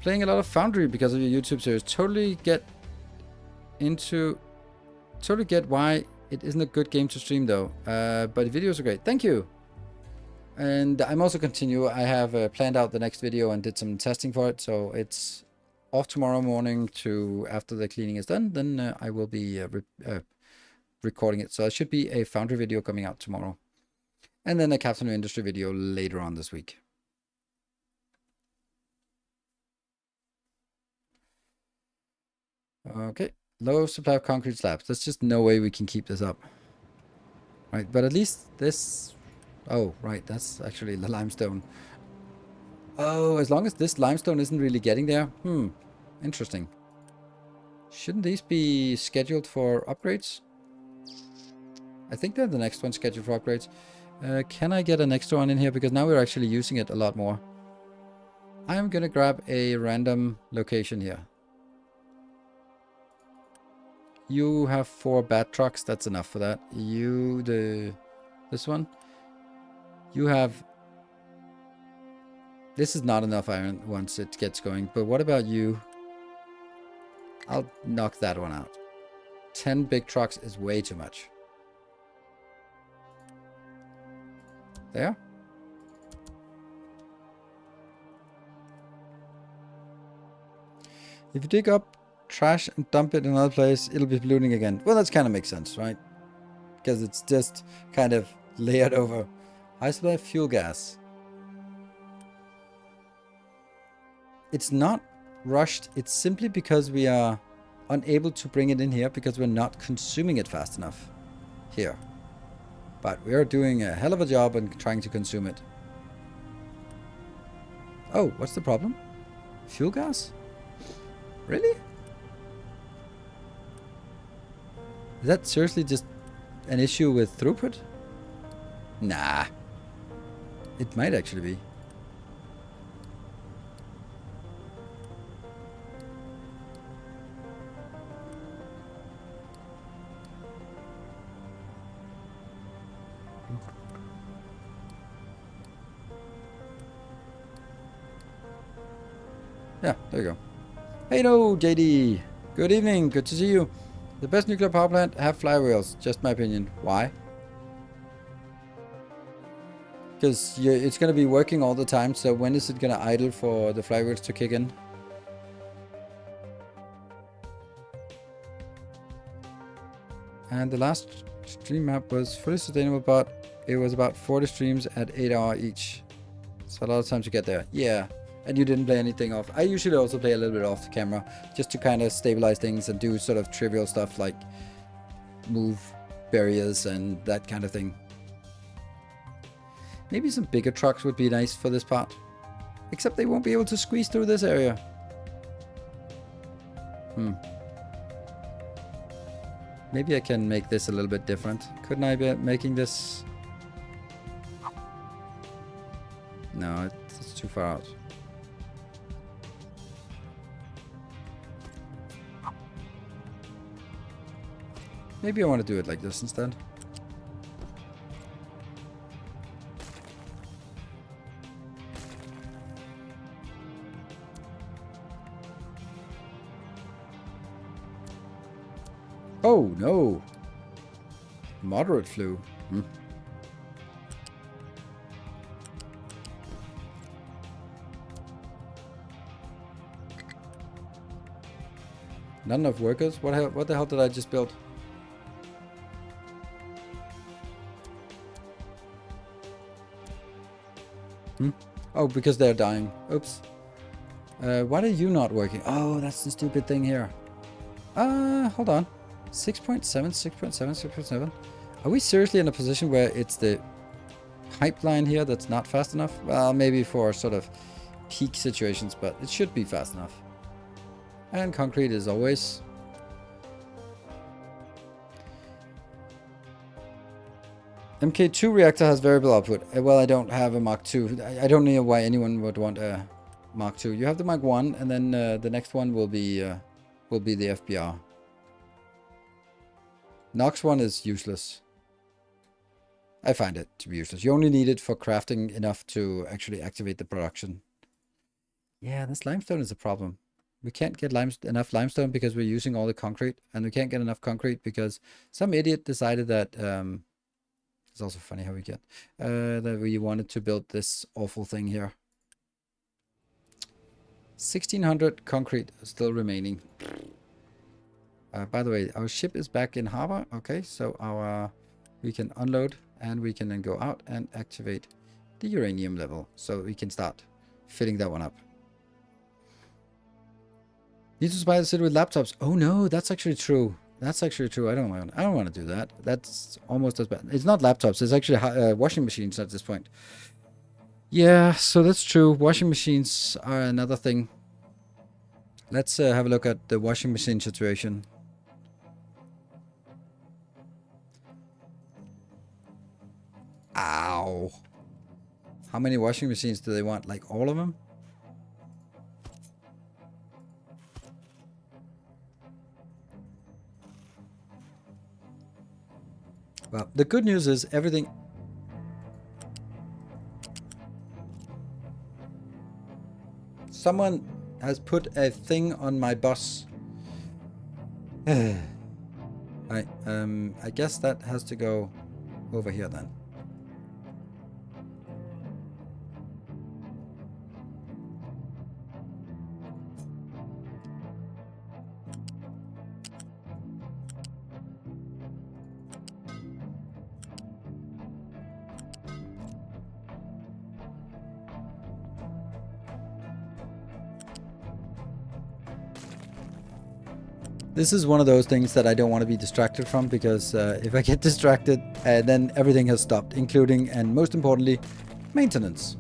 Playing a lot of Foundry because of your YouTube series. Totally get why it isn't a good game to stream though. But the videos are great. Thank you. And I'm also continue. I have planned out the next video and did some testing for it. So it's off tomorrow morning to after the cleaning is done. Then I will be recording it. So it should be a Foundry video coming out tomorrow. And then a Captain Industry video later on this week. Okay. Low supply of concrete slabs. There's just no way we can keep this up. Right. But at least this... Oh, right. That's actually the limestone. Oh, as long as this limestone isn't really getting there. Interesting. Shouldn't these be scheduled for upgrades? I think they're the next one scheduled for upgrades. Can I get an extra one in here? Because now we're actually using it a lot more. I'm going to grab a random location here. You have 4 bat trucks. That's enough for that. This one. You have... This is not enough iron once it gets going. But what about you? I'll knock that one out. 10 big trucks is way too much. There. If you dig up trash and dump it in another place, it'll be polluting again. Well, that kind of makes sense, right? Because it's just kind of layered over. I supply of fuel gas. It's not rushed. It's simply because we are unable to bring it in here because we're not consuming it fast enough here. But we are doing a hell of a job on trying to consume it. Oh, what's the problem? Fuel gas? Really? Is that seriously just an issue with throughput? Nah. It might actually be. Yeah, there you go. Hey, no, JD. Good evening. Good to see you. The best nuclear power plant have flywheels. Just my opinion. Why? Because it's going to be working all the time. So when is it going to idle for the flywheels to kick in? And the last stream map was fully sustainable, but it was about 40 streams at 8 hours each. So a lot of time to get there. Yeah. And you didn't play anything off. I usually also play a little bit off the camera just to kind of stabilize things and do sort of trivial stuff like move barriers and that kind of thing. Maybe some bigger trucks would be nice for this part. Except they won't be able to squeeze through this area. Maybe I can make this a little bit different. Couldn't I be making this? No, it's too far out. Maybe I want to do it like this instead. Oh, no. Moderate flu. Hmm. Not enough workers? What the hell did I just build? Hmm? Oh, because they're dying. Oops. Why are you not working? Oh, that's the stupid thing here. Hold on. 6.7, 6.7, 6.7. Are we seriously in a position where it's the pipeline here that's not fast enough? Well, maybe for sort of peak situations, but it should be fast enough. And concrete is always. MK2 reactor has variable output. Well, I don't have a Mark II. I don't know why anyone would want a Mark II. You have the Mark 1, and then the next one will be the FBR. Nox 1 is useless. I find it to be useless. You only need it for crafting enough to actually activate the production. Yeah, this limestone is a problem. We can't get enough limestone because we're using all the concrete, and we can't get enough concrete because some idiot decided that it's also funny how we get that we wanted to build this awful thing here. 1600 concrete still remaining. By the way, our ship is back in harbor. Okay, so we can unload and we can then go out and activate the uranium level so we can start filling that one up. Need to supply the city with laptops. Oh no, that's actually true. That's actually true. I don't want to do that. That's almost as bad. It's not laptops. It's actually washing machines at this point. Yeah, so that's true. Washing machines are another thing. Let's have a look at the washing machine situation. Ow. How many washing machines do they want? Like all of them? Well, the good news is everything... Someone has put a thing on my bus. Right, I guess that has to go over here then. This is one of those things that I don't want to be distracted from, because if I get distracted, then everything has stopped, including, and most importantly, maintenance.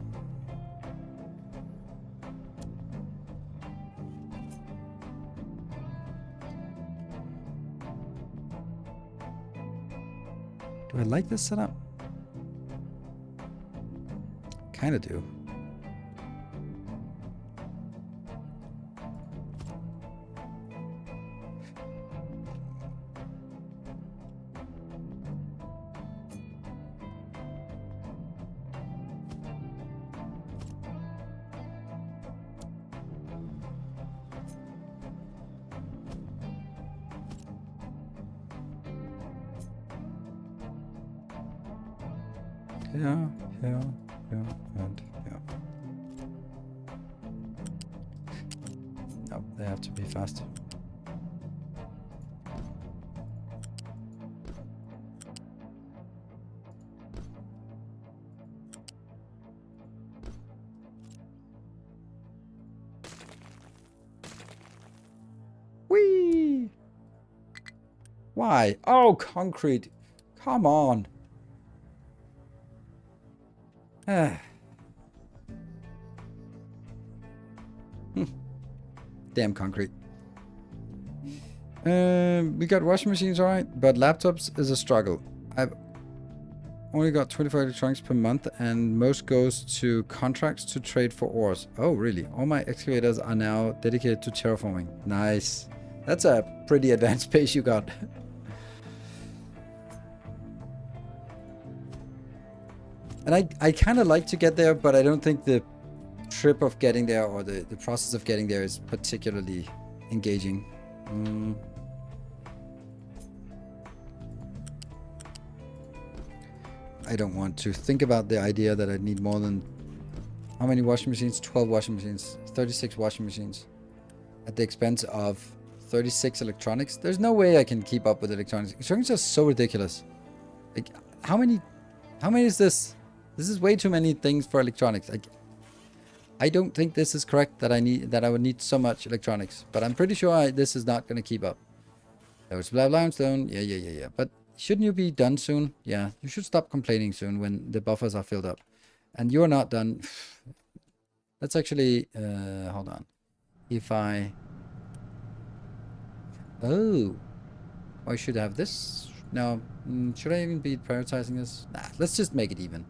Do I like this setup? Kinda do. Yeah, and yeah. No, they have to be fast. Whee! Why? Oh, concrete. Come on. Damn concrete. We got washing machines, alright, but laptops is a struggle. I've only got 24 electronics per month, and most goes to contracts to trade for ores. Oh, really? All my excavators are now dedicated to terraforming. Nice. That's a pretty advanced pace you got. And I kind of like to get there, but I don't think the trip of getting there or the process of getting there is particularly engaging. I don't want to think about the idea that I need more than... How many washing machines? 12 washing machines. 36 washing machines. At the expense of 36 electronics. There's no way I can keep up with electronics. Electronics are so ridiculous. Like, how many is this? This is way too many things for electronics. Like, I don't think this is correct that I would need so much electronics. But I'm pretty sure this is not going to keep up. There's blah limestone. Yeah. But shouldn't you be done soon? Yeah, you should stop complaining soon when the buffers are filled up. And you're not done. Let's actually, hold on. If I... Oh. I should have this. No. Should I even be prioritizing this? Nah, let's just make it even.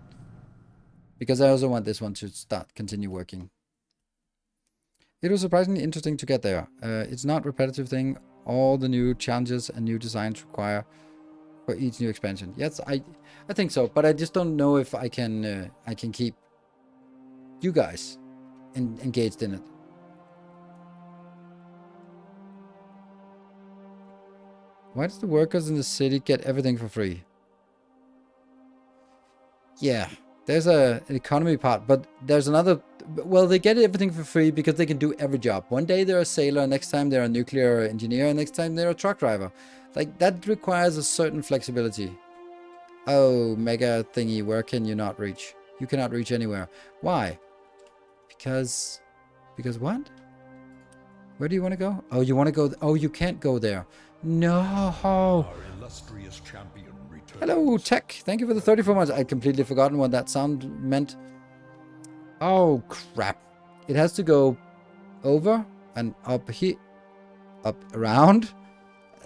Because I also want this one to continue working. It was surprisingly interesting to get there. It's not a repetitive thing. All the new challenges and new designs require for each new expansion. Yes, I think so. But I just don't know if I can keep you guys engaged in it. Why does the workers in the city get everything for free? Yeah, there's an economy part, but there's another... Well, they get everything for free because they can do every job. One day they're a sailor, next time they're a nuclear engineer, and next time they're a truck driver. Like, that requires a certain flexibility. Oh, mega thingy, where can you not reach? You cannot reach anywhere. Why? Because what? Where do you want to go? Oh, you want to go... Oh, you can't go there. No. Our illustrious champion returns. Hello, Tech. Thank you for the 34 months. I'd completely forgotten what that sound meant. Oh, crap. It has to go over and up here. Up, around.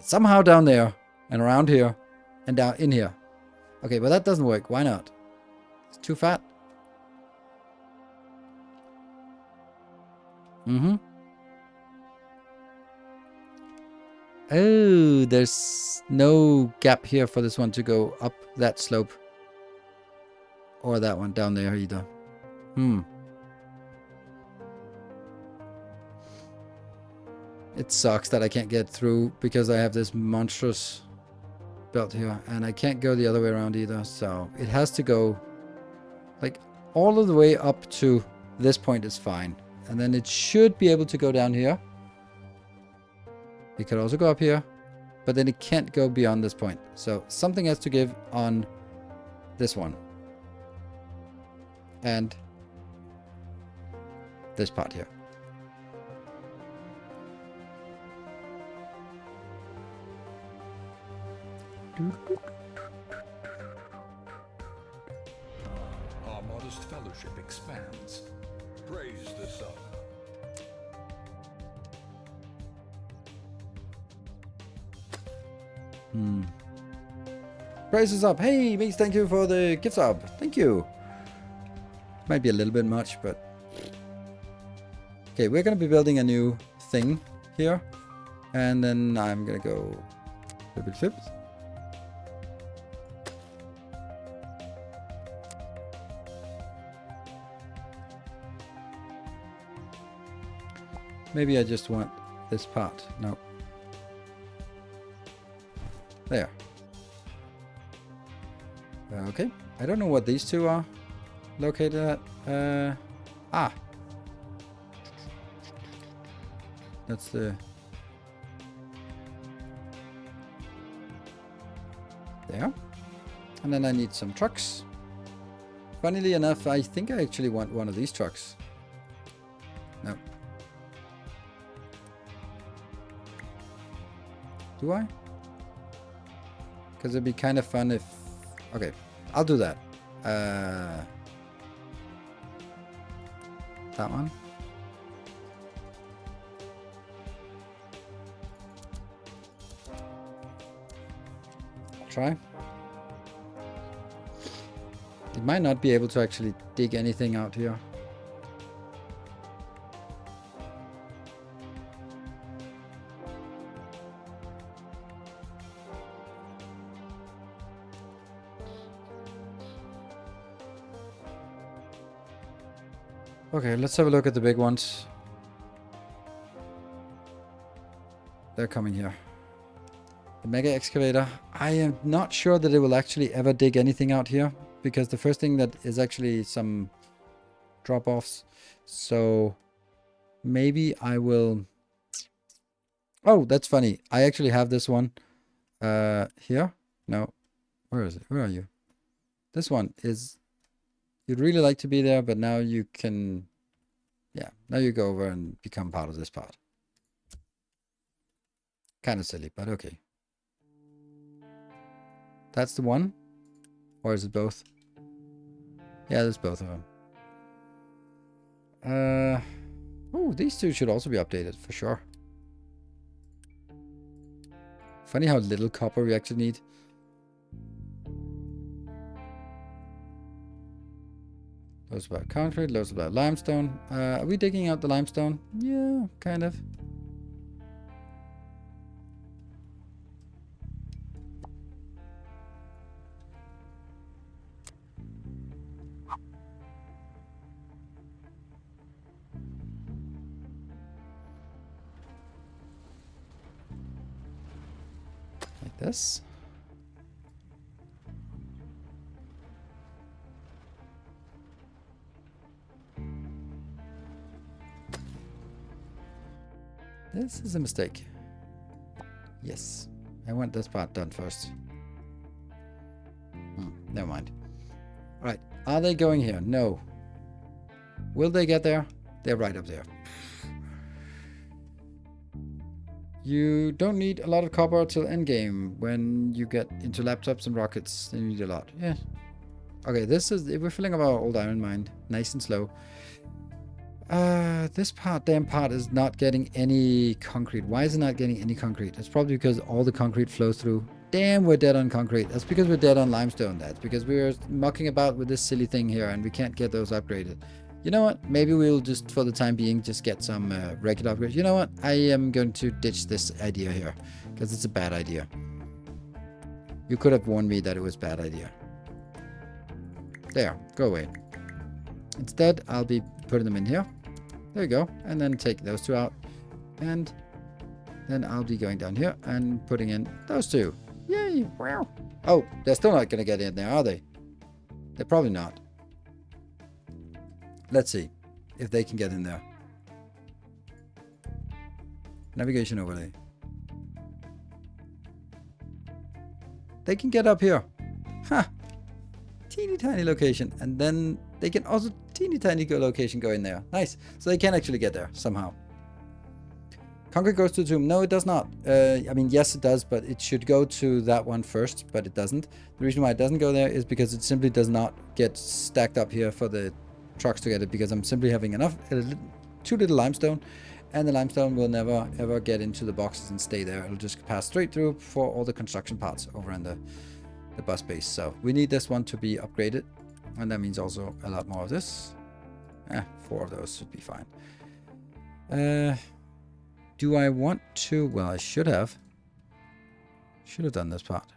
Somehow down there. And around here. And down in here. Okay, but that doesn't work. Why not? It's too fat. Oh, there's no gap here for this one to go up that slope. Or that one down there either. It sucks that I can't get through because I have this monstrous belt here. And I can't go the other way around either. So it has to go like all of the way up to this point is fine. And then it should be able to go down here. It could also go up here, but then it can't go beyond this point. So something has to give on this one. And this part here. Our modest fellowship expands. Praise the sun. Price is up. Hey, Mace, thank you for the gift sub. Thank you. Might be a little bit much, but... Okay, we're going to be building a new thing here. And then I'm going to go... Flip. Maybe I just want this part. No. There. Okay. I don't know what these two are located at. That's the... There. And then I need some trucks. Funnily enough, I think I actually want one of these trucks. No. Do I? Because it'd be kind of fun if... Okay, I'll do that. That one. Try. It might not be able to actually dig anything out here. Okay, let's have a look at the big ones. They're coming here. The mega excavator. I am not sure that it will actually ever dig anything out here. because the first thing that is actually some drop-offs. So maybe I will... Oh, that's funny. I actually have this one here. No, where is it? Where are you? This one is... You'd really like to be there, but now you can... Yeah, now you go over and become part of this part. Kind of silly, but okay. That's the one? Or is it both? Yeah, there's both of them. Oh, these two should also be updated, for sure. Funny how little copper we actually need. Loads about concrete, loads about limestone. Are we digging out the limestone? Yeah, kind of. Like this. This is a mistake. Yes. I want this part done first. Never mind. Alright. Are they going here? No. Will they get there? They're right up there. You don't need a lot of copper till endgame. When you get into laptops and rockets, you need a lot. Yeah. Okay, this is... We're filling up our old iron mine. Nice and slow. This damn part is not getting any concrete. Why is it not getting any concrete? It's probably because all the concrete flows through. Damn, we're dead on concrete. That's because we're dead on limestone. That's because we're mucking about with this silly thing here and we can't get those upgraded. You know what? Maybe we'll just, for the time being, just get some regular upgrades. You know what? I am going to ditch this idea here because it's a bad idea. You could have warned me that it was a bad idea. There, go away. Instead, I'll be putting them in here. There you go. And then take those two out. And then I'll be going down here and putting in those two. Yay! Wow. Oh, they're still not going to get in there, are they? They're probably not. Let's see if they can get in there. Navigation overlay. They can get up here. Ha! Huh. Teeny tiny location. And then they can also teeny tiny location go in there. Nice. So they can actually get there somehow. Concrete goes to the tomb. No, it does not. I mean, yes, it does, but it should go to that one first, but it doesn't. The reason why it doesn't go there is because it simply does not get stacked up here for the trucks to get it, because I'm simply having enough, too little limestone, and the limestone will never ever get into the boxes and stay there. It'll just pass straight through for all the construction parts over in the bus base. So we need this one to be upgraded, and that means also a lot more of this. 4 of those should be fine. Do I want to? Well, I should have done this part.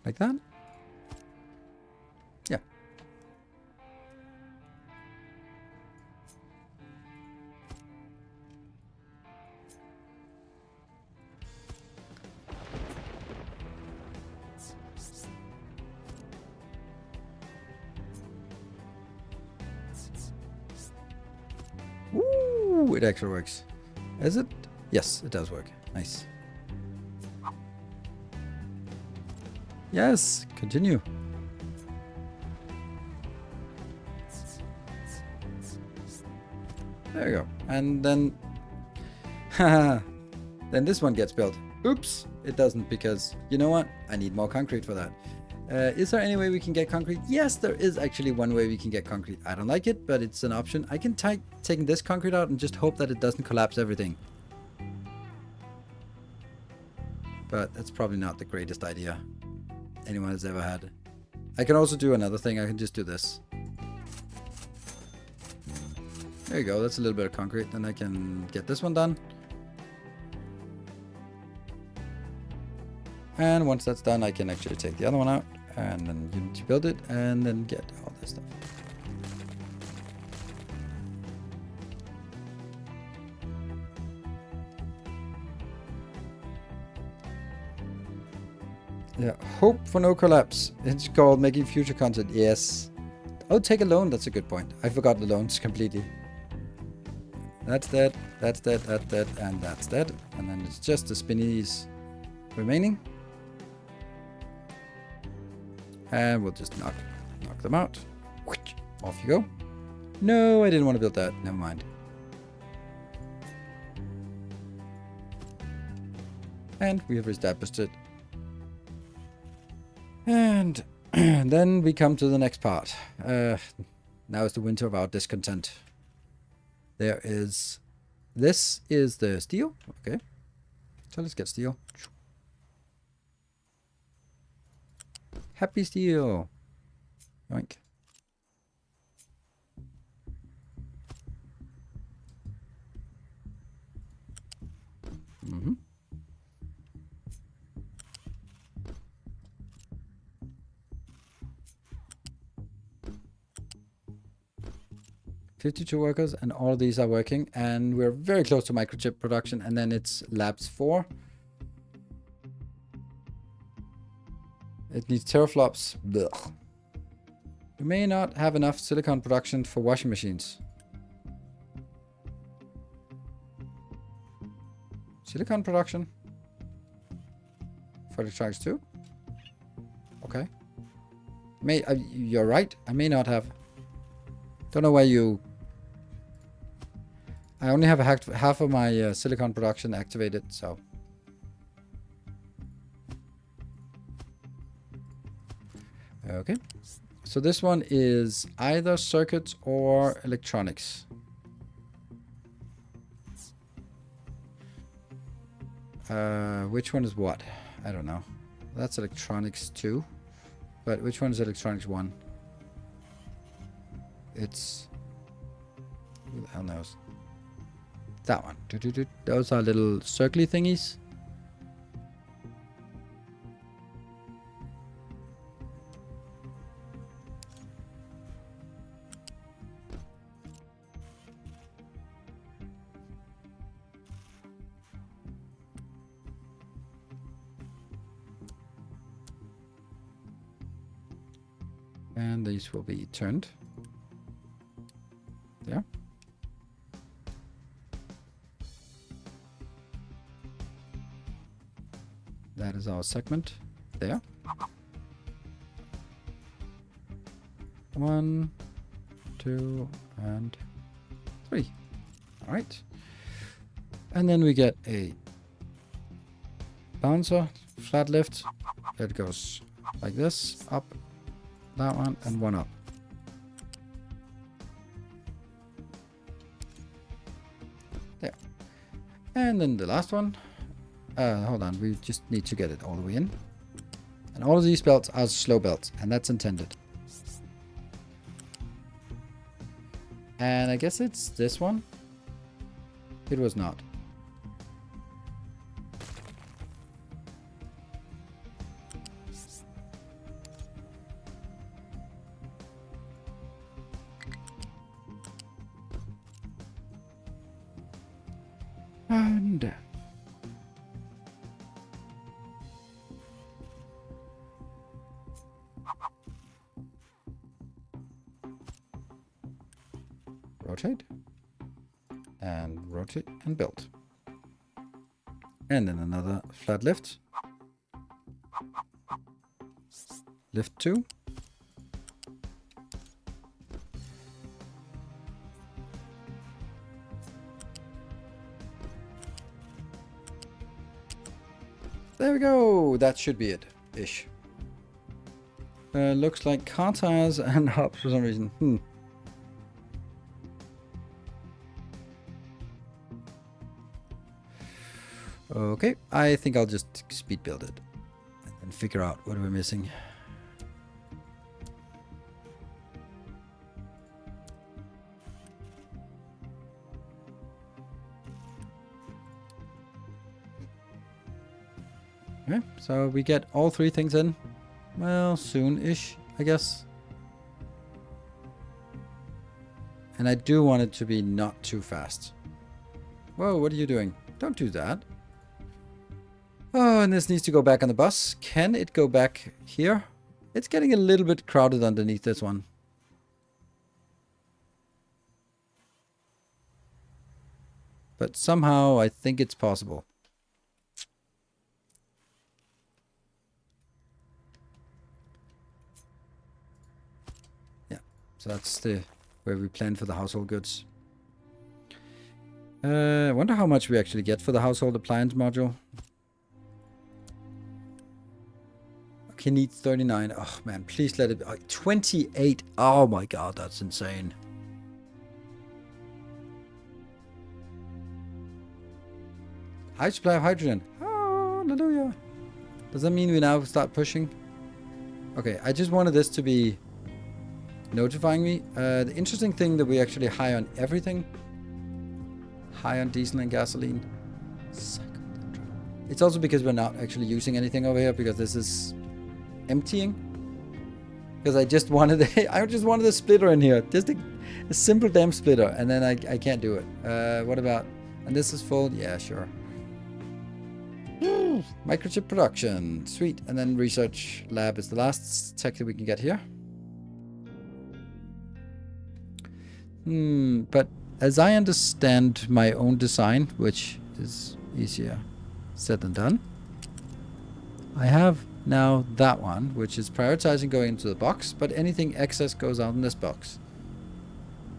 Like that? Yeah. Ooh, it actually works. Is it? Yes, it does work. Nice. Yes, continue. There you go. And then... then this one gets built. Oops, it doesn't, because, you know what? I need more concrete for that. Is there any way we can get concrete? Yes, there is actually one way we can get concrete. I don't like it, but it's an option. I can take this concrete out and just hope that it doesn't collapse everything. But that's probably not the greatest idea anyone has ever had. I can also do another thing. I can just do this. There you go. That's a little bit of concrete. Then I can get this one done. And once that's done, I can actually take the other one out and then you need to build it and then get all this stuff. Yeah, hope for no collapse. It's called making future content. Yes. Oh, take a loan. That's a good point. I forgot the loans completely. That's dead, that's dead, that's dead, and that's dead. And then it's just the spinnies remaining. And we'll just knock them out. Off you go. No, I didn't want to build that. Never mind. And we have established it. And then we come to the next part. Now is the winter of our discontent. There is... This is the steel. Okay. So let's get steel. Happy steel. Yoink. Mm-hmm. $52 workers, and all of these are working, and we're very close to microchip production, and then it's labs 4. It needs teraflops. Blech. We may not have enough silicon production for washing machines. Silicon production? For electronics too? Okay. You're right. I may not have. Don't know why you... I only have half of my silicon production activated, so... Okay. So this one is either circuits or electronics. Which one is what? I don't know. That's electronics 2. But which one is electronics 1? It's... Who the hell knows? That one. Those are little circly thingies. And these will be turned. Yeah. That is our segment there. 1, 2, and 3. All right. And then we get a bouncer, flat lift. It goes like this, up, that one, and one up. There. And then the last one. Hold on, we just need to get it all the way in. And all of these belts are slow belts, and that's intended. And I guess it's this one. It was not. And rotate and build. And then another flat lift. Lift 2. There we go. That should be it, ish. Looks like car tires and hubs for some reason. Okay, I think I'll just speed build it and figure out what we're missing. Okay, so we get all 3 things in. Well, soon-ish, I guess. And I do want it to be not too fast. Whoa, what are you doing? Don't do that. Oh, and this needs to go back on the bus. Can it go back here? It's getting a little bit crowded underneath this one. But somehow I think it's possible. Yeah, so that's the where we plan for the household goods. I wonder how much we actually get for the household appliance module. Okay, needs 39. Oh man, please let it be. 28. Oh my god, that's insane. High supply of hydrogen. Hallelujah. Does that mean we now start pushing? Okay, I just wanted this to be notifying me. The interesting thing that we actually high on everything. High on diesel and gasoline. It's also because we're not actually using anything over here because this is emptying. Because I just wanted a splitter in here. Just a simple damn splitter, and then I can't do it. What about? And this is full. Yeah, sure. Microchip production, sweet. And then research lab is the last tech that we can get here. But as I understand my own design, which is easier said than done, I have now that one, which is prioritizing going into the box, but anything excess goes out in this box.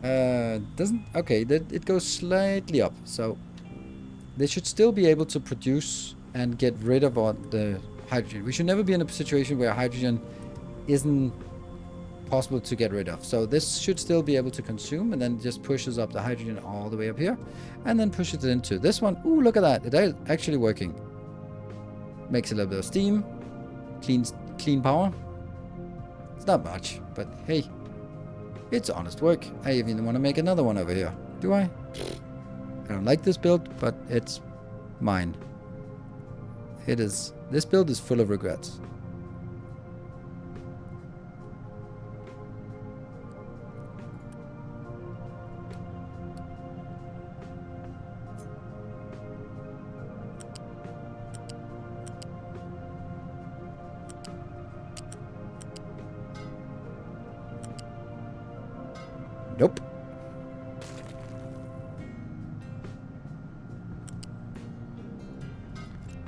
It goes slightly up, so they should still be able to produce and get rid of all the hydrogen. We should never be in a situation where hydrogen isn't possible to get rid of. So this should still be able to consume, and then just pushes up the hydrogen all the way up here, and then pushes it into this one. Ooh, look at that. It is actually working. Makes a little bit of steam. Clean power. It's not much, but hey, it's honest work. I even want to make another one over here. Do I? I don't like this build, but it's mine. It is. This build is full of regrets. Nope.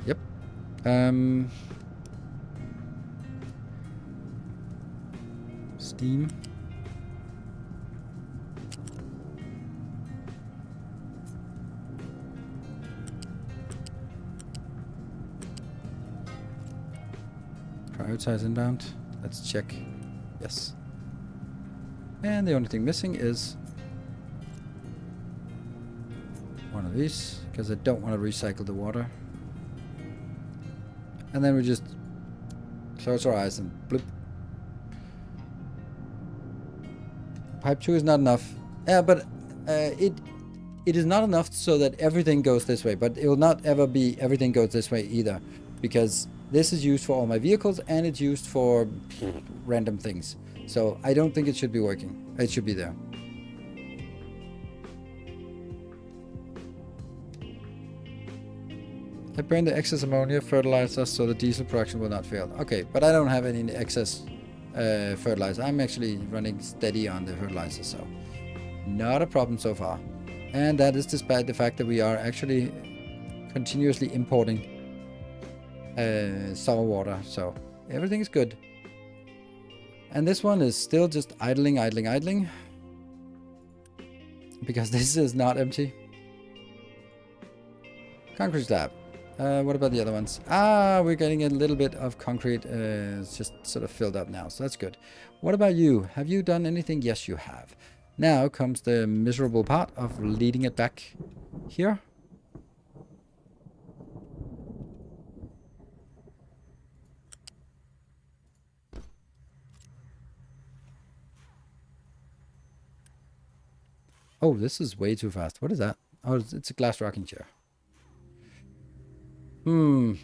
Yep. Steam. Prioritize inbound. Let's check. Yes. And the only thing missing is one of these, because I don't want to recycle the water. And then we just close our eyes and bloop. Pipe 2 is not enough. Yeah, but it is not enough so that everything goes this way. But it will not ever be everything goes this way either, because this is used for all my vehicles and it's used for random things. So I don't think it should be working. It should be there. I burn the excess ammonia fertilizer so the diesel production will not fail. Okay, but I don't have any excess fertilizer. I'm actually running steady on the fertilizer, so not a problem so far. And that is despite the fact that we are actually continuously importing sour water, so everything is good. And this one is still just idling. Because this is not empty. Concrete slab. What about the other ones? We're getting a little bit of concrete. It's just sort of filled up now, so that's good. What about you? Have you done anything? Yes, you have. Now comes the miserable part of leading it back here. Oh, this is way too fast. What is that? Oh, it's a glass rocking chair. Kind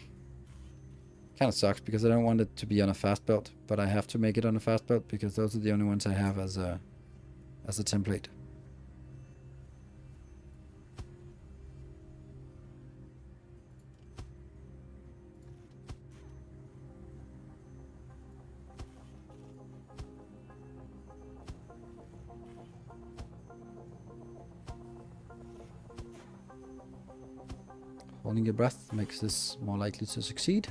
of sucks because I don't want it to be on a fast belt, but I have to make it on a fast belt because those are the only ones I have as a template. Holding your breath makes this more likely to succeed.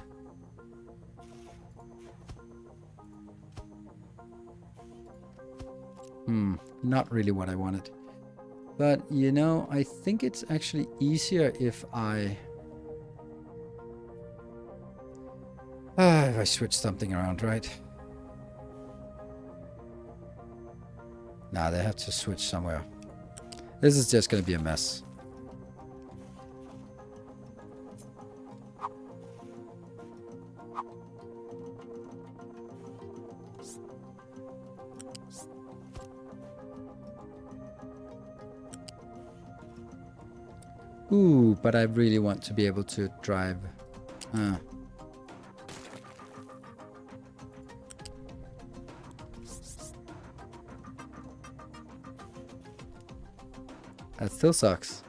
Not really what I wanted. But, you know, I think it's actually easier if I switch something around, right? Nah, they have to switch somewhere. This is just gonna be a mess. Ooh, but I really want to be able to drive. That still sucks.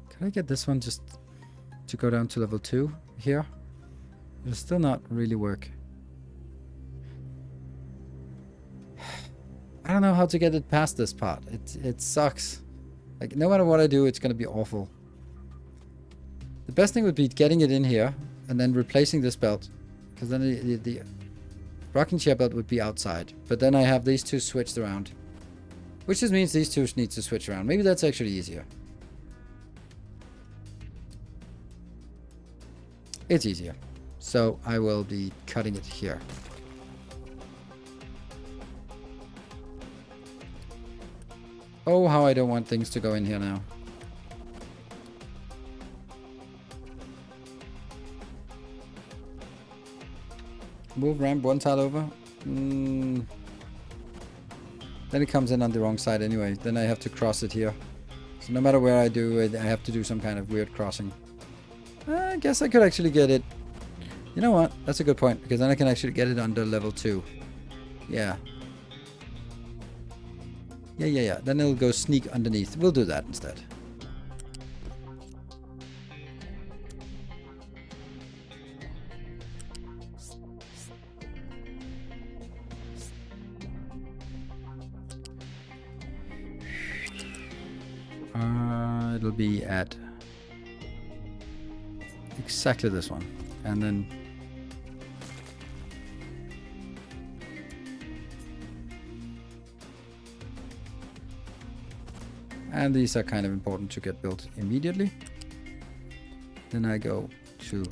Can I get this one just to go down to level 2 here? It'll still not really work. I don't know how to get it past this part. It sucks. Like, no matter what I do, it's gonna be awful. The best thing would be getting it in here and then replacing this belt, because then the rocking chair belt would be outside. But then I have these two switched around, which just means these two need to switch around. Maybe that's actually easier. It's easier. So I will be cutting it here. Oh, how I don't want things to go in here now. Move ramp one tile over. Then it comes in on the wrong side anyway. Then I have to cross it here. So no matter where I do it, I have to do some kind of weird crossing. I guess I could actually get it. You know what? That's a good point, because then I can actually get it under level 2. Yeah. Yeah. Then it'll go sneak underneath. We'll do that instead. It'll be at exactly this one. And then these are kind of important to get built immediately. Then I go to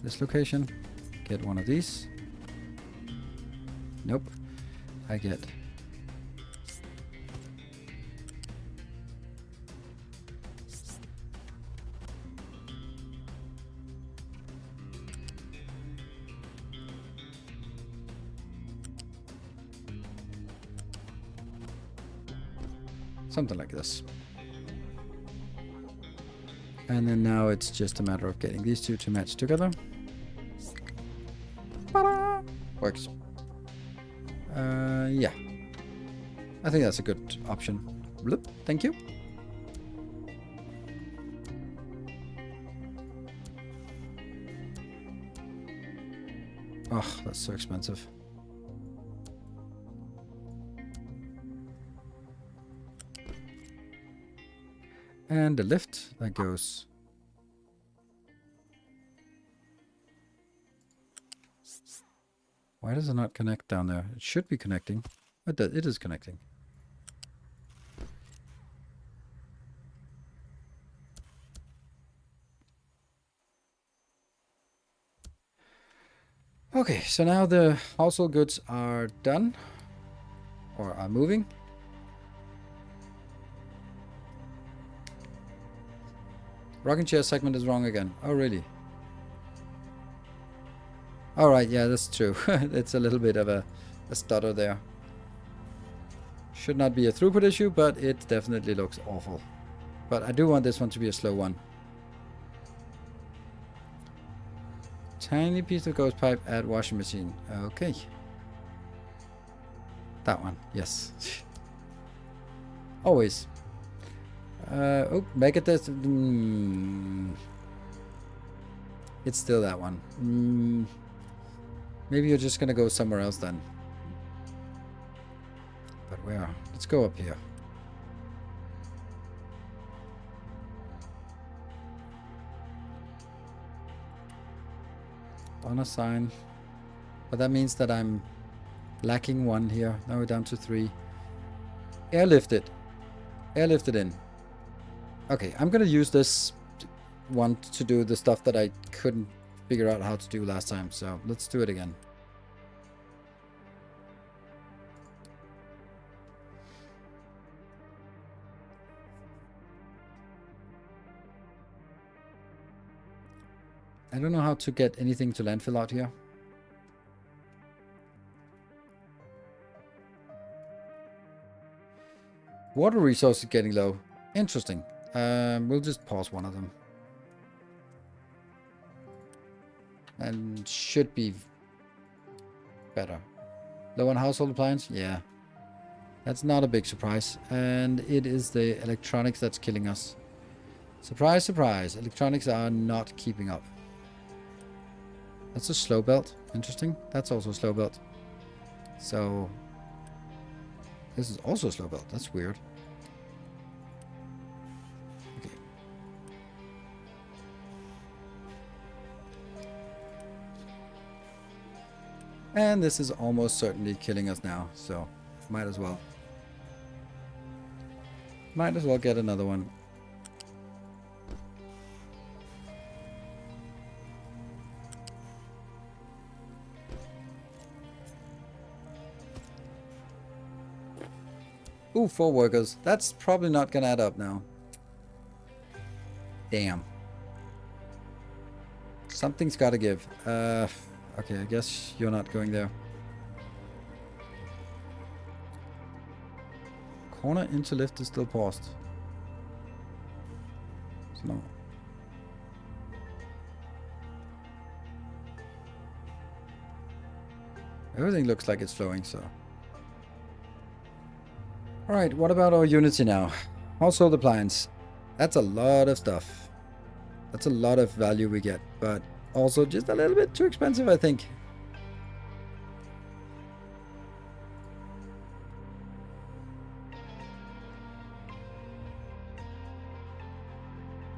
this location, get one of these. Nope. I get something like this. And then now it's just a matter of getting these two to match together. Ta-da! Works. Yeah. I think that's a good option. Bloop. Thank you. Oh, that's so expensive. And the lift that goes. Why does it not connect down there? It should be connecting. It is connecting. Okay, so now the household goods are done. Or are moving. Rocking chair segment is wrong again. Oh, really? Alright, yeah, that's true. It's a little bit of a stutter there. Should not be a throughput issue, but it definitely looks awful. But I do want this one to be a slow one. Tiny piece of ghost pipe at washing machine. Okay. That one, yes. Always. Oh, make it this. It's still that one. Maybe you're just gonna go somewhere else then. But where? Let's go up here. Honor sign. But that means that I'm lacking 1 here. Now we're down to 3. Airlifted. Airlifted in. Okay, I'm gonna use this one to do the stuff that I couldn't figure out how to do last time. So let's do it again. I don't know how to get anything to landfill out here. Water resource is getting low. Interesting. We'll just pause one of them. And should be better. Low on household appliance? Yeah. That's not a big surprise. And it is the electronics that's killing us. Surprise, surprise. Electronics are not keeping up. That's a slow belt. Interesting. That's also a slow belt. So this is also a slow belt. That's weird. Okay. And this is almost certainly killing us now. So might as well. Might as well get another one. Ooh, 4 workers. That's probably not gonna add up now. Damn. Something's gotta give. Okay, I guess you're not going there. Corner into lift is still paused. So no. Everything looks like it's flowing, so. Alright, what about our Unity now? Household appliance. That's a lot of stuff. That's a lot of value we get, but also just a little bit too expensive, I think.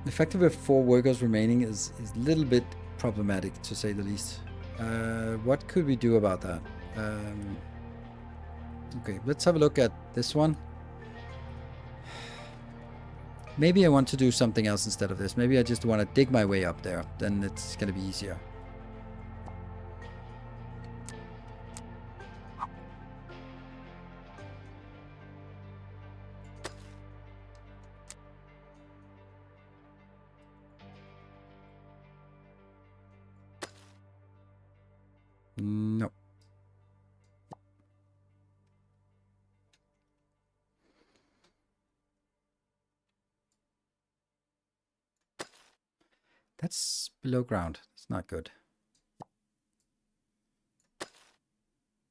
Effective with 4 workers remaining is a little bit problematic, to say the least. What could we do about that? Okay, let's have a look at this one. Maybe I want to do something else instead of this. Maybe I just want to dig my way up there. Then it's going to be easier. No. That's below ground. It's not good.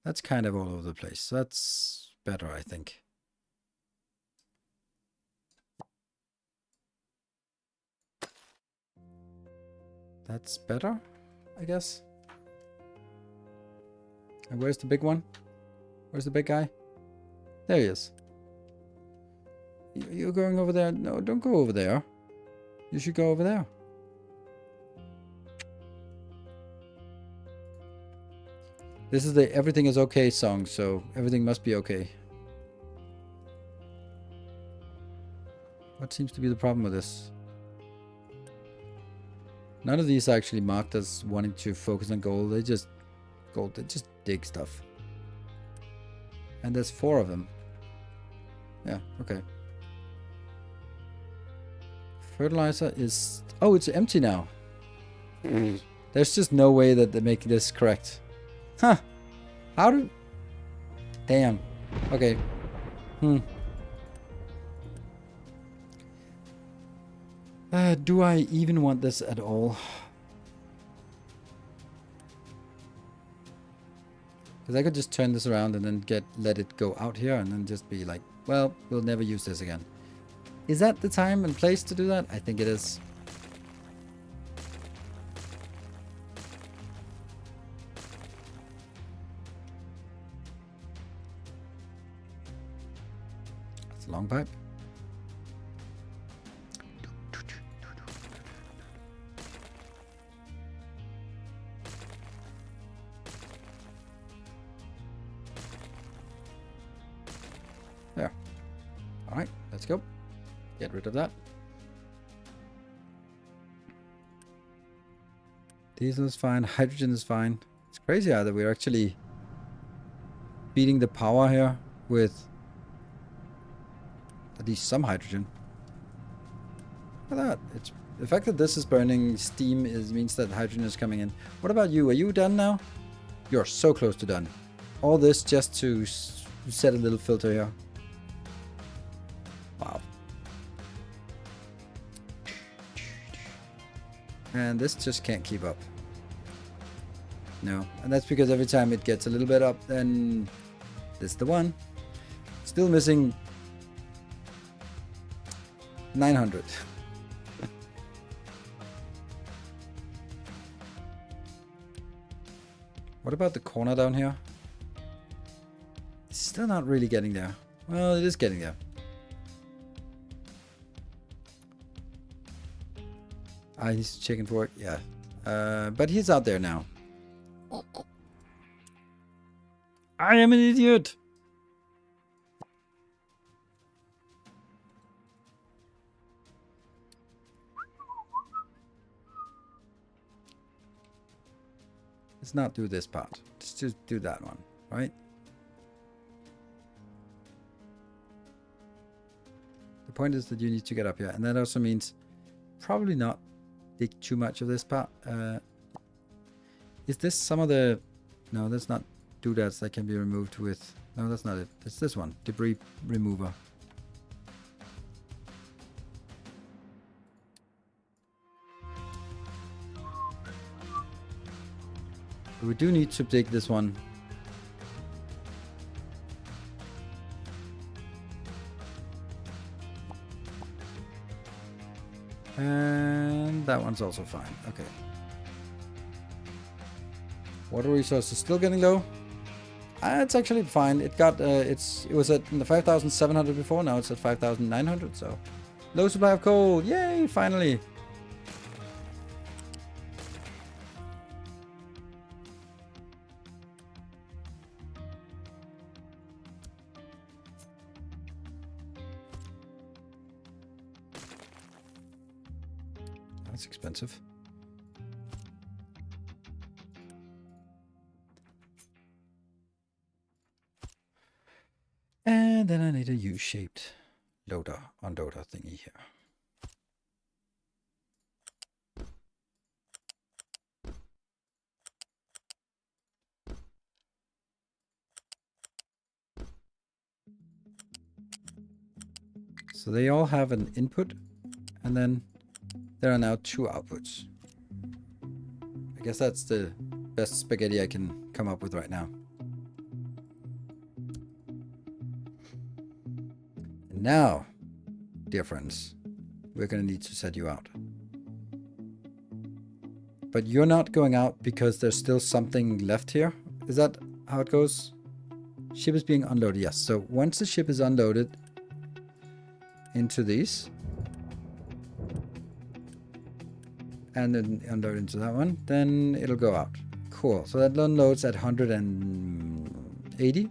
That's kind of all over the place. That's better, I think. That's better, I guess. And where's the big one? Where's the big guy? There he is. You're going over there? No, don't go over there. You should go over there. This is the everything is okay song, so everything must be okay. What seems to be the problem with this? None of these are actually marked as wanting to focus on gold. They just dig stuff. And there's 4 of them. Yeah, okay. Fertilizer is... Oh, it's empty now. There's just no way that they make this correct. Huh. How do... Damn. Okay. Do I even want this at all? Because I could just turn this around and then let it go out here and then just be like, well, we'll never use this again. Is that the time and place to do that? I think it is. It's a long pipe. There. Alright, let's go. Get rid of that. Diesel is fine. Hydrogen is fine. It's crazy how that we're actually beating the power here with at least some hydrogen. Look at that. It's the fact that this is burning steam means that hydrogen is coming in. What about you? Are you done now? You're so close to done. All this just to set a little filter here. Wow. And this just can't keep up. No, and that's because every time it gets a little bit up, then this is the one. Still missing 900. What about the corner down here? It's still not really getting there. Well, it is getting there. Ah, he's checking for it. Yeah. But he's out there now. I am an idiot. Let's not do this part. Let's just do that one, right? The point is that you need to get up here. And that also means probably not dig too much of this part. Is this some of the... No, that's not doodads that can be removed with... No, that's not it. It's this one. Debris remover. We do need to dig this one. And that one's also fine. Okay. Water resources still getting low. It's actually fine. It got it was at 5,700 before. Now it's at 5,900. So low supply of coal. Yay! Finally. That's expensive. And then I need a U-shaped loader, unloader thingy here. So they all have an input, and then there are now 2 outputs. I guess that's the best spaghetti I can come up with right now. And now, dear friends, we're going to need to set you out. But you're not going out because there's still something left here? Is that how it goes? Ship is being unloaded, yes. So once the ship is unloaded into these, and then unload into that one, then it'll go out. Cool. So that unloads at 180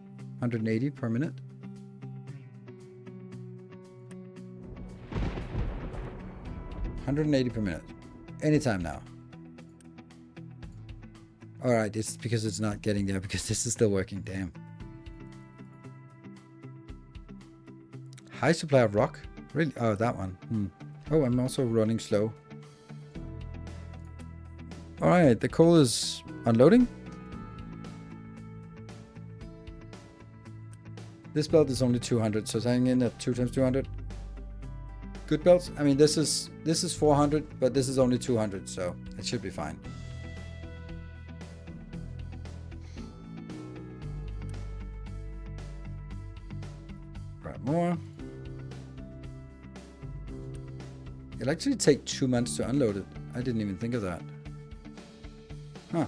per minute. $180 per minute. Anytime now. Alright, it's because it's not getting there because this is still working. Damn. High supply of rock? Really? Oh, that one. Oh, I'm also running slow. Alright, the coal is unloading. This belt is only 200, so it's hanging in at 2 times 200. Good belts. I mean, this is 400, but this is only 200, so it should be fine. Grab more. It'll actually take 2 months to unload it. I didn't even think of that. Huh.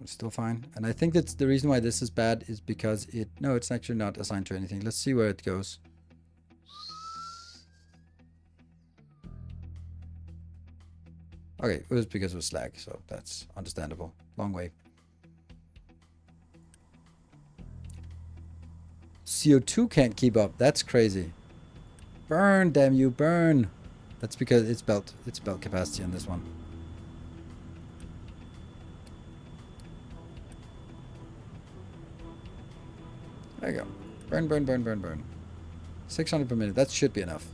It's still fine. And I think that's the reason why this is bad is because no, it's actually not assigned to anything. Let's see where it goes. Okay, it was because it was slag, so that's understandable. Long way. CO2 can't keep up. That's crazy. Burn, damn you, burn. That's because it's belt capacity on this one. There you go. Burn, burn, burn, burn, burn. 600 per minute. That should be enough.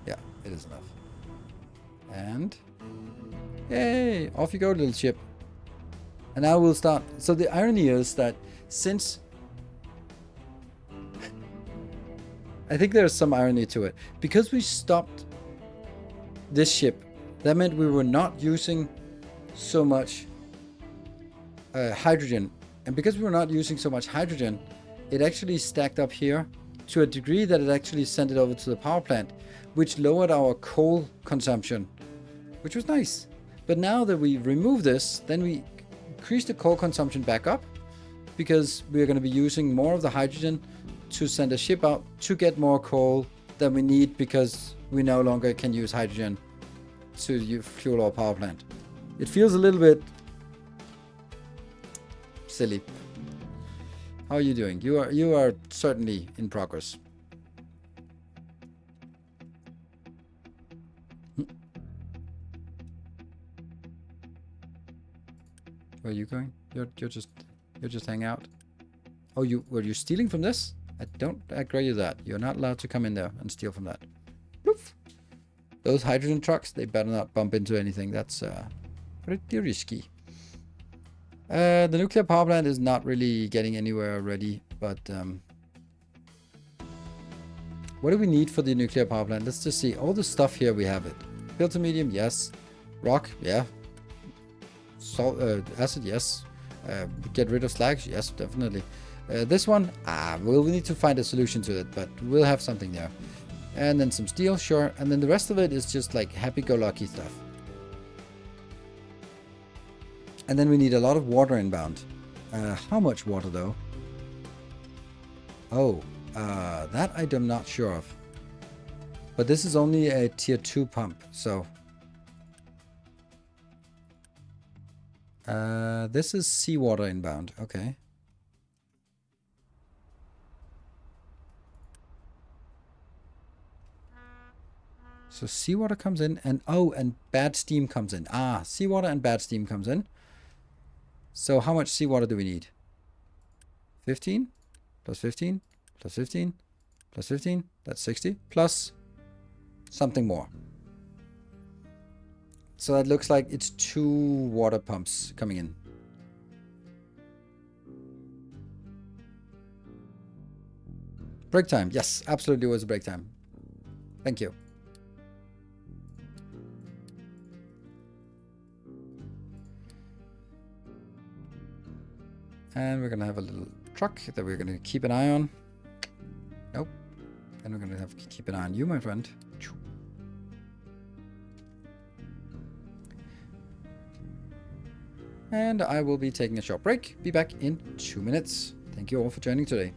Yeah, it is enough. And yay! Off you go, little ship. And now we'll start. So the irony is that since I think there's some irony to it. Because we stopped this ship, that meant we were not using so much hydrogen. And because we were not using so much hydrogen, it actually stacked up here to a degree that it actually sent it over to the power plant, which lowered our coal consumption, which was nice. But now that we remove this, then we increase the coal consumption back up because we're going to be using more of the hydrogen to send a ship out to get more coal than we need because we no longer can use hydrogen to fuel our power plant. It feels a little bit silly. How are you doing? You are certainly in progress. Where are you going? You're just hanging out. Oh, were you stealing from this? I don't agree with that. You're not allowed to come in there and steal from that. Poof. Those hydrogen trucks, they better not bump into anything. That's pretty risky. The nuclear power plant is not really getting anywhere already, but what do we need for the nuclear power plant? Let's just see. All the stuff here, we have it. Filter medium, yes. Rock, yeah. Salt, acid, yes. Get rid of slag, yes, definitely. This one, we'll need to find a solution to it, but we'll have something there. And then some steel, sure. And then the rest of it is just like happy-go-lucky stuff. And then we need a lot of water inbound. How much water, though? Oh, that I'm not sure of. But this is only a tier 2 pump, so... this is seawater inbound, okay. So seawater comes in, and and bad steam comes in. Seawater and bad steam comes in. So how much seawater do we need? 15 plus 15 plus 15 plus 15. That's 60 plus something more. So that looks like it's 2 water pumps coming in. Break time. Yes, absolutely was a break time. Thank you. And we're going to have a little truck that we're going to keep an eye on. Nope. And we're going to have to keep an eye on you, my friend. And I will be taking a short break. Be back in 2 minutes. Thank you all for joining today.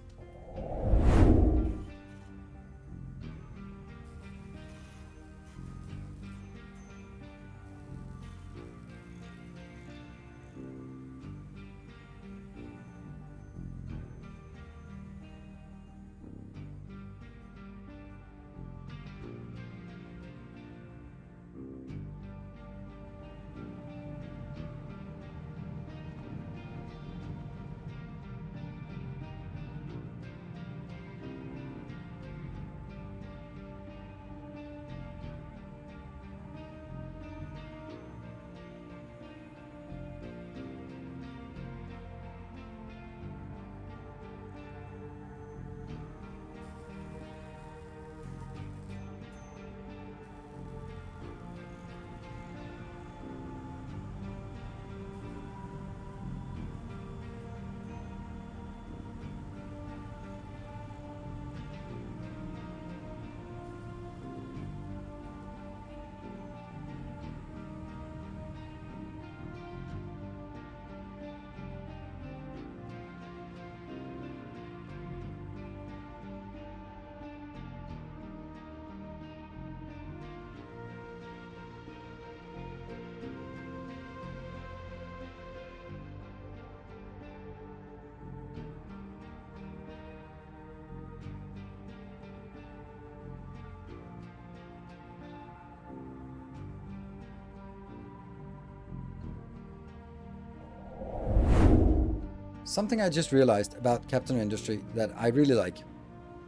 something I just realized about Captain Industry that I really like,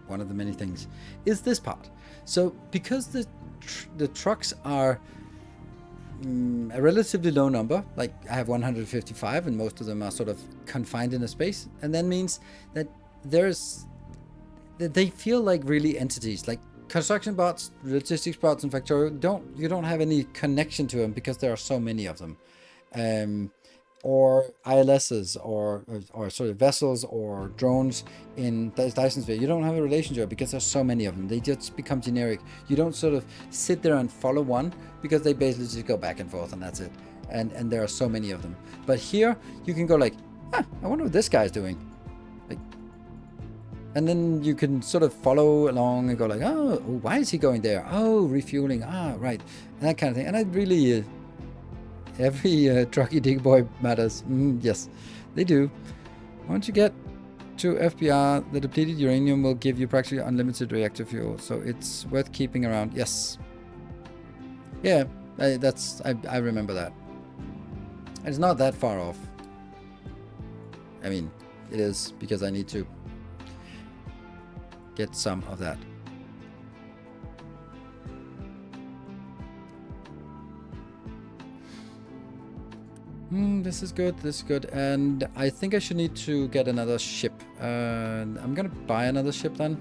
one of the many things, is this part. So because the trucks are a relatively low number, like I have 155 and most of them are sort of confined in a space, and that means that they feel like really entities, like construction bots, logistics bots, and Factorio. You don't have any connection to them because there are so many of them. Or ILSs or sort of vessels or drones in Dyson Sphere. You don't have a relationship because there's so many of them. They just become generic. You don't sort of sit there and follow one because they basically just go back and forth and that's it. And there are so many of them. But here you can go like, I wonder what this guy's doing. Like, and then you can sort of follow along and go like, oh, why is he going there? Oh, refueling. Right. And that kind of thing. And I really... every trucky dig boy matters. Yes, they do. Once you get to FBR, the depleted uranium will give you practically unlimited reactor fuel, so it's worth keeping around. Yes. Yeah, I remember that. It's not that far off. I mean, it is because I need to get some of that. This is good, this is good. And I think I should need to get another ship. I'm gonna buy another ship then.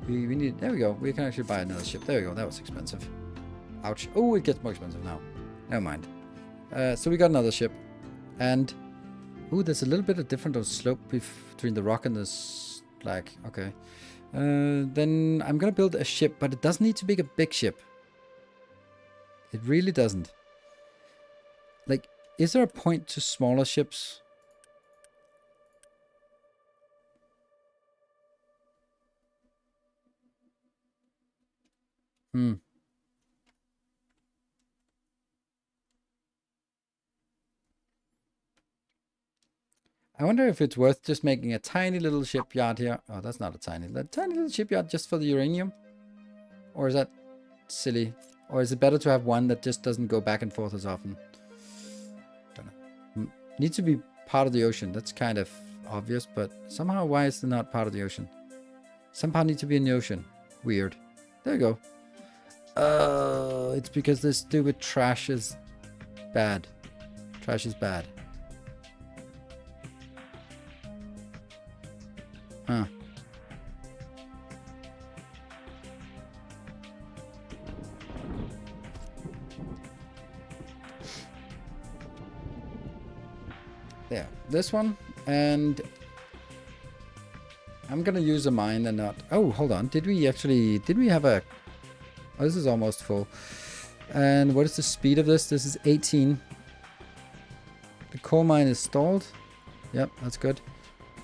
We need, there we go. We can actually buy another ship. There we go, that was expensive. Ouch. Oh, it gets more expensive now. Never mind. So we got another ship. And, there's a little bit of different of slope between the rock and the black. Okay. Then I'm gonna build a ship, but it doesn't need to be a big ship. It really doesn't. Like, is there a point to smaller ships? I wonder if it's worth just making a tiny little shipyard here. Oh, that's not a tiny little shipyard just for the uranium? Or is that silly? Or is it better to have one that just doesn't go back and forth as often? Needs to be part of the ocean. That's kind of obvious, but somehow why is it not part of the ocean? Some part needs to be in the ocean. Weird. There you go. It's because this stupid trash is bad. Trash is bad. Huh. There, this one, and I'm gonna use a mine and not... Oh, hold on, did we have a... Oh, this is almost full. And what is the speed of this? This is 18. The coal mine is stalled. Yep, that's good.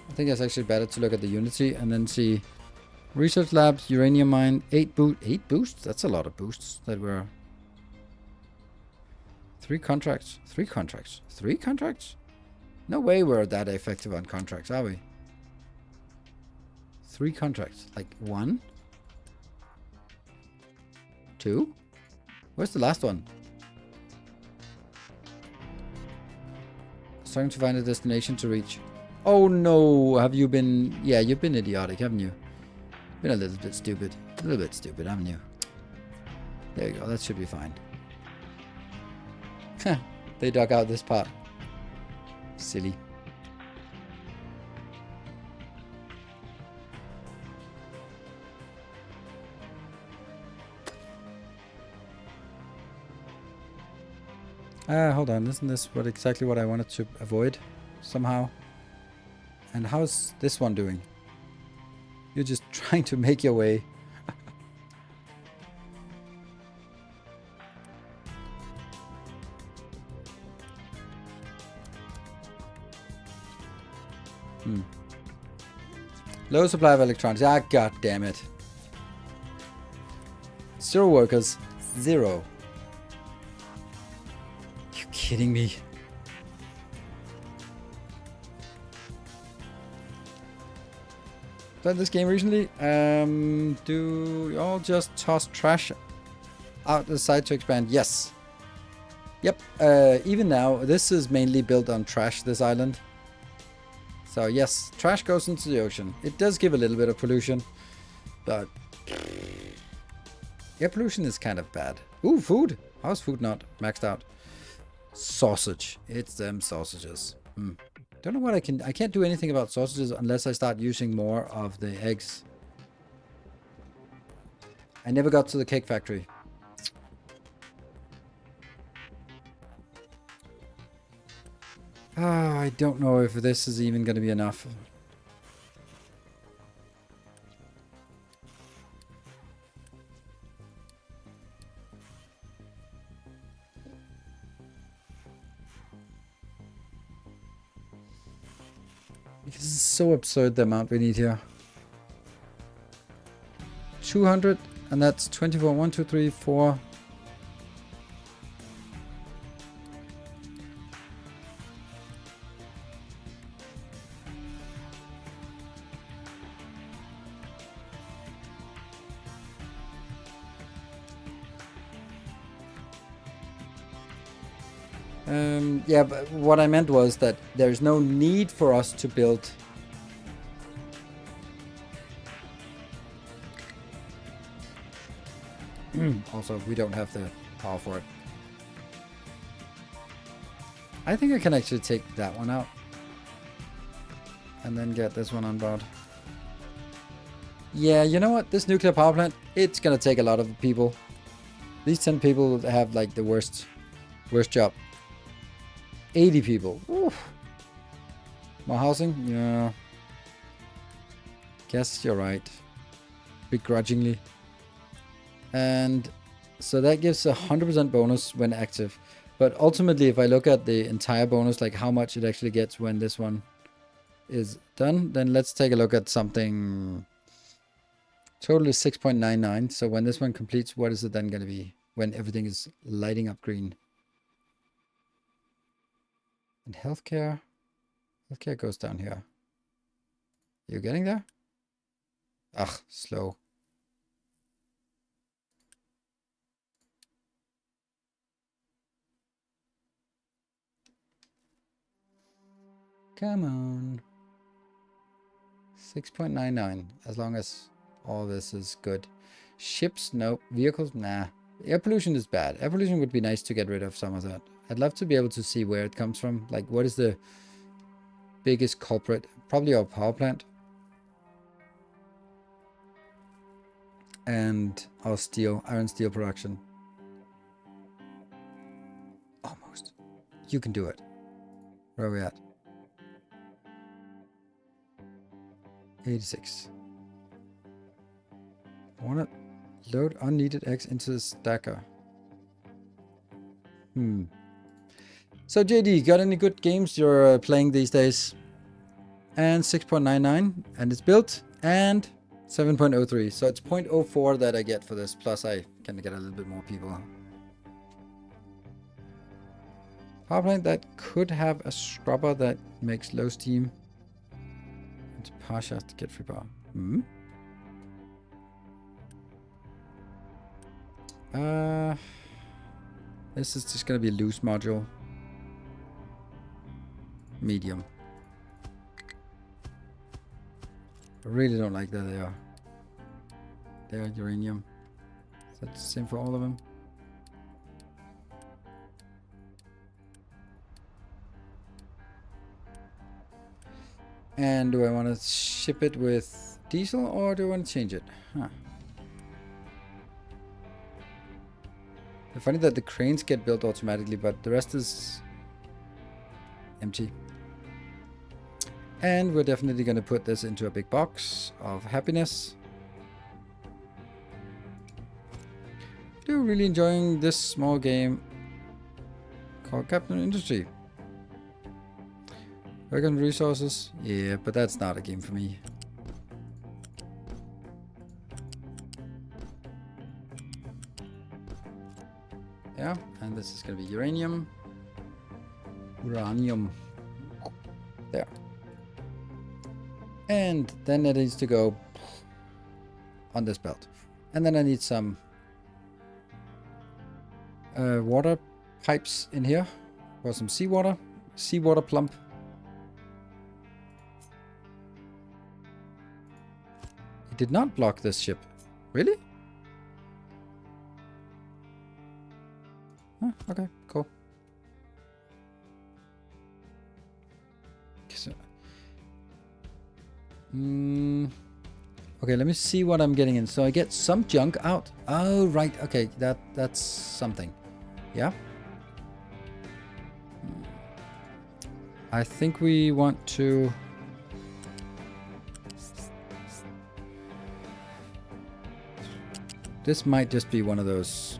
I think it's actually better to look at the Unity and then see research labs, uranium mine, 8 boosts? That's a lot of boosts that were... 3 contracts. 3 contracts. 3 contracts? No way we're that effective on contracts, are we? 3 contracts. Like 1? 2? Where's the last one? Starting to find a destination to reach. Oh no, have you been... Yeah, you've been idiotic, haven't you? Been a little bit stupid. A little bit stupid, haven't you? There you go, that should be fine. They dug out this part. Silly. Hold on, isn't this exactly what I wanted to avoid somehow? And how's this one doing? You're just trying to make your way. Low supply of electronics. Ah, god damn it. 0 workers. 0. You kidding me? Played this game recently. Do you all just toss trash out the side to expand? Yes. Yep. Even now, this is mainly built on trash, this island. So yes, trash goes into the ocean. It does give a little bit of pollution, but air pollution is kind of bad. Ooh, food. How's food not maxed out? Sausage. It's them sausages. Don't know what I can't do anything about sausages unless I start using more of the eggs. I never got to the cake factory. I don't know if this is even going to be enough. This is so absurd, the amount we need here. 200, and that's 24. 1, 2, 3, 4. Yeah, but what I meant was that there's no need for us to build. Also, we don't have the power for it. I think I can actually take that one out. And then get this one on board. Yeah, you know what? This nuclear power plant, it's gonna take a lot of people. These 10 people have like the worst job. 80 people. Oof. More housing? Yeah. Guess you're right. Begrudgingly. And so that gives a 100% bonus when active. But ultimately, if I look at the entire bonus, like how much it actually gets when this one is done, then let's take a look at something. Total is 6.99. So when this one completes, what is it then going to be when everything is lighting up green? And healthcare goes down here. You getting there? Ugh, slow. Come on. 6.99, as long as all this is good. Ships, nope. Vehicles, nah. Air pollution is bad. Air pollution would be nice to get rid of some of that. I'd love to be able to see where it comes from. Like, what is the biggest culprit? Probably our power plant. And our iron steel production. Almost. You can do it. Where are we at? 86. I want to load unneeded eggs into the stacker. So JD, got any good games you're playing these days? And 6.99, and it's built, and 7.03. So it's 0.04 that I get for this, plus I can get a little bit more people. Power plant that could have a scrubber that makes low steam. And power shaft to get free power. This is just gonna be a loose module. Medium. I really don't like that they are. They are uranium. Is that the same for all of them? And do I want to ship it with diesel or do I want to change it? Huh. It's funny that the cranes get built automatically, but the rest is empty. And we're definitely going to put this into a big box of happiness. Still really enjoying this small game called Captain Industry. Work on resources. Yeah, but that's not a game for me. Yeah, and this is going to be uranium. Uranium. There. And then it needs to go on this belt. And then I need some water pipes in here for some seawater. Seawater plump. It did not block this ship. Really? Huh, okay, cool. So, okay, let me see what I'm getting in. So I get some junk out. Oh, right. Okay, that's something. Yeah. I think we want to... This might just be one of those...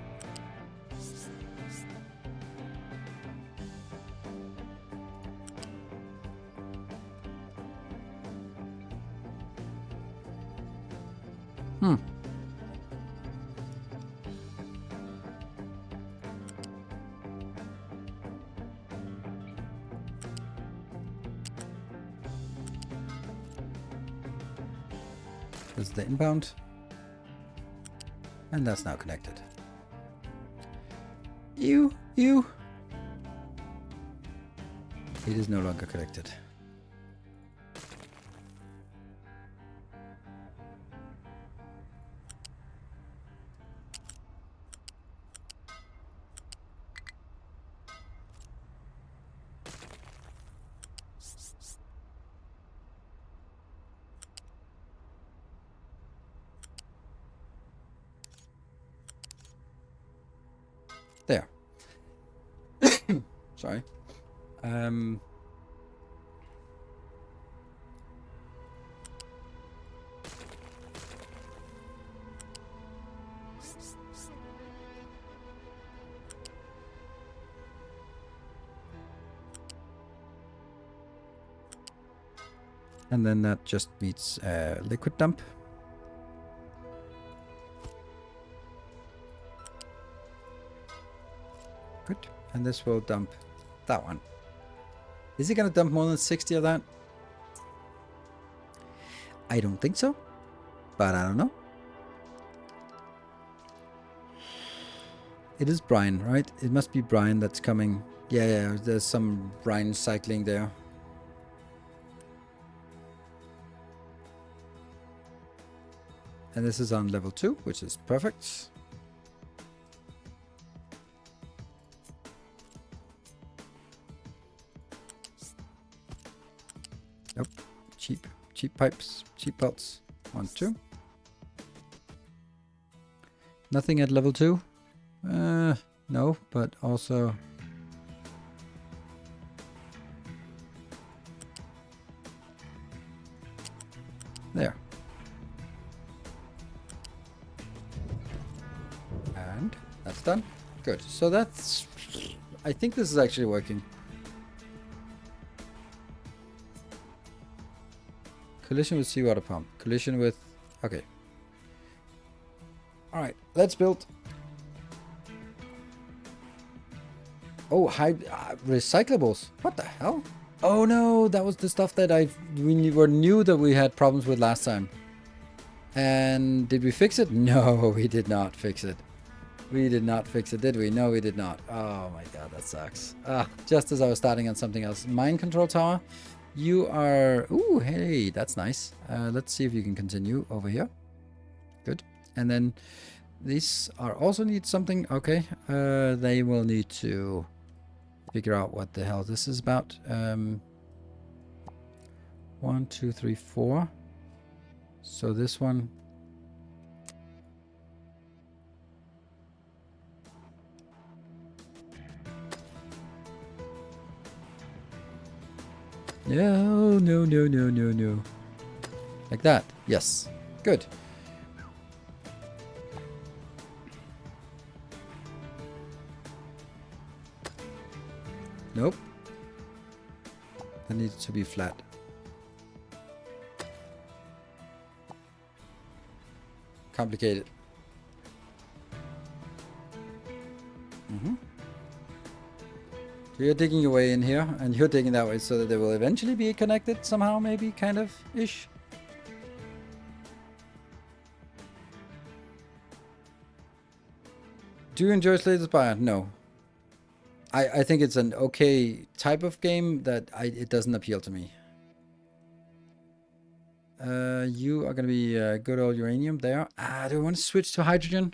This is the inbound. And that's now connected. Ew. It is no longer connected. There. Sorry. And then that just meets liquid dump. Good. And this will dump that one. Is it going to dump more than 60 of that? I don't think so. But I don't know. It is brine, right? It must be brine that's coming. Yeah, there's some brine cycling there. And this is on level 2, which is perfect. Nope. Cheap pipes, cheap belts. 1, 2. Nothing at level 2? No, but also... There. And that's done. Good. So that's... I think this is actually working. Collision with seawater pump. Collision with... Okay. Alright, let's build. Oh, recyclables. What the hell? Oh no, that was the stuff that we knew that we had problems with last time. And did we fix it? No, we did not fix it. We did not fix it, did we? No, we did not. Oh my god, that sucks. Just as I was starting on something else. Mind control tower. You are... Ooh, hey, that's nice. Let's see if you can continue over here. Good. And then these are also need something. Okay. They will need to figure out what the hell this is about. 1, 2, 3, 4. So this one... No. Like that. Yes. Good. Nope. That needs to be flat. Complicated. So you're digging your way in here, and you're digging that way so that they will eventually be connected somehow, maybe, kind of, ish. Do you enjoy Slay the Spire? No. I think it's an okay type of game that it doesn't appeal to me. You are going to be good old uranium there. Do I want to switch to hydrogen?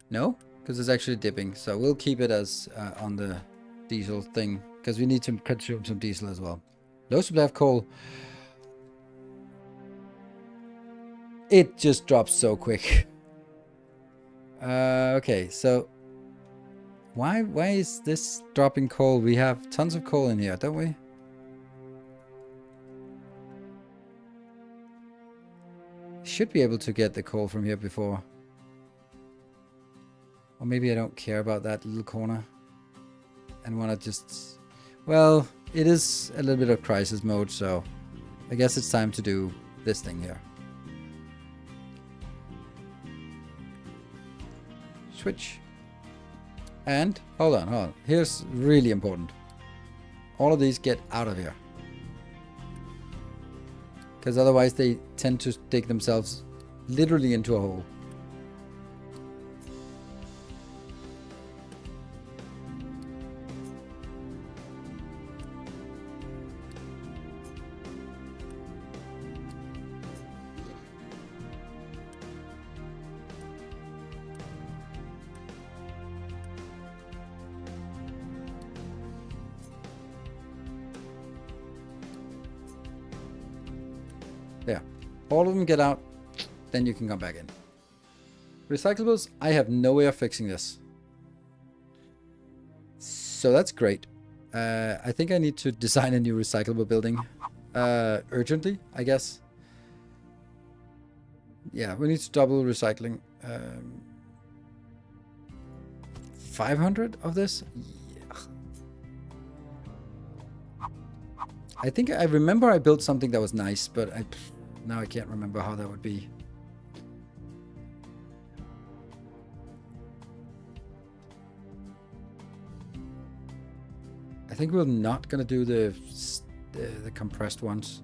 No, because it's actually dipping. So we'll keep it as on the diesel thing, because we need to consume some diesel as well. Low supply of coal. It just drops so quick. Okay, so why is this dropping coal? We have tons of coal in here, don't we? Should be able to get the coal from here before. Or maybe I don't care about that little corner and want to just... Well, it is a little bit of crisis mode, so I guess it's time to do this thing here. Switch. And hold on. Here's really important. All of these get out of here. Because otherwise they tend to dig themselves literally into a hole. There. All of them get out, then you can come back in. Recyclables, I have no way of fixing this. So that's great. I think I need to design a new recyclable building. Urgently, I guess. Yeah, we need to double recycling. 500 of this? Yeah. I think I remember I built something that was nice, but now I can't remember how that would be. I think we're not gonna do the compressed ones.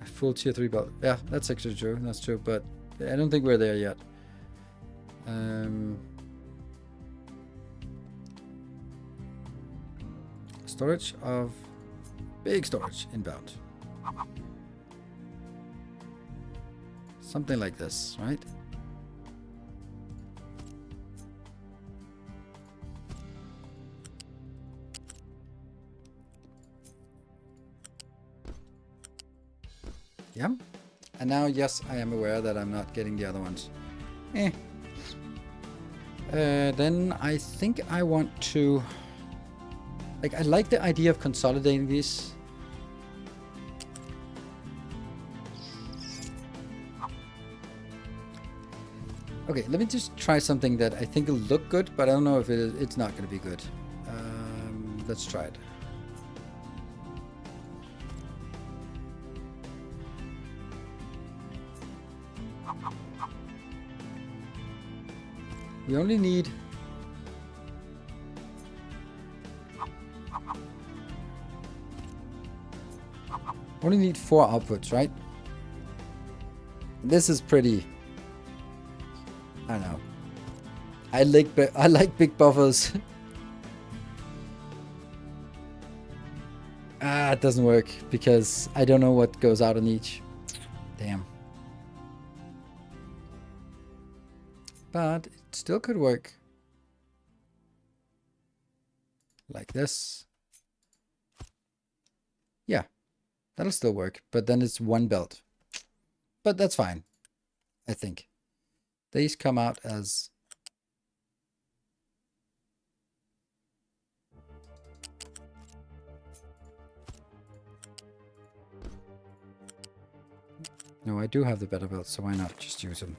A full tier 3 belt. Yeah, that's actually true. That's true, but I don't think we're there yet. Storage of big storage inbound. Something like this, right? Yeah. And now, yes, I am aware that I'm not getting the other ones. Then I think I want to... Like, I like the idea of consolidating these. Okay, let me just try something that I think will look good, but I don't know if it's not going to be good. Let's try it. We only need... Only need 4 outputs, right? This is pretty... I don't know. I like big buffers. It doesn't work because I don't know what goes out on each. Damn. But it still could work. Like this. Yeah. That'll still work, but then it's 1 belt. But that's fine, I think. These come out as... No, I do have the better belts, so why not just use them?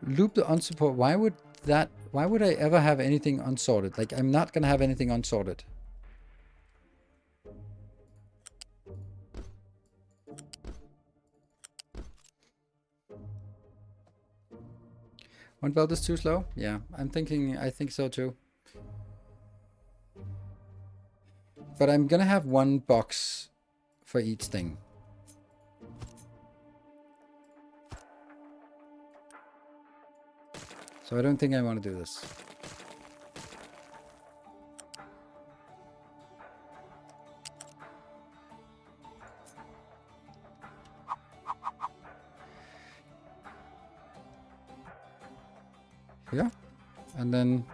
Loop the unsupported. Why would I ever have anything unsorted? Like, I'm not gonna have anything unsorted. One belt is too slow? Yeah, I think so too. But I'm gonna have one box for each thing. So I don't think I want to do this. Here. And then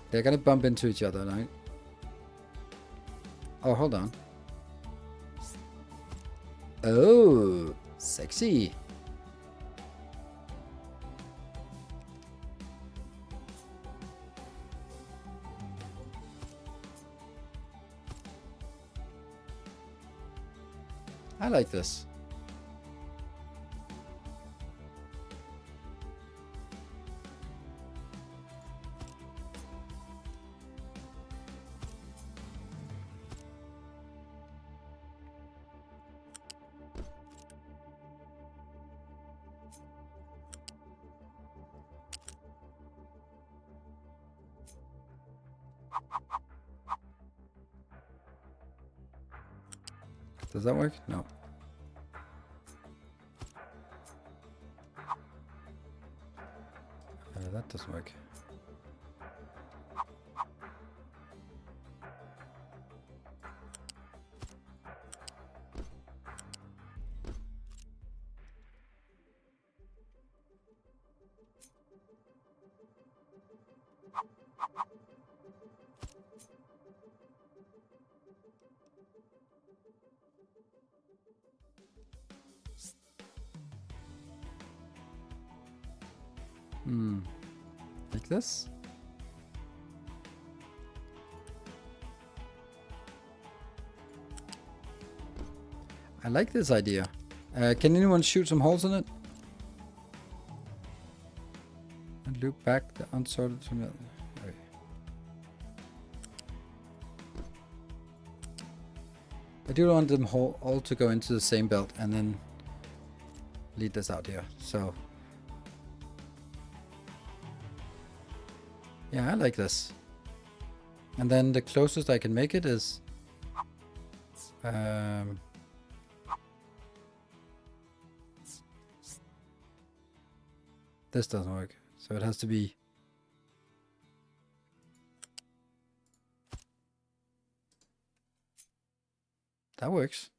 they're gonna bump into each other, right? Oh, hold on. Oh, sexy. I like this. Does that work? No. That doesn't work. Like this? I like this idea. Can anyone shoot some holes in it? And loop back the unsorted from the... Okay. I do want them all to go into the same belt and then lead this out here. So... yeah, I like this. And then the closest I can make it is... this doesn't work. So it has to be... that works.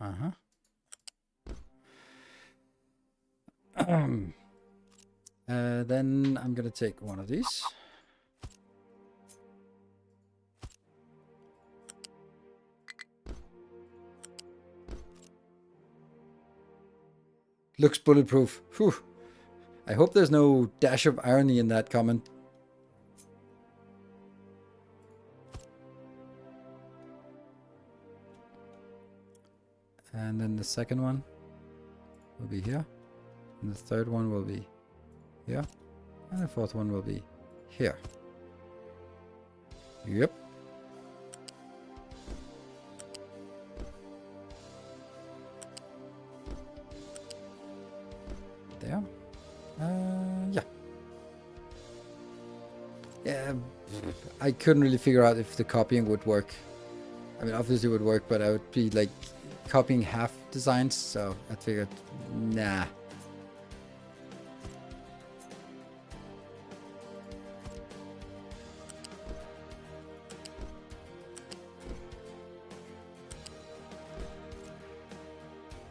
Uh-huh. Then I'm gonna take one of these. Looks bulletproof. Whew. I hope there's no dash of irony in that comment. And then the second one will be here. And the third one will be here. And the fourth one will be here. Yep. There. Yeah. Yeah. I couldn't really figure out if the copying would work. I mean, obviously it would work, but I would be like copying half designs, so I figured, nah.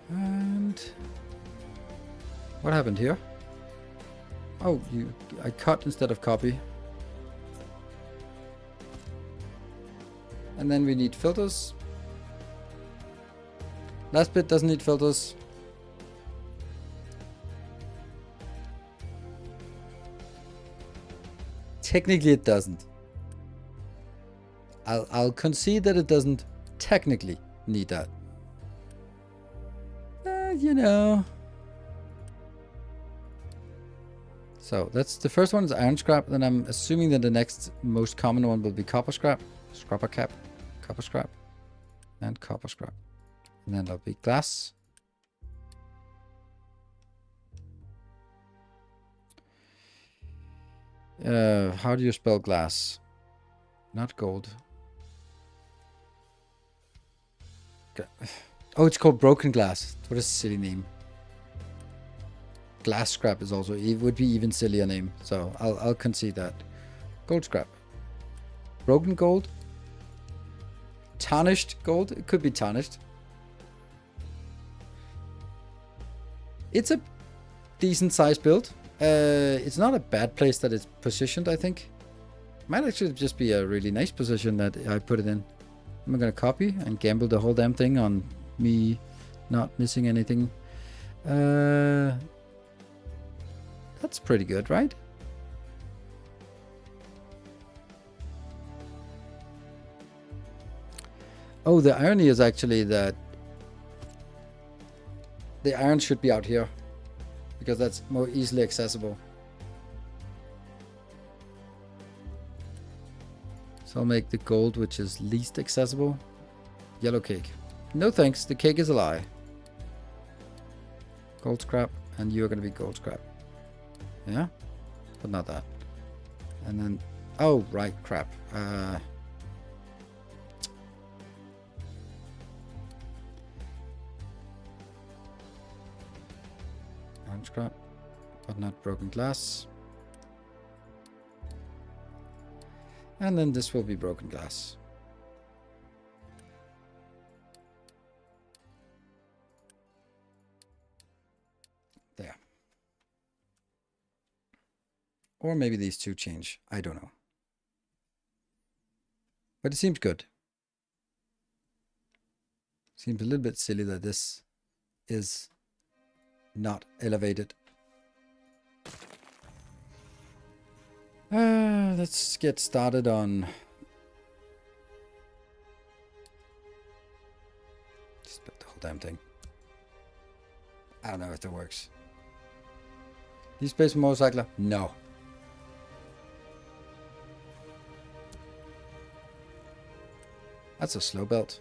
And what happened here? Oh, I cut instead of copy. And then we need filters. Last bit doesn't need filters. Technically it doesn't. I'll concede that it doesn't technically need that. You know. So that's the first one is iron scrap. Then I'm assuming that the next most common one will be copper scrap, scrapper cap, copper scrap, and copper scrap. And then there'll be glass. How do you spell glass? Not gold. Oh, it's called broken glass. What a silly name. Glass scrap is also, it would be even sillier name. So I'll concede that. Gold scrap. Broken gold. Tarnished gold. It could be tarnished. It's a decent size build. It's not a bad place that it's positioned, I think. Might actually just be a really nice position that I put it in. I'm gonna copy and gamble the whole damn thing on me not missing anything. That's pretty good, right? Oh, the irony is actually that the iron should be out here because that's more easily accessible. So I'll make the gold, which is least accessible. Yellow cake. No thanks, the cake is a lie. Gold scrap, and you're gonna be gold scrap. Yeah? But not that. And then, oh, right, crap. Iron scrap, but not broken glass. And then this will be broken glass. There. Or maybe these two change. I don't know. But it seems good. Seems a little bit silly that this is not elevated. Let's get started on... Just build the whole damn thing. I don't know if that works. These space motorcycler? No. That's a slow belt.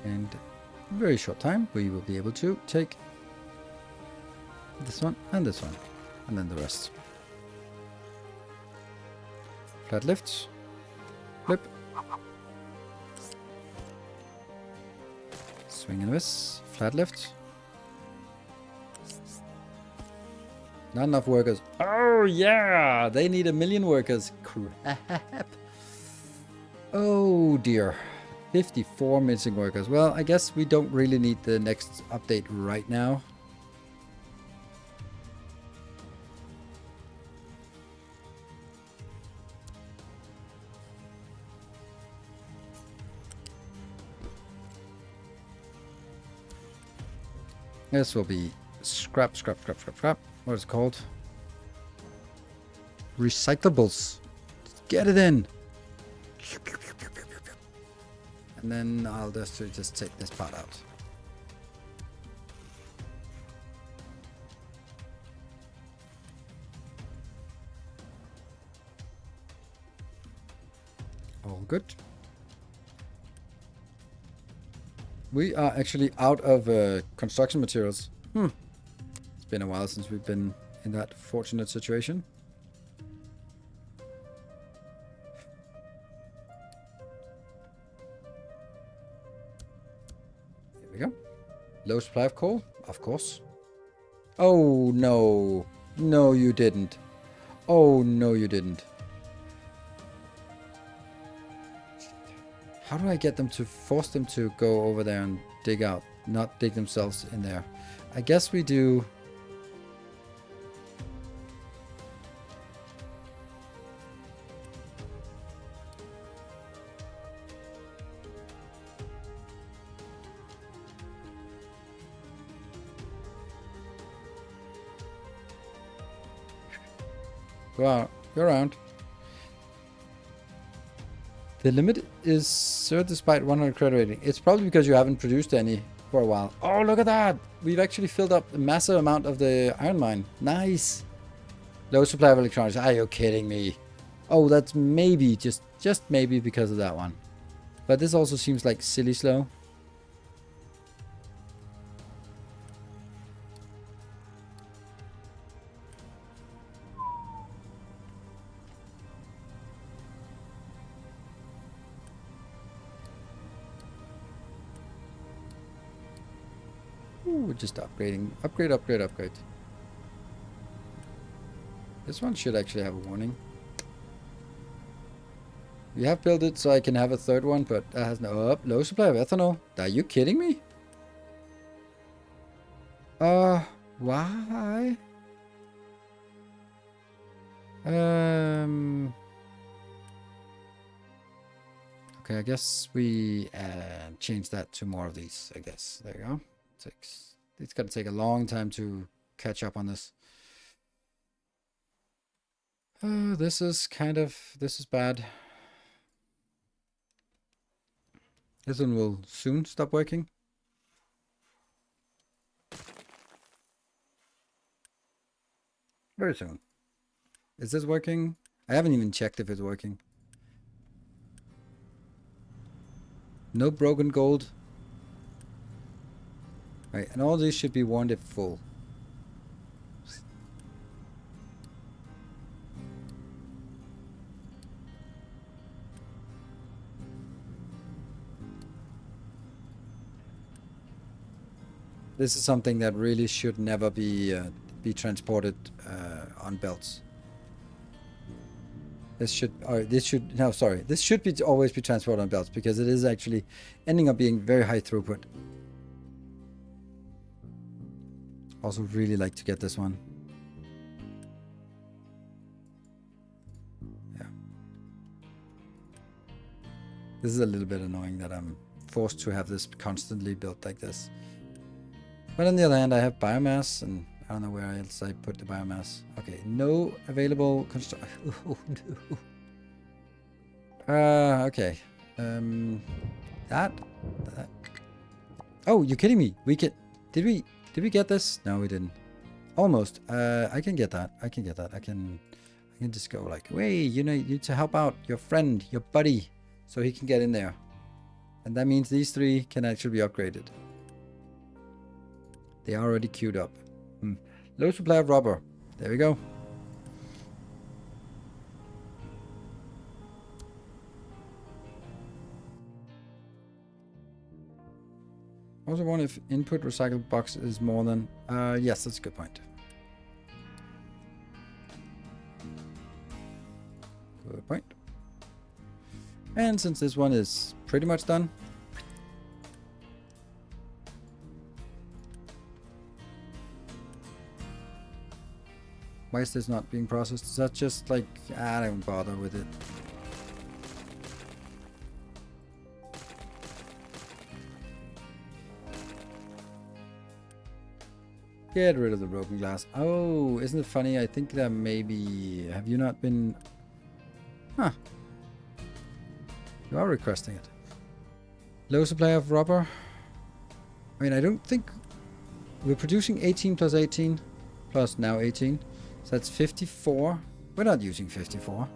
And in a very short time, we will be able to take this one, and then the rest. Flat lifts, flip, swing and miss, flat lift. Not enough workers. Oh yeah, they need 1 million workers. Crap. Oh dear. 54 missing workers. Well, I guess we don't really need the next update right now. This will be scrap. What is it called? Recyclables. Get it in. And then I'll just take this part out. All good. We are actually out of construction materials. It's been a while since we've been in that fortunate situation. Here we go. Low supply of coal, of course. Oh no. No, you didn't. Oh no, you didn't. How do I get them to force them to go over there and dig out, not dig themselves in there? I guess we do. Go out, go around. The limit is 0 despite 100 credit rating. It's probably because you haven't produced any for a while. Oh, look at that! We've actually filled up a massive amount of the iron mine. Nice! Low supply of electronics. Are you kidding me? Oh, that's maybe, just maybe because of that one. But this also seems like silly slow. Ooh, just upgrading. Upgrade, upgrade, upgrade. This one should actually have a warning. We have built it so I can have a third one, but that has no low supply of ethanol. Are you kidding me? Why? Okay, I guess we change that to more of these, I guess. There you go. It's gonna take a long time to catch up on this. This is bad. This one will soon stop working. Very soon. Is this working? I haven't even checked if it's working. No broken gold. Right, and all these should be warned if full. This is something that really should never be transported on belts. This should always be transported on belts because it is actually ending up being very high throughput. Also really like to get this one. Yeah. This is a little bit annoying that I'm forced to have this constantly built like this. But on the other hand, I have biomass, and I don't know where else I put the biomass. Okay, no available construct. Oh no. Okay. That. Oh, you're kidding me? Did we get this? No, we didn't. Almost. I can get that. I can just go like, wait, you need to help out your friend, your buddy, so he can get in there. And that means these three can actually be upgraded. They are already queued up. Low supply of rubber. There we go. Also wonder if input recycled box is more than... yes, that's a good point. Good point. And since this one is pretty much done, why is this not being processed? Is that just like, I don't bother with it. Get rid of the broken glass. Oh, isn't it funny? I think that maybe... Have you not been... Huh. You are requesting it. Low supply of rubber. I mean, I don't think... We're producing 18 plus 18 plus now 18. So that's 54. We're not using 54.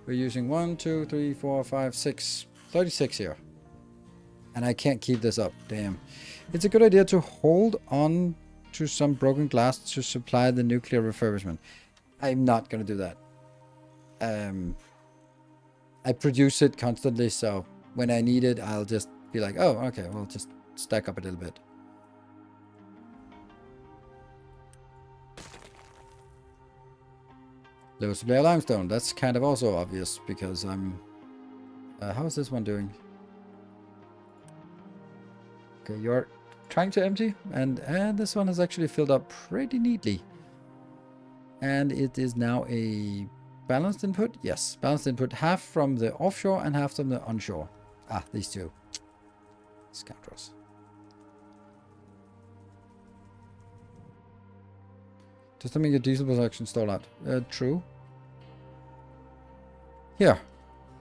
We're using 1, 2, 3, 4, 5, 6. 36 here. And I can't keep this up. Damn. It's a good idea to hold on to some broken glass to supply the nuclear refurbishment. I'm not going to do that. I produce it constantly, so when I need it, I'll just be like, oh, okay, we'll just stack up a little bit. Low supply of limestone. That's kind of also obvious because I'm... how is this one doing? Okay, you're trying to empty, and this one has actually filled up pretty neatly. And it is now a balanced input. Yes, balanced input. Half from the offshore and half from the onshore. Ah, these two. Scoundrels. Does that make your diesel production stall out? True. Here.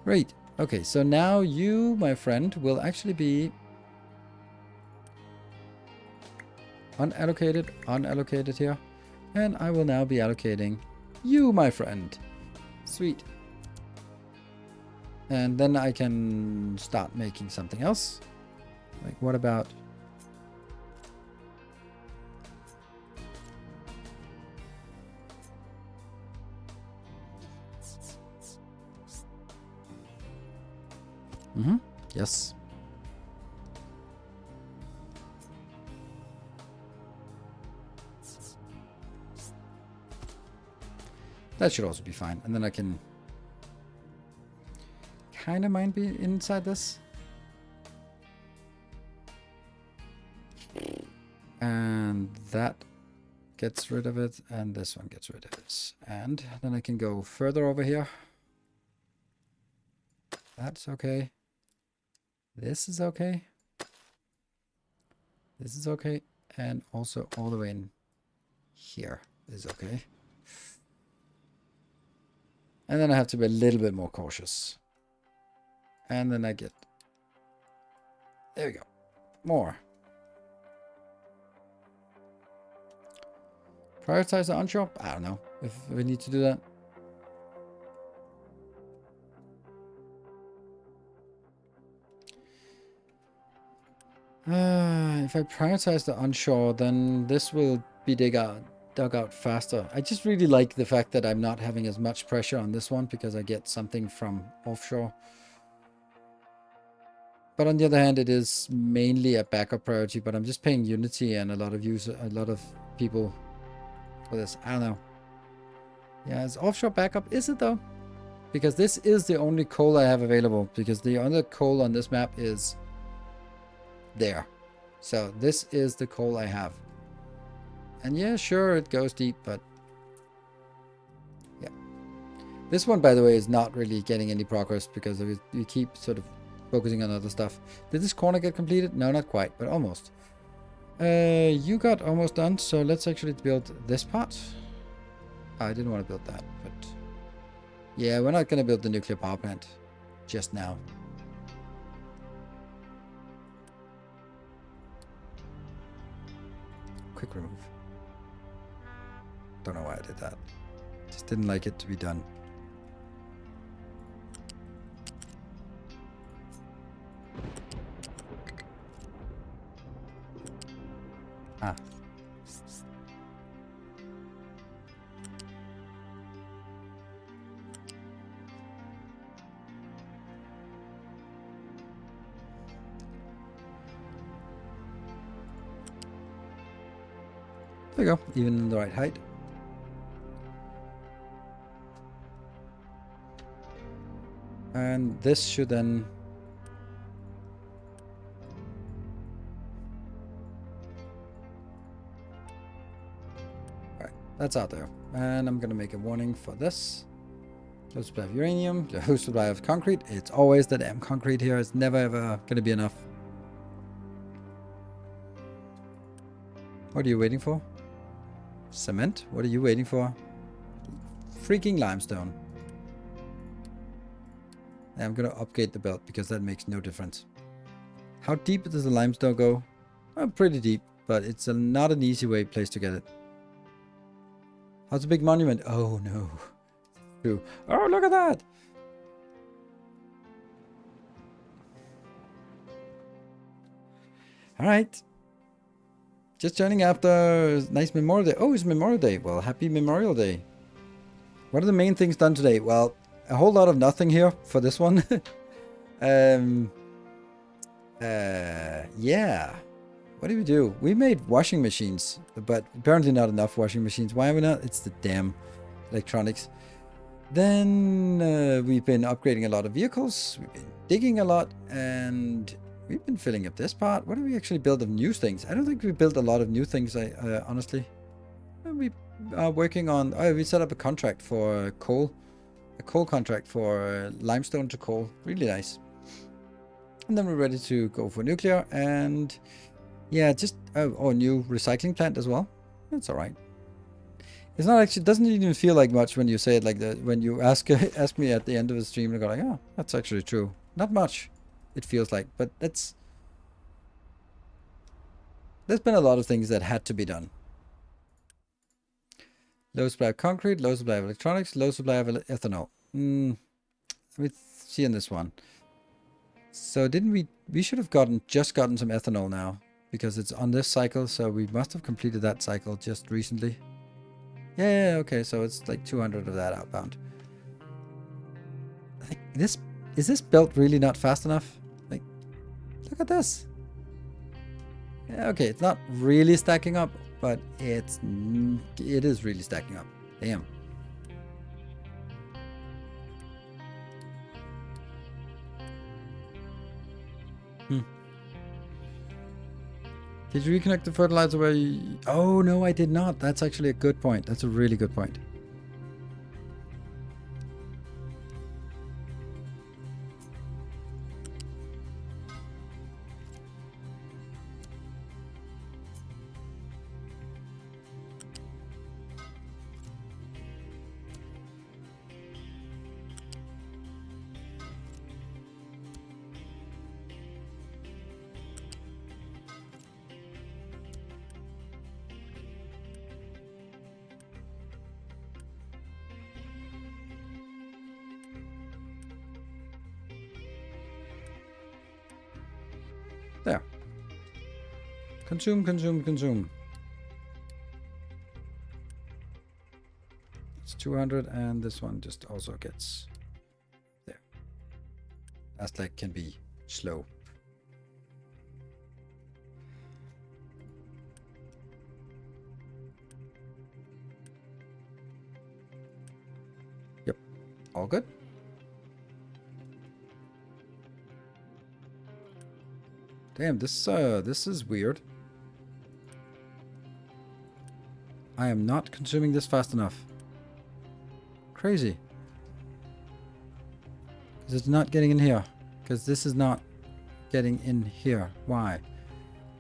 Right. Okay, so now you, my friend, will actually be unallocated here. And I will now be allocating you, my friend. Sweet. And then I can start making something else. Like, what about... Mm-hmm. Yes. That should also be fine. And then I can kind of mind be inside this. And that gets rid of it. And this one gets rid of this. And then I can go further over here. That's okay. This is okay. This is okay. And also all the way in here is okay. And then I have to be a little bit more cautious. And then I get... There we go. More. Prioritize the onshore? I don't know if we need to do that. If I prioritize the onshore, then this will be dug out faster. I just really like the fact that I'm not having as much pressure on this one because I get something from offshore. But on the other hand, it is mainly a backup priority, but I'm just paying Unity and a lot of people for this. I don't know. Yeah, it's offshore backup, is it though? Because this is the only coal I have available, because the other coal on this map is there. So this is the coal I have. And yeah, sure, it goes deep, but yeah. This one, by the way, is not really getting any progress because we keep sort of focusing on other stuff. Did this corner get completed? No, not quite, but almost. You got almost done, so let's actually build this part. I didn't want to build that, but yeah, we're not going to build the nuclear power plant just now. Quick remove. Don't know why I did that. Just didn't like it to be done. Ah. There you go, even in the right height. And this should then... Alright, that's out there. And I'm gonna make a warning for this. Low supply of uranium, low supply of concrete. It's always the damn concrete here. It's never ever gonna be enough. What are you waiting for? Cement? What are you waiting for? Freaking limestone. I'm gonna upgrade the belt because that makes no difference. How deep does the limestone go? Oh, pretty deep, but it's not an easy place to get it. How's a big monument? Oh no. True. Oh, look at that! Alright. Just joining after nice Memorial Day. Oh, it's Memorial Day. Well, happy Memorial Day. What are the main things done today? Well, a whole lot of nothing here for this one. Yeah. What did we do? We made washing machines, but apparently not enough washing machines. Why are we not? It's the damn electronics. Then we've been upgrading a lot of vehicles. We've been digging a lot, and we've been filling up this part. What do we actually build of new things? I don't think we built a lot of new things, honestly. We are working on... Oh, we set up a contract for coal. A coal contract for limestone to coal. Really nice. And then we're ready to go for nuclear. And yeah, just... Oh, new recycling plant as well. That's alright. It's not actually, it doesn't even feel like much when you say it like that. When you ask ask me at the end of the stream, I go like, oh, that's actually true. Not much, it feels like, but there's been a lot of things that had to be done. Low supply of concrete, low supply of electronics, low supply of ethanol. Let me see in this one. So didn't we should have just gotten some ethanol now because it's on this cycle. So we must have completed that cycle just recently. Yeah, okay, so it's like 200 of that outbound. Like this, is this built really not fast enough? Like, look at this. Yeah, okay, it's not really stacking up, but it is really stacking up. Damn. Did you reconnect the fertilizer where you... Oh, no, I did not. That's actually a good point. That's a really good point. There. Consume, consume, consume. It's 200, and this one just also gets there. Aztec can be slow. Yep, all good. Damn, this is weird. I am not consuming this fast enough. Crazy. Because it's not getting in here. Because this is not getting in here. Why?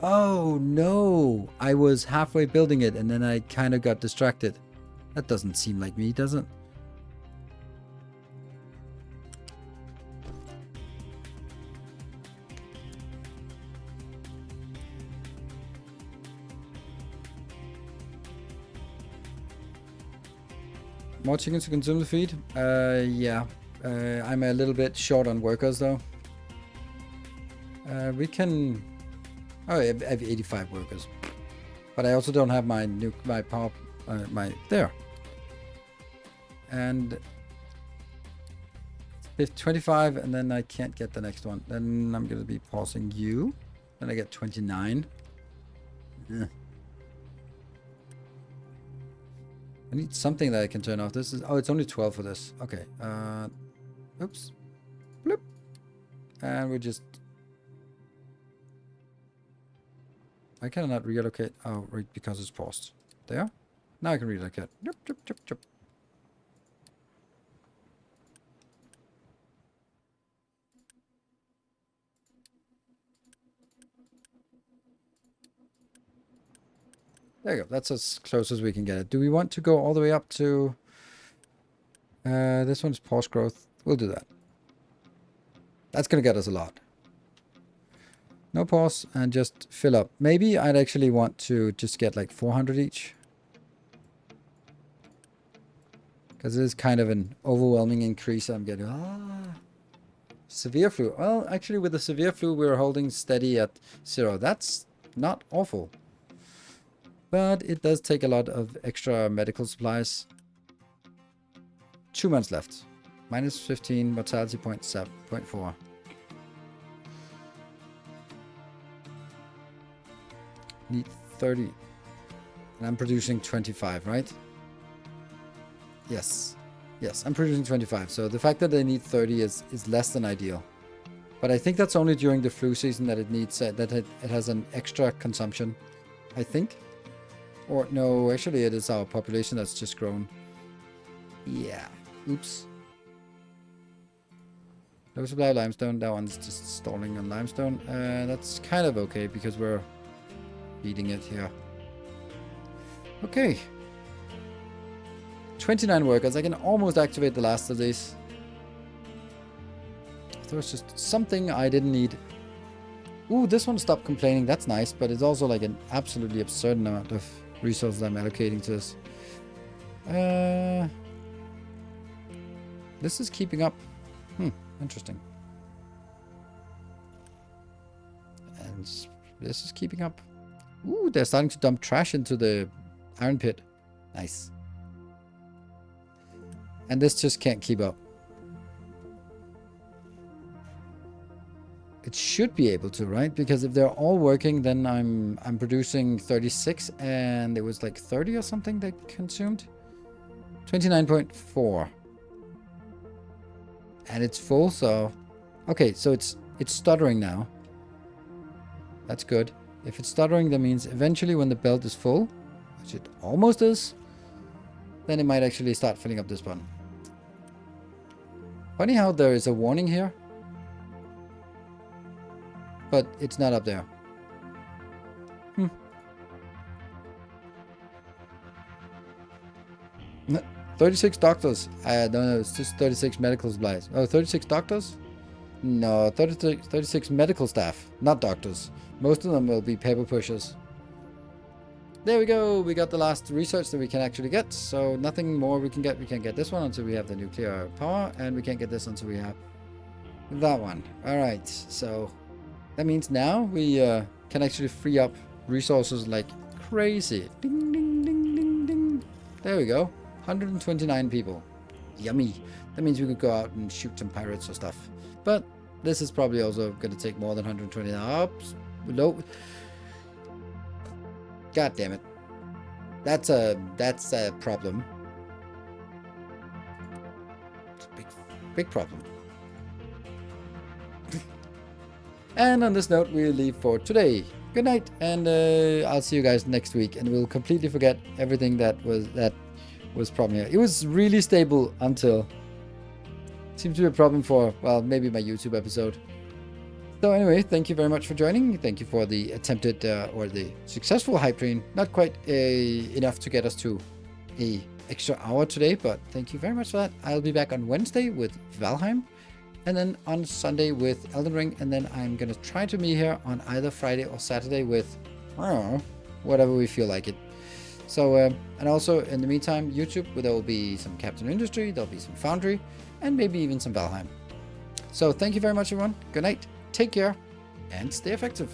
Oh, no. I was halfway building it and then I kind of got distracted. That doesn't seem like me, does it? More chickens to consume the feed? Yeah. I'm a little bit short on workers though. We can... Oh, I have 85 workers. But I also don't have my power... there. And... 25, and then I can't get the next one. Then I'm going to be pausing you. Then I get 29. Ugh. I need something that I can turn off. This is... Oh, it's only 12 for this. Okay. Oops. Bloop. And we just... I cannot relocate. Oh, right, because it's paused. There. Now I can relocate. Yep, yep, yep, yep. There you go. That's as close as we can get it. Do we want to go all the way up to... this one's pause growth. We'll do that. That's going to get us a lot. No pause and just fill up. Maybe I'd actually want to just get like 400 each. Because it is kind of an overwhelming increase. I'm getting... Severe flu. Well, actually with the severe flu we're holding steady at 0. That's not awful. But it does take a lot of extra medical supplies. 2 months left. Minus 15, mortality 0.4. Need 30. And I'm producing 25, right? Yes. Yes, I'm producing 25. So the fact that they need 30 is less than ideal. But I think that's only during the flu season that it needs that it has an extra consumption, I think. Or no, actually it is our population that's just grown. Yeah. Oops. Low supply of limestone. That one's just stalling on limestone. That's kind of okay because we're feeding it here. Okay. 29 workers. I can almost activate the last of these. There was just something I didn't need. Ooh, this one stopped complaining. That's nice, but it's also like an absolutely absurd amount of resources I'm allocating to this. This is keeping up. Interesting. And this is keeping up. Ooh, they're starting to dump trash into the iron pit. Nice. And this just can't keep up. It should be able to, right? Because if they're all working, then I'm producing 36, and it was like 30 or something they consumed. 29.4. And it's full, so okay, so it's stuttering now. That's good. If it's stuttering, that means eventually when the belt is full, which it almost is, then it might actually start filling up this one. Funny how there is a warning here, but it's not up there. 36 doctors. I don't know, it's just 36 medical supplies. Oh, 36 doctors? No, 36 medical staff, not doctors. Most of them will be paper pushers. There we go. We got the last research that we can actually get. So nothing more we can get. We can't get this one until we have the nuclear power, and we can't get this until we have that one. All right. So that means now we can actually free up resources like crazy. Ding, ding, ding, ding, ding. There we go. 129 people. Yummy. That means we could go out and shoot some pirates or stuff. But this is probably also going to take more than 120 hours. No. God damn it. That's a problem. It's a big problem. And on this note, we'll leave for today. Good night, and I'll see you guys next week. And we'll completely forget everything that was problem here. It was really stable until seems to be a problem for, well, maybe my YouTube episode. So anyway, thank you very much for joining. Thank you for the attempted or the successful hype train. Not quite enough to get us to a extra hour today, but thank you very much for that. I'll be back on Wednesday with Valheim, and then on Sunday with Elden Ring, and then I'm gonna try to be here on either Friday or Saturday with, I don't know, whatever we feel like it. So, and also in the meantime, YouTube, where there will be some Captain Industry, there'll be some Foundry, and maybe even some Valheim. So thank you very much, everyone. Good night, take care, and stay effective.